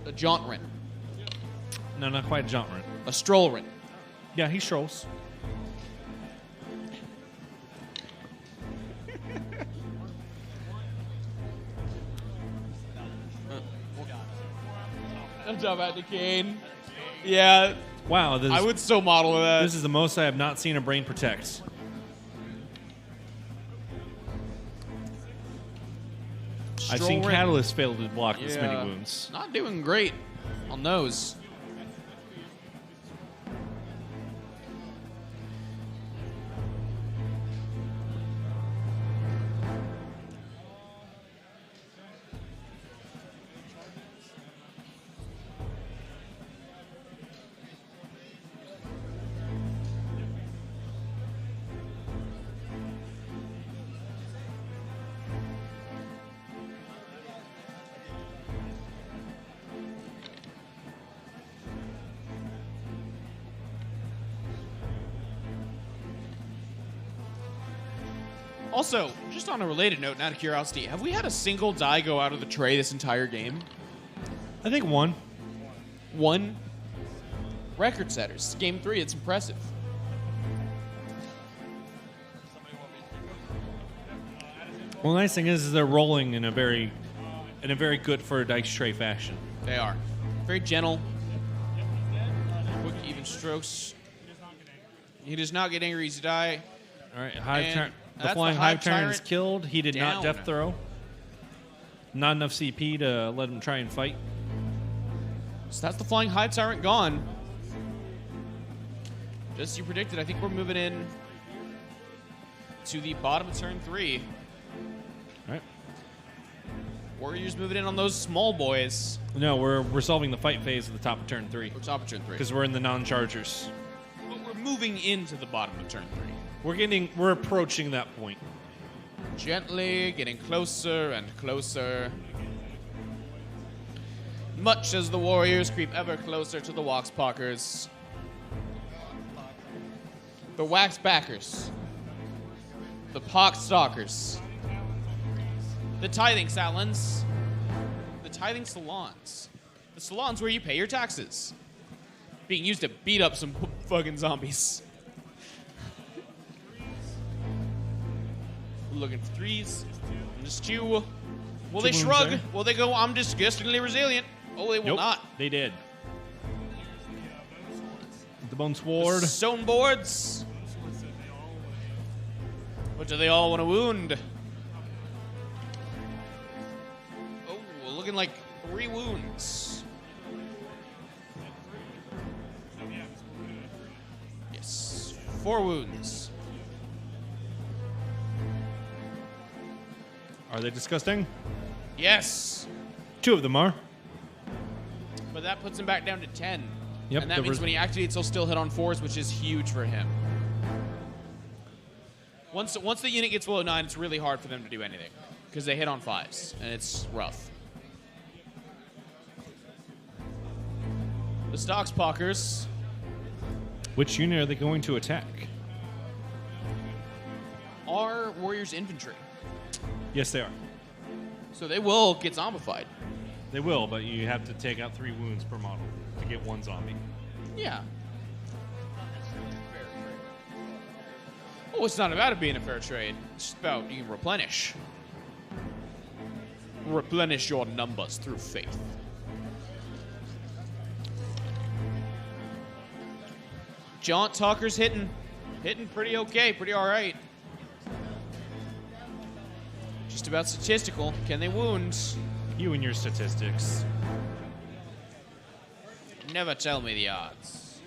A Jauntrin. No, not quite Jauntrin. A Strollrin. Yeah, he strolls. I'm talking about the cane. Yeah, Wow, this, I would so model that. this is the most I have not seen a brain protect. I've seen Strollrin. Catalyst fail to block this many Yeah. wounds. Not doing great on those. Also, just on a related note, and out of curiosity, have we had a single die go out of the tray this entire game? I think one. One. Record setters. Game 3, it's impressive. Well, the nice thing is they're rolling in a very good for a dice tray fashion. They are. Very gentle. Quick, even strokes. He does not get angry as he die. All right, And the that's flying the Hive Hive Tyrant is Tyrant killed. He did not down. death throw. Not enough CP to let him try and fight. So that's the Flying Hive Tyrant gone. Just as you predicted, I think we're moving in to the bottom of turn 3. All right. Warriors moving in on those small boys. No, we're resolving the fight phase at the top of turn 3 Or top of turn 3. because we're in the non-chargers. But we're moving into the bottom of turn 3. We're approaching that point. Gently getting closer and closer. Much as the Warriors creep ever closer to the Waxpockers. The Wax Backers. The Pox Stalkers. The Tithing Salons. The Tithing Salons. The salons where you pay your taxes. Being used to beat up some fucking zombies. Looking for threes. Just two. Will they wounds shrug? there. Will they go, I'm disgustingly resilient? Oh, they will Nope, not. they did. The Bone Sword. Stone boards. What do they all want to wound? Oh, looking like 3 wounds. Yes, 4 wounds. Are they disgusting? Yes, 2 of them are. but that puts him back down to 10. Yep, And that the means when he activates, he'll still hit on 4s, which is huge for him. Once the unit gets below 9, it's really hard for them to do anything because they hit on 5s, and it's rough. The Stockspockers. Which unit are they going to attack? Are Warriors infantry, Yes, they are. so they will get zombified. They will, but you have to take out 3 wounds per model to get 1 zombie. Yeah. Oh, it's not about it being a fair trade. It's just about you can replenish. Replenish your numbers through faith. Jaunt Talker's hitting pretty okay, pretty all right. Just about statistical. Can they wound? You and your statistics. Never tell me the odds.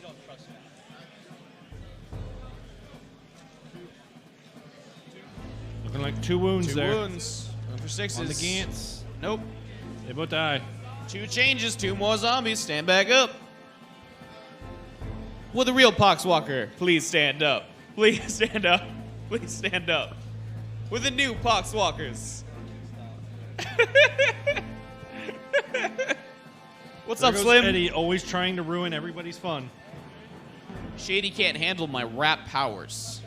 Looking like 2 wounds 2 there. wounds. Going for 6s. On the Gants. Nope. They both die. 2 changes, 2 more zombies. Stand back up. Will the real Poxwalker please stand up? Please stand up. Please stand up. With the new Poxwalkers. What's There up, goes Slim? Eddie, always trying to ruin everybody's fun. Shady can't handle my rap powers.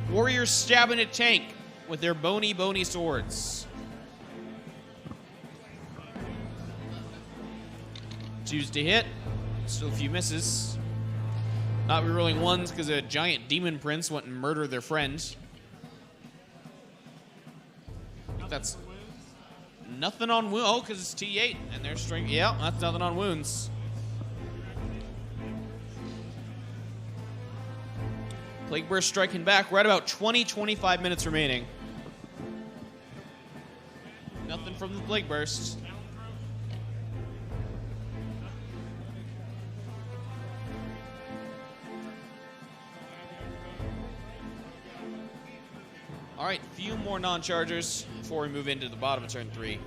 Warriors stabbing a tank with their bony swords. Choose to hit. Still a few misses. Not rerolling 1s because a giant demon prince went and murdered their friend. That's nothing on wounds. Oh, because it's T8 and they're string. Yeah, that's nothing on wounds. Plague Burst striking back. We're at about 25 minutes remaining. Nothing from the Plague Burst. All right, few more non-chargers before we move into the bottom of turn 3.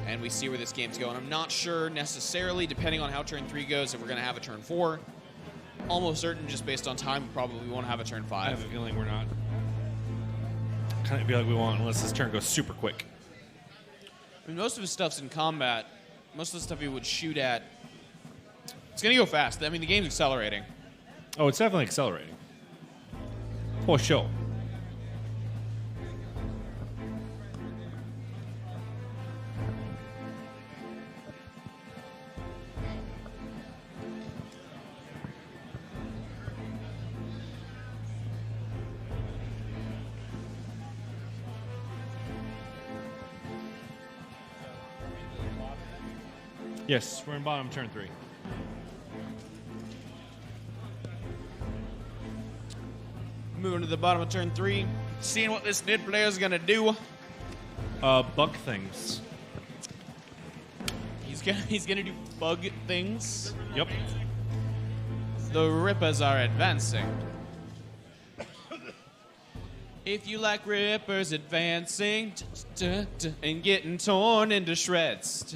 And we see where this game's going. I'm not sure necessarily, depending on how turn 3 goes, if we're going to have a turn 4. Almost certain, just based on time, we probably won't have a turn 5. I have a feeling we're not. Kind of feel like we won't unless this turn goes super quick. I mean, most of his stuff's in combat. Most of the stuff he would shoot at, it's going to go fast. I mean, the game's accelerating. Oh, it's definitely accelerating. For sure. Yes, we're in bottom turn 3. Moving to the bottom of turn 3. Seeing what this Nid player is going to do. Bug things. He's gonna do bug things. Yep. The Rippers are advancing. If you like Rippers advancing and getting torn into shreds,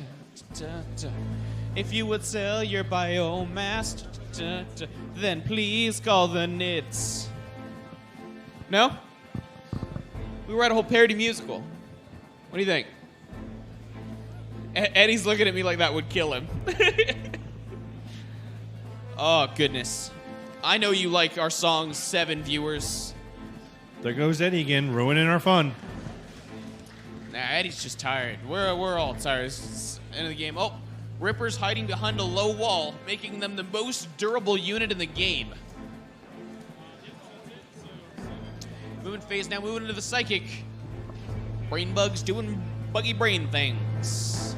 if you would sell your biomass, then please call the Nids. No? We write a whole parody musical. What do you think? Eddie's looking at me like that would kill him. Oh, goodness. I know you like our song, 7 viewers. There goes Eddie again, ruining our fun. Nah, Eddie's just tired. We're all tired. It's the end of the game. Oh, Ripper's hiding behind a low wall, making them the most durable unit in the game. Moving phase now, moving into the Psychic. Brain Bug's doing buggy brain things.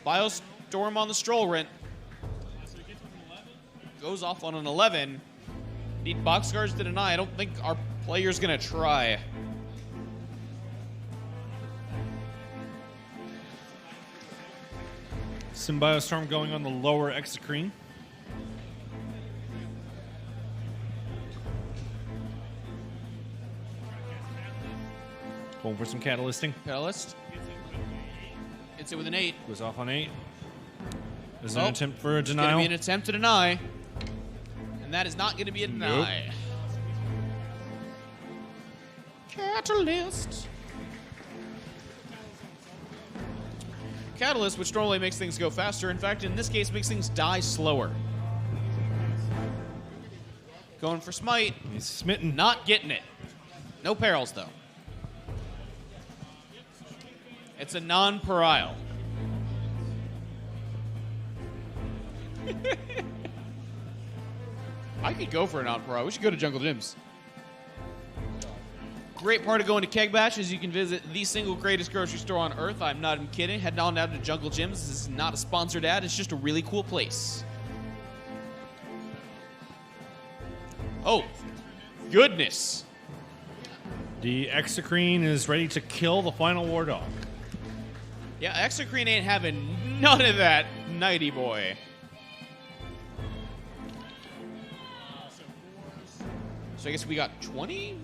Biostorm on the Stroll Rent. Goes off on an 11. Need boxcars to deny. I don't think our player's gonna try. Symbiostorm going on the lower Exocrine. Going for some catalysting. Catalyst. Hits it with an 8. Goes off on 8. There's Oh, an attempt for a It's gonna denial. be an attempt to deny. And that is not gonna be a deny. Catalyst. Catalyst, which normally makes things go faster, in fact, in this case, makes things die slower. Going for Smite. He's smitten. Not getting it. No perils, though. It's a non-parial. I could go for a non-parial. We should go to Jungle Gyms. Great part of going to CAGBash is you can visit the single greatest grocery store on earth. I'm not even kidding. Head on down to Jungle Gyms. This is not a sponsored ad. It's just a really cool place. Oh, goodness. The Exocrine is ready to kill the final War Dog. Yeah, Exocrine ain't having none of that, Nighty Boy. So I guess we got 20?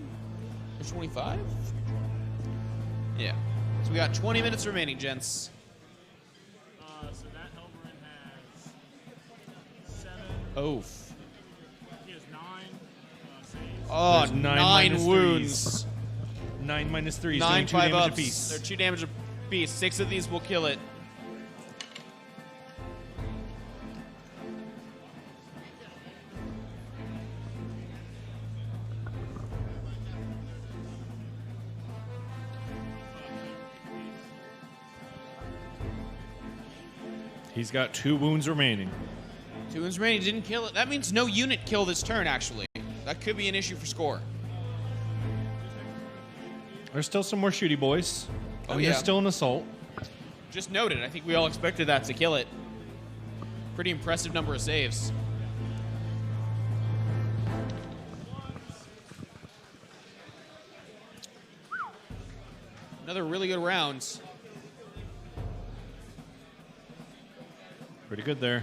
Or 25? Yeah. So we got 20 minutes remaining, gents. So that Helverin has 7. Oh. He has 9. Saves. Oh, There's 9 9 minus wounds. 9 minus 3 is 9 doing 2 5 damage ups. apiece. They're 2 damage apiece. 6 of these will kill it. He's got 2 wounds remaining. 2 wounds remaining. Didn't kill it. That means no unit kill this turn, actually. That could be an issue for score. There's still some more shooty boys. Oh, And yeah. There's still an assault. Just noted. I think we all expected that to kill it. Pretty impressive number of saves. Another really good round. Pretty good there.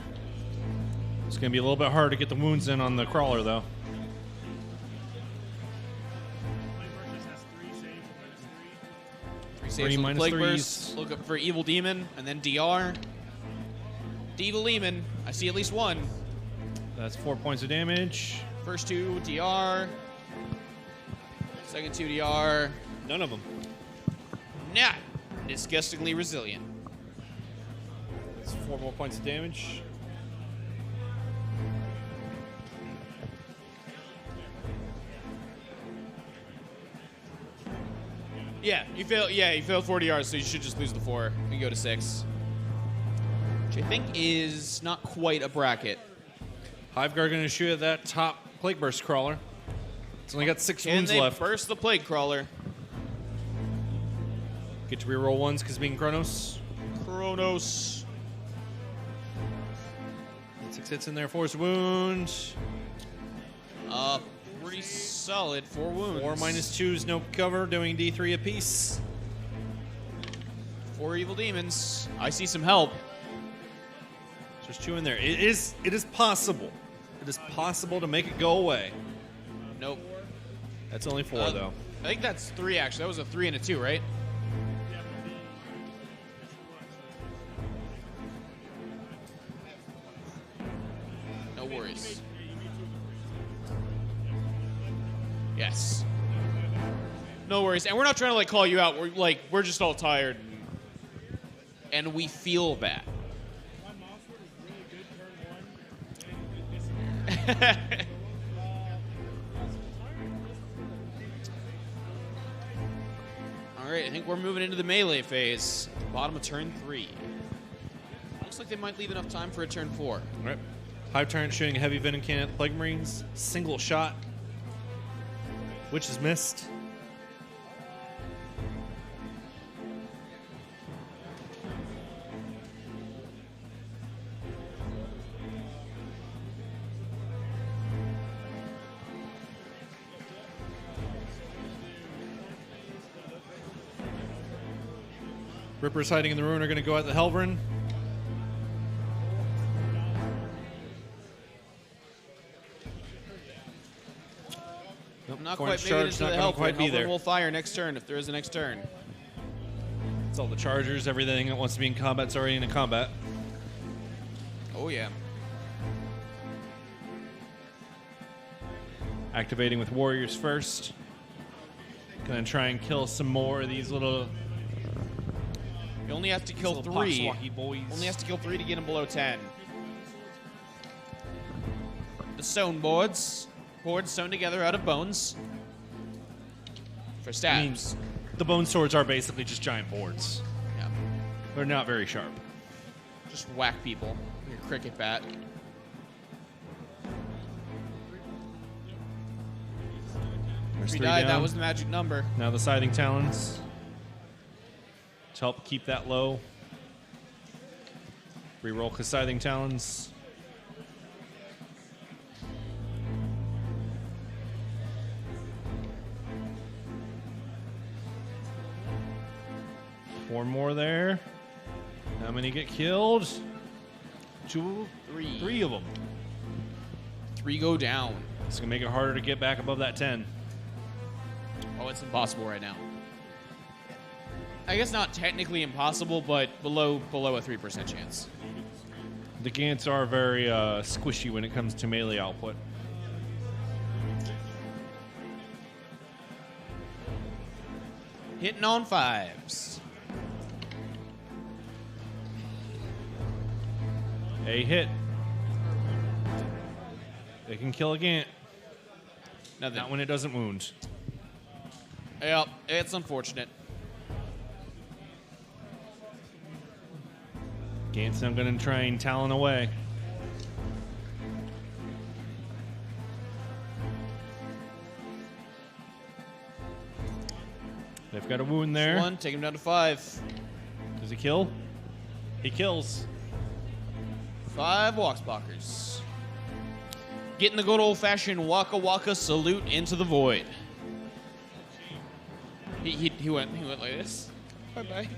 It's going to be a little bit hard to get the wounds in on the crawler, though. Plague Burst has 3 saves. Minus 3. 3 saves Three on the minus Plague threes. Burst. Look up for Evil Demon, and then DR. Evil Demon. I see at least one. That's 4 points of damage. First 2, DR. Second 2, DR. None of them. Not disgustingly resilient. That's 4 more points of damage. Yeah, you failed 40 yards, so you should just lose the 4 and go to 6. Which I think is not quite a bracket. Hiveguard going to shoot at that top Plague Burst crawler. It's only got 6 Can wounds they left. burst the Plague Crawler? Get to reroll 1s because being Kronos. Kronos. 6 hits in there, force wound. Pretty solid. 4 wounds. 4 minus 2s, no cover, doing D3 apiece. 4 evil demons. I see some help. Just 2 in there. It is possible. It is possible to make it go away. Nope. That's only 4, though. I think that's 3, actually. That was a 3 and a 2, right? No worries. No worries. And we're not trying to like call you out. We're just all tired, and we feel that. My mouse word is really good turn 1. And All right, I think we're moving into the melee phase. Bottom of turn 3. Looks like they might leave enough time for a turn 4. All right. Hive Tyrant shooting a heavy venom cannon at the Plague Marines. Single shot. Which is missed. Rippers hiding in the ruin are going to go at the Helverin. Nope, Not Corn's quite making it charge, into not the gonna help. quite be there. Will fire next turn if there is a next turn. It's all the chargers, everything that wants to be in combat's already in combat. Oh yeah. Activating with warriors first. Gonna try and kill some more of these little. You only have to kill little 3. poxwalky boys. Only has to kill 3 to get him below 10. The stone boards sewn together out of bones for stabs. The bone swords are basically just giant boards. Yeah. They're not very sharp. Just whack people with your cricket bat. There's If he 3 died, down. that was the magic number. Now the Scything Talons to help keep that low. Reroll his Scything Talons. Four more there. How many get killed? 2, 3. 3 of them. 3 go down. It's gonna make it harder to get back above that 10. Oh, it's impossible right now. I guess not technically impossible, but below a 3% chance. The Gants are very squishy when it comes to melee output. Hitting on 5s. A hit. They can kill a Gant. Nothing. Not when it doesn't wound. Yep, it's unfortunate. Gant's now going to try and Talon away. They've got a wound there. 1, take him down to 5. Does he kill? He kills. 5 Walkstalkers. Getting the good old-fashioned Waka Waka salute into the void. He went like this. Bye-bye.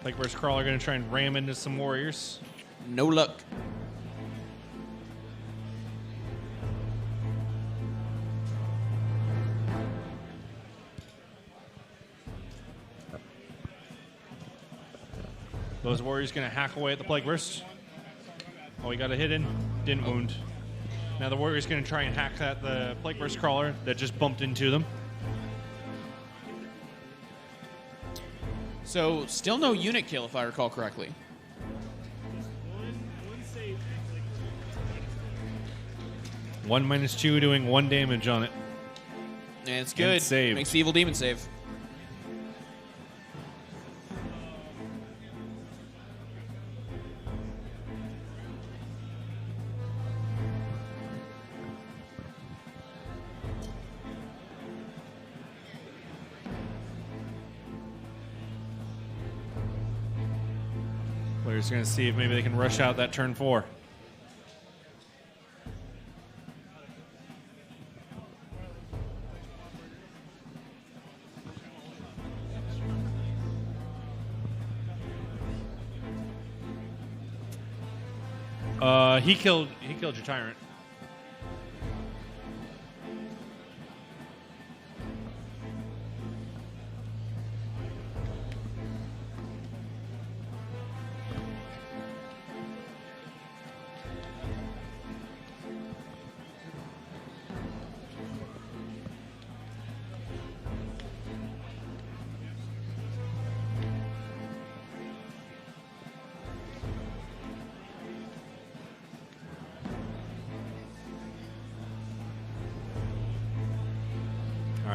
Like where's Crawler going to try and ram into some warriors? No luck. Those warriors going to hack away at the Plague Burst. Oh, he got a hit in. Didn't wound. Now the warrior's going to try and hack at the Plague Burst Crawler that just bumped into them. So, still no unit kill, if I recall correctly. one save. 1 minus 2 doing 1 damage on it. And it's good. saved. Makes the evil demon save. Players going to see if maybe they can rush out that turn 4. He killed your tyrant.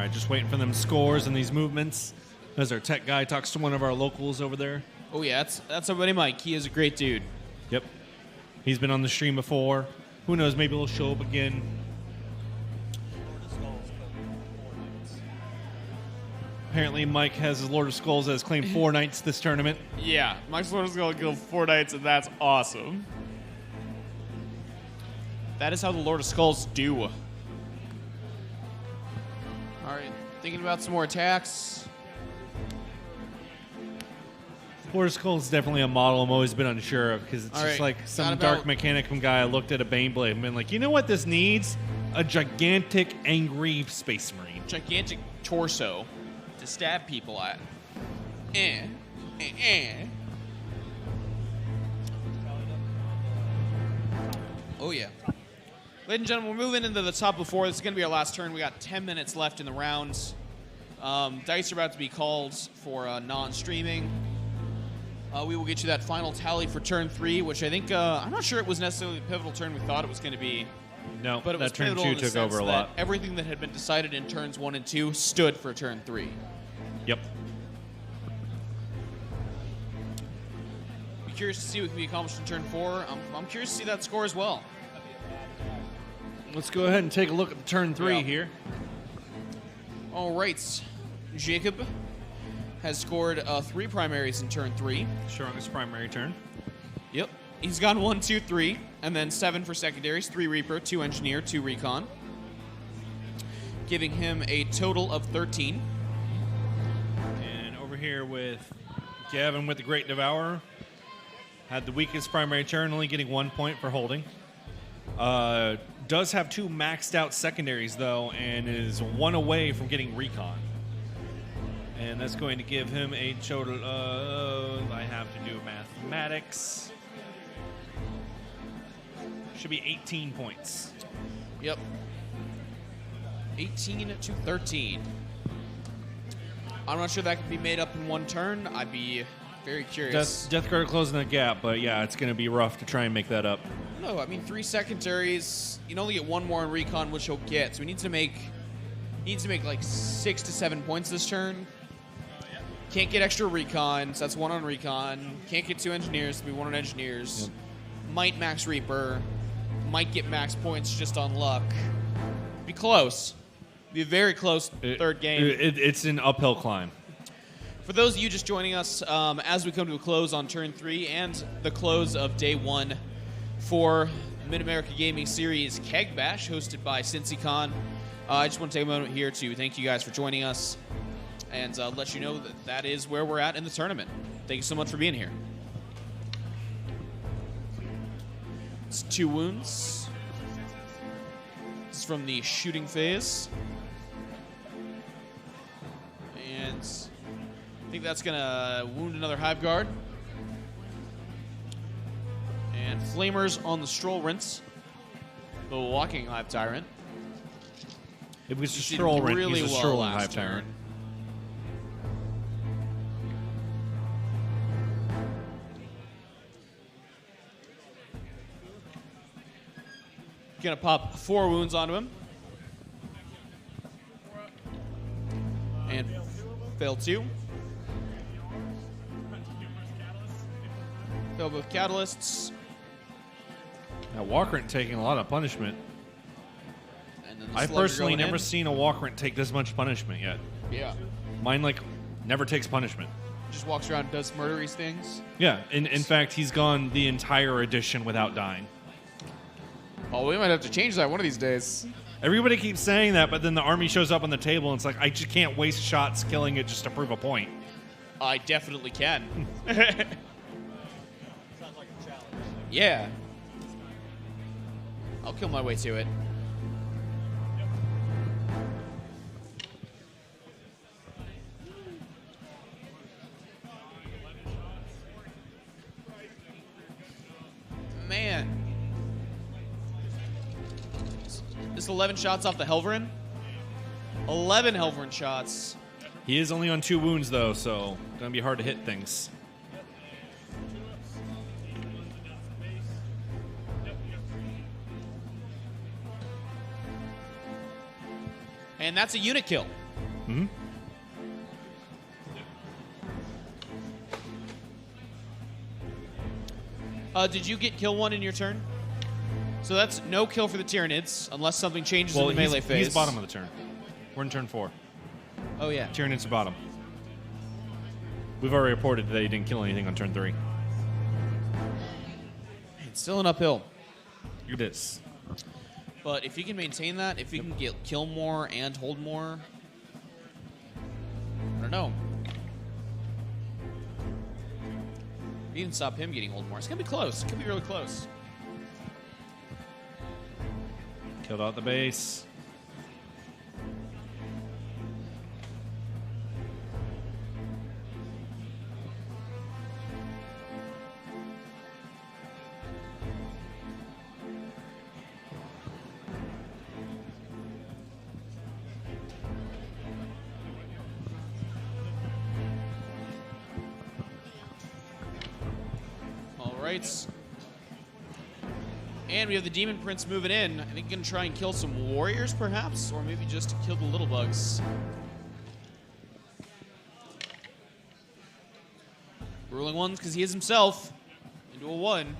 right, just waiting for them scores and these movements as our tech guy talks to one of our locals over there. Oh, yeah, that's our buddy Mike. He is a great dude. Yep. He's been on the stream before. Who knows, maybe he'll show up again. Apparently, Mike has his Lord of Skulls has claimed 4 nights this tournament. Yeah, Mike's Lord is going to go 4 nights, and that's awesome. That is how the Lord of Skulls do. All right, thinking about some more attacks. Lord of Skulls is definitely a model I'm always been unsure of because it's All just right, like some got dark about- mechanicum guy looked at a Baneblade and been like, you know what this needs? A gigantic, angry space marine. Gigantic torso to stab people at. Oh, yeah. Ladies and gentlemen, we're moving into the top of 4. This is going to be our last turn. We got 10 minutes left in the rounds. Dice are about to be called for non-streaming. We will get you that final tally for turn 3, which I think, I'm not sure it was necessarily the pivotal turn we thought it was going to be. No, But it was that turn pivotal 2 in the took sense over a that lot. everything that had been decided in turns 1 and 2 stood for turn 3. Yep. Be curious to see what can be accomplished in turn 4. I'm curious to see that score as well. Let's go ahead and take a look at turn 3 Yeah. here. All right. Jacob has scored 3 primaries in turn 3. Showing his primary turn. Yep. He's gone 1, 2, 3, and then 7 for secondaries, 3 Reaper, 2 Engineer, 2 Recon. Giving him a total of 13. And over here with Gavin with the Great Devourer. Had the weakest primary turn, only getting 1 point for holding. Does have 2 maxed out secondaries, though, and is 1 away from getting Recon. And that's going to give him a total of, I have to do mathematics, should be 18 points. Yep. 18 to 13. I'm not sure that can be made up in 1 turn. I'd be very curious. Deathguard closing that gap, but yeah, it's going to be rough to try and make that up. No, I mean 3 secondaries. You can only get 1 more in Recon, which he'll get. So he needs to make like 6 to 7 points this turn. Can't get extra Recons. That's 1 on Recon. Can't get 2 Engineers. To be 1 on Engineers. Yep. Might max Reaper. Might get max points just on luck. Be close. Be a very close third game. It's an uphill climb. For those of you just joining us, as we come to a close on turn 3 and the close of day 1 for Mid-America Gaming Series CAGBash, hosted by Cincycon, I just want to take a moment here to thank you guys for joining us and let you know that that is where we're at in the tournament. Thank you so much for being here. It's 2 wounds. This is from the shooting phase. And I think that's going to wound another Hive Guard. And Flamers on the Stroll Rinse. The walking Hive Tyrant. It was a He did stroll rent. really He's a well strolling last Hive Tyrant. turn. Gonna pop 4 wounds onto him. And fail 2. Fail both catalysts. Now, Walkrent taking a lot of punishment. And then the I've Slugger personally going never in. seen a Walkrent take this much punishment yet. Yeah. Mine, like, never takes punishment. Just walks around and does murderous things. Yeah, in fact, he's gone the entire edition without dying. Oh, we might have to change that one of these days. Everybody keeps saying that, but then the army shows up on the table, and it's like, I just can't waste shots killing it just to prove a point. I definitely can. Yeah. I'll kill my way to it. Man. Just 11 shots off the Helverin? 11 Helverin shots. He is only on 2 wounds, though, so gonna be hard to hit things. And that's a unit kill. Hmm? Did you get kill 1 in your turn? So that's no kill for the Tyranids, unless something changes in the melee phase. He's bottom of the turn. We're in turn 4. Oh, yeah. Tyranids are bottom. We've already reported that he didn't kill anything on turn 3. It's still an uphill. It is. But if you can maintain that, if you can get kill more and hold more, I don't know. You can stop him getting hold more. It's going to be close. It could be really close. Killed out the base. All right. And we have the Demon Prince moving in. I think going to try and kill some warriors, perhaps? Or maybe just to kill the little bugs. Ruling ones, because he is himself. Into a 1.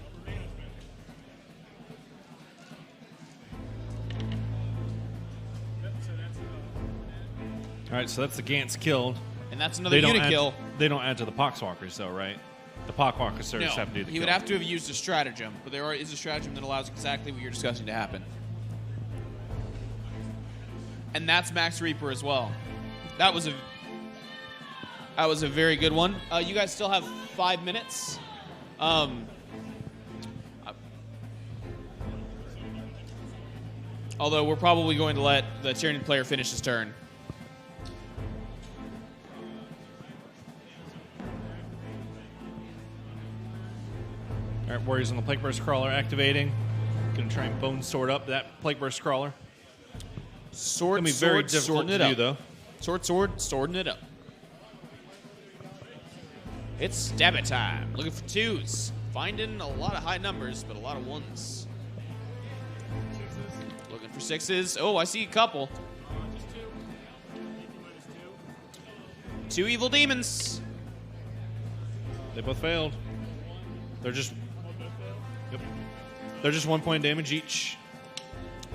All right, so that's the Gantz killed. And that's another unit kill. They don't add to the Poxwalkers, though, right? The Poxwalkers No, have to do the he kill. would have to have used a stratagem, but there is a stratagem that allows exactly what you're discussing to happen. And that's Max Reaper as well. That was a very good one. You guys still have 5 minutes. Although we're probably going to let the Tyranid player finish his turn. All right, Warriors on the Plague Burst Crawler activating. Gonna try and bone sword up that Plague Burst Crawler. Sword, It's gonna be very sword, difficult swording to it do, up. though. Sword, sword, swording it up. It's stab it time. Looking for 2s. Finding a lot of high numbers, but a lot of 1s. Looking for 6s. Oh, I see a couple. Just 2. Minus 2. 2 evil demons. They both failed. They're just. Yep. They're just 1 point damage each.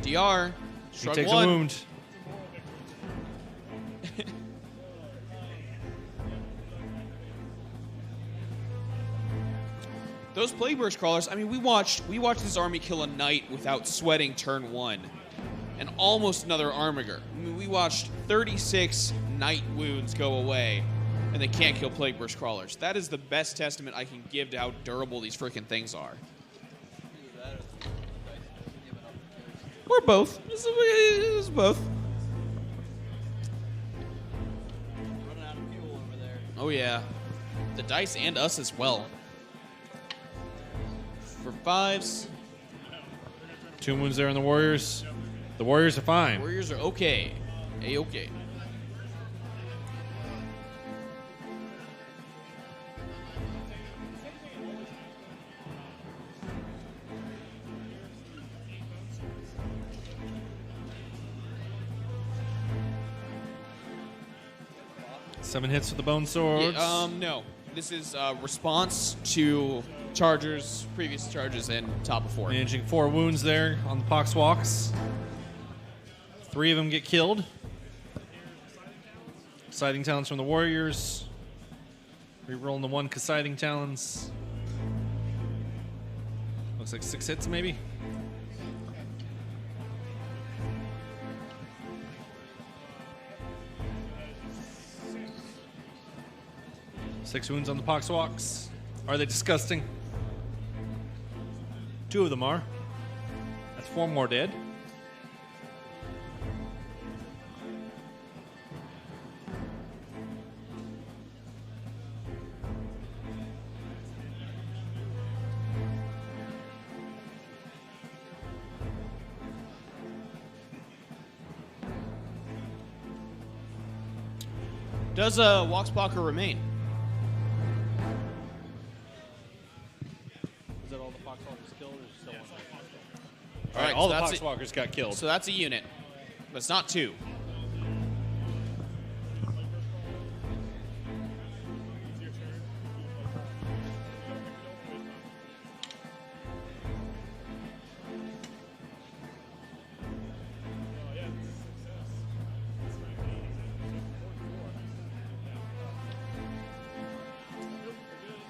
DR. He Shrug takes 1. a wound. Those Plague Burst Crawlers, I mean, we watched this army kill a knight without sweating turn 1. And almost another Armiger. I mean, we watched 36 knight wounds go away, and they can't kill Plague Burst Crawlers. That is the best testament I can give to how durable these freaking things are. Or both. It's both. Running out of fuel over there. Oh, yeah. The dice and us as well. For 5s. 2 wounds there on the Warriors. The Warriors are fine. Warriors are okay. A-okay. Seven hits with the bone swords. No. This is response to chargers, previous charges, and top of 4. Managing 4 wounds there on the Poxwalks. 3 of them get killed. Exciting talents from the Warriors. Rerolling the 1 Exciting Talons. Looks like 6 hits, maybe. Six wounds on the Poxwalks. Are they disgusting? 2 of them are. That's 4 more dead. Does Walkspocker remain? Is that all the Poxwalkers killed, or still one? All right, all so the that's Poxwalkers got killed. So that's a unit. But it's not 2.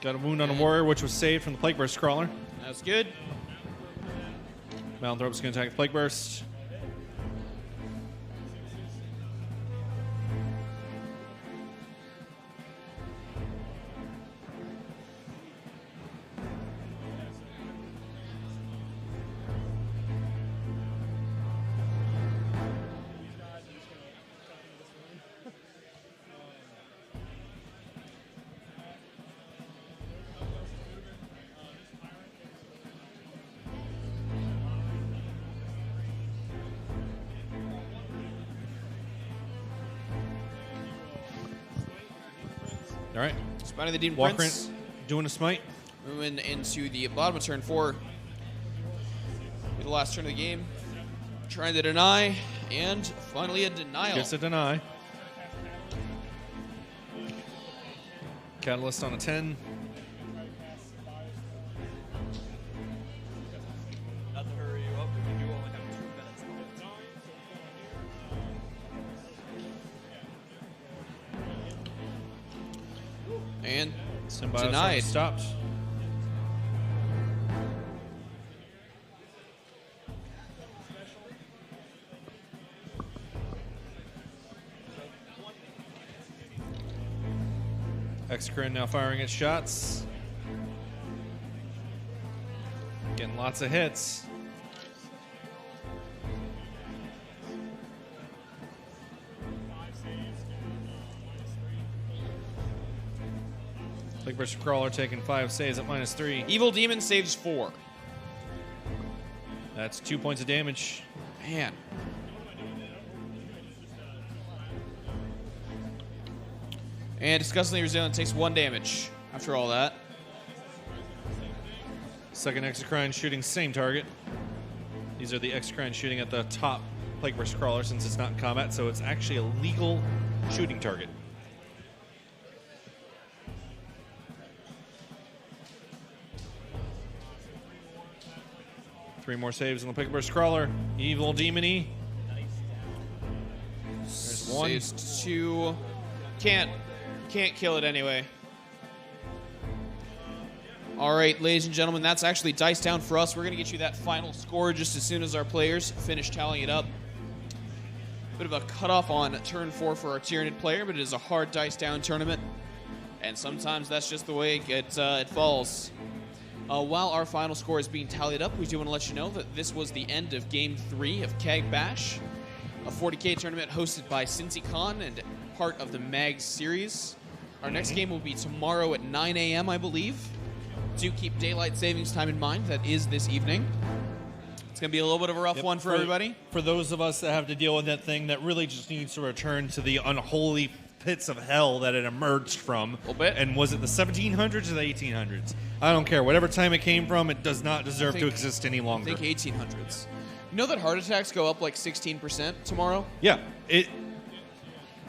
Got a wound on a warrior, which was saved from the Plague Burst Crawler. That's good. Malanthrope's going to attack the Plague Burst. All right. Spider the Demon Walker Prince. doing a smite. Moving into the bottom of turn 4. The last turn of the game. Trying to deny, and finally a denial. Gets a deny. Catalyst on a 10. Not to hurry you up, but you do only have 2 minutes left. And Symbiote denied. stopped. Exocrin now firing its shots. Getting lots of hits. Plague Burst Crawler taking 5 saves at -3. Evil Demon saves 4. That's 2 points of damage. Man. And Disgustingly Resilient takes 1 damage after all that. Second Exocrine shooting same target. These are the Exocrine shooting at the top Plague Burst Crawler since it's not in combat, so it's actually a legal shooting target. Three more saves on the Plague Burst Crawler. Evil Demony. There's one. Saves 2. Can't kill it anyway. All right, ladies and gentlemen, that's actually dice down for us. We're going to get you that final score just as soon as our players finish tallying it up. Bit of a cutoff on turn 4 for our Tyranid player, but it is a hard dice down tournament, and sometimes that's just the way it falls. While our final score is being tallied up, we do want to let you know that this was the end of Game 3 of CAGBash, a 40K tournament hosted by Cincycon and part of the MAG series. Our next game will be tomorrow at 9 a.m., I believe. Do keep daylight savings time in mind. That is this evening. It's going to be a little bit of a rough one for everybody. For those of us that have to deal with that thing that really just needs to return to the unholy pits of hell that it emerged from. A little bit. And was it the 1700s or the 1800s? I don't care. Whatever time it came from, it does not deserve to exist any I longer. think 1800s. You know that heart attacks go up like 16% tomorrow? Yeah.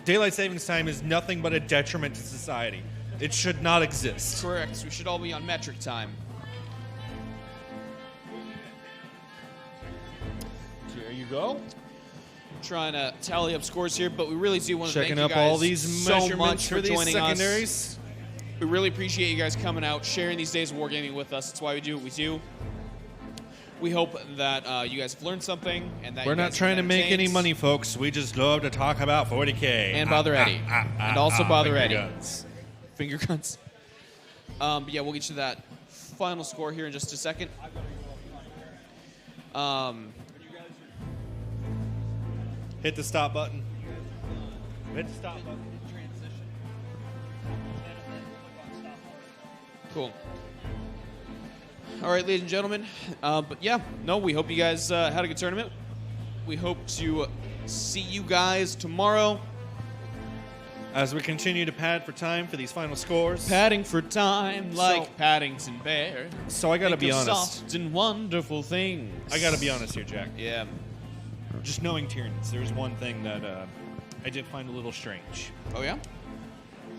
Daylight savings time is nothing but a detriment to society. It should not exist. Correct. We should all be on metric time. There you go. Trying to tally up scores here, but we really do want to thank Checking you up guys all these so measurements much for for these joining secondaries. us. We really appreciate you guys coming out, sharing these days of wargaming with us. That's why we do what we do. We hope that you guys have learned something, and that We're you not guys trying to have make any entertained. money, folks. We just love to talk about 40K. And Bother Eddie. And also Bother Eddie. Guns. Finger guns. But yeah, we'll get you that final score here in just a second. Hit the stop button. Hit the stop button. Cool. All right, ladies and gentlemen. But yeah, no, we hope you guys had a good tournament. We hope to see you guys tomorrow. As we continue to pad for time for these final scores. Padding for time like So- Paddington Bear. So I gotta Think be of honest. soft and wonderful things. I gotta be honest here, Jack. Yeah. Just knowing Tyranids, there's one thing that I did find a little strange. Oh, yeah?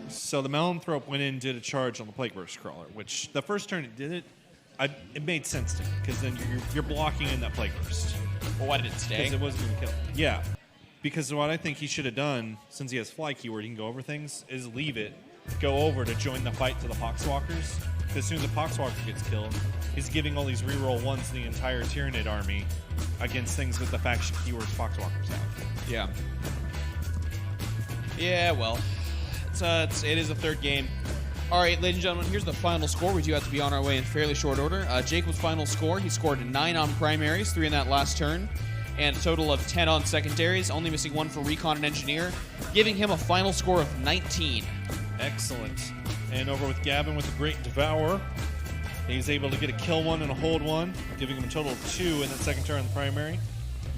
So the Malanthrope went in and did a charge on the Plague Burst Crawler, which the first turn it did it, it made sense to me, because then you're blocking in that Plague Burst. Well, why did it stay? Because it wasn't going to kill. Yeah. Because what I think he should have done, since he has fly keyword, he can go over things, is leave it, go over to join the fight to the Poxwalkers. As soon as the Poxwalker gets killed, he's giving all these reroll ones to the entire Tyranid army against things with the faction keywords Poxwalkers have. Yeah. Yeah, well, it is a third game. All right, ladies and gentlemen, here's the final score. We do have to be on our way in fairly short order. Jacob's final score, he scored 9 on primaries, 3 in that last turn, and a total of 10 on secondaries, only missing 1 for Recon and Engineer, giving him a final score of 19. Excellent. And over with Gavin with the Great Devourer. He's able to get a kill 1 and a hold 1, giving him a total of 2 in that second turn on the primary.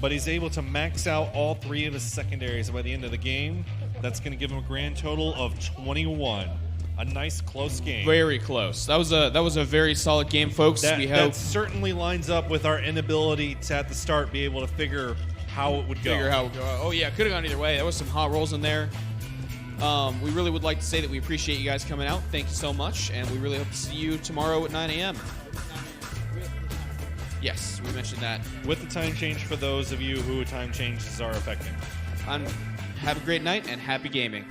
But he's able to max out all 3 of his secondaries by the end of the game. That's going to give him a grand total of 21. A nice close game. Very close. That was a very solid game, folks. That certainly lines up with our inability to at the start be able to figure how it would go. Oh yeah, could have gone either way. There was some hot rolls in there. We really would like to say that we appreciate you guys coming out. Thank you so much, and we really hope to see you tomorrow at 9 a.m. Yes, we mentioned that. With the time change for those of you who time changes are affecting. Have a great night and happy gaming.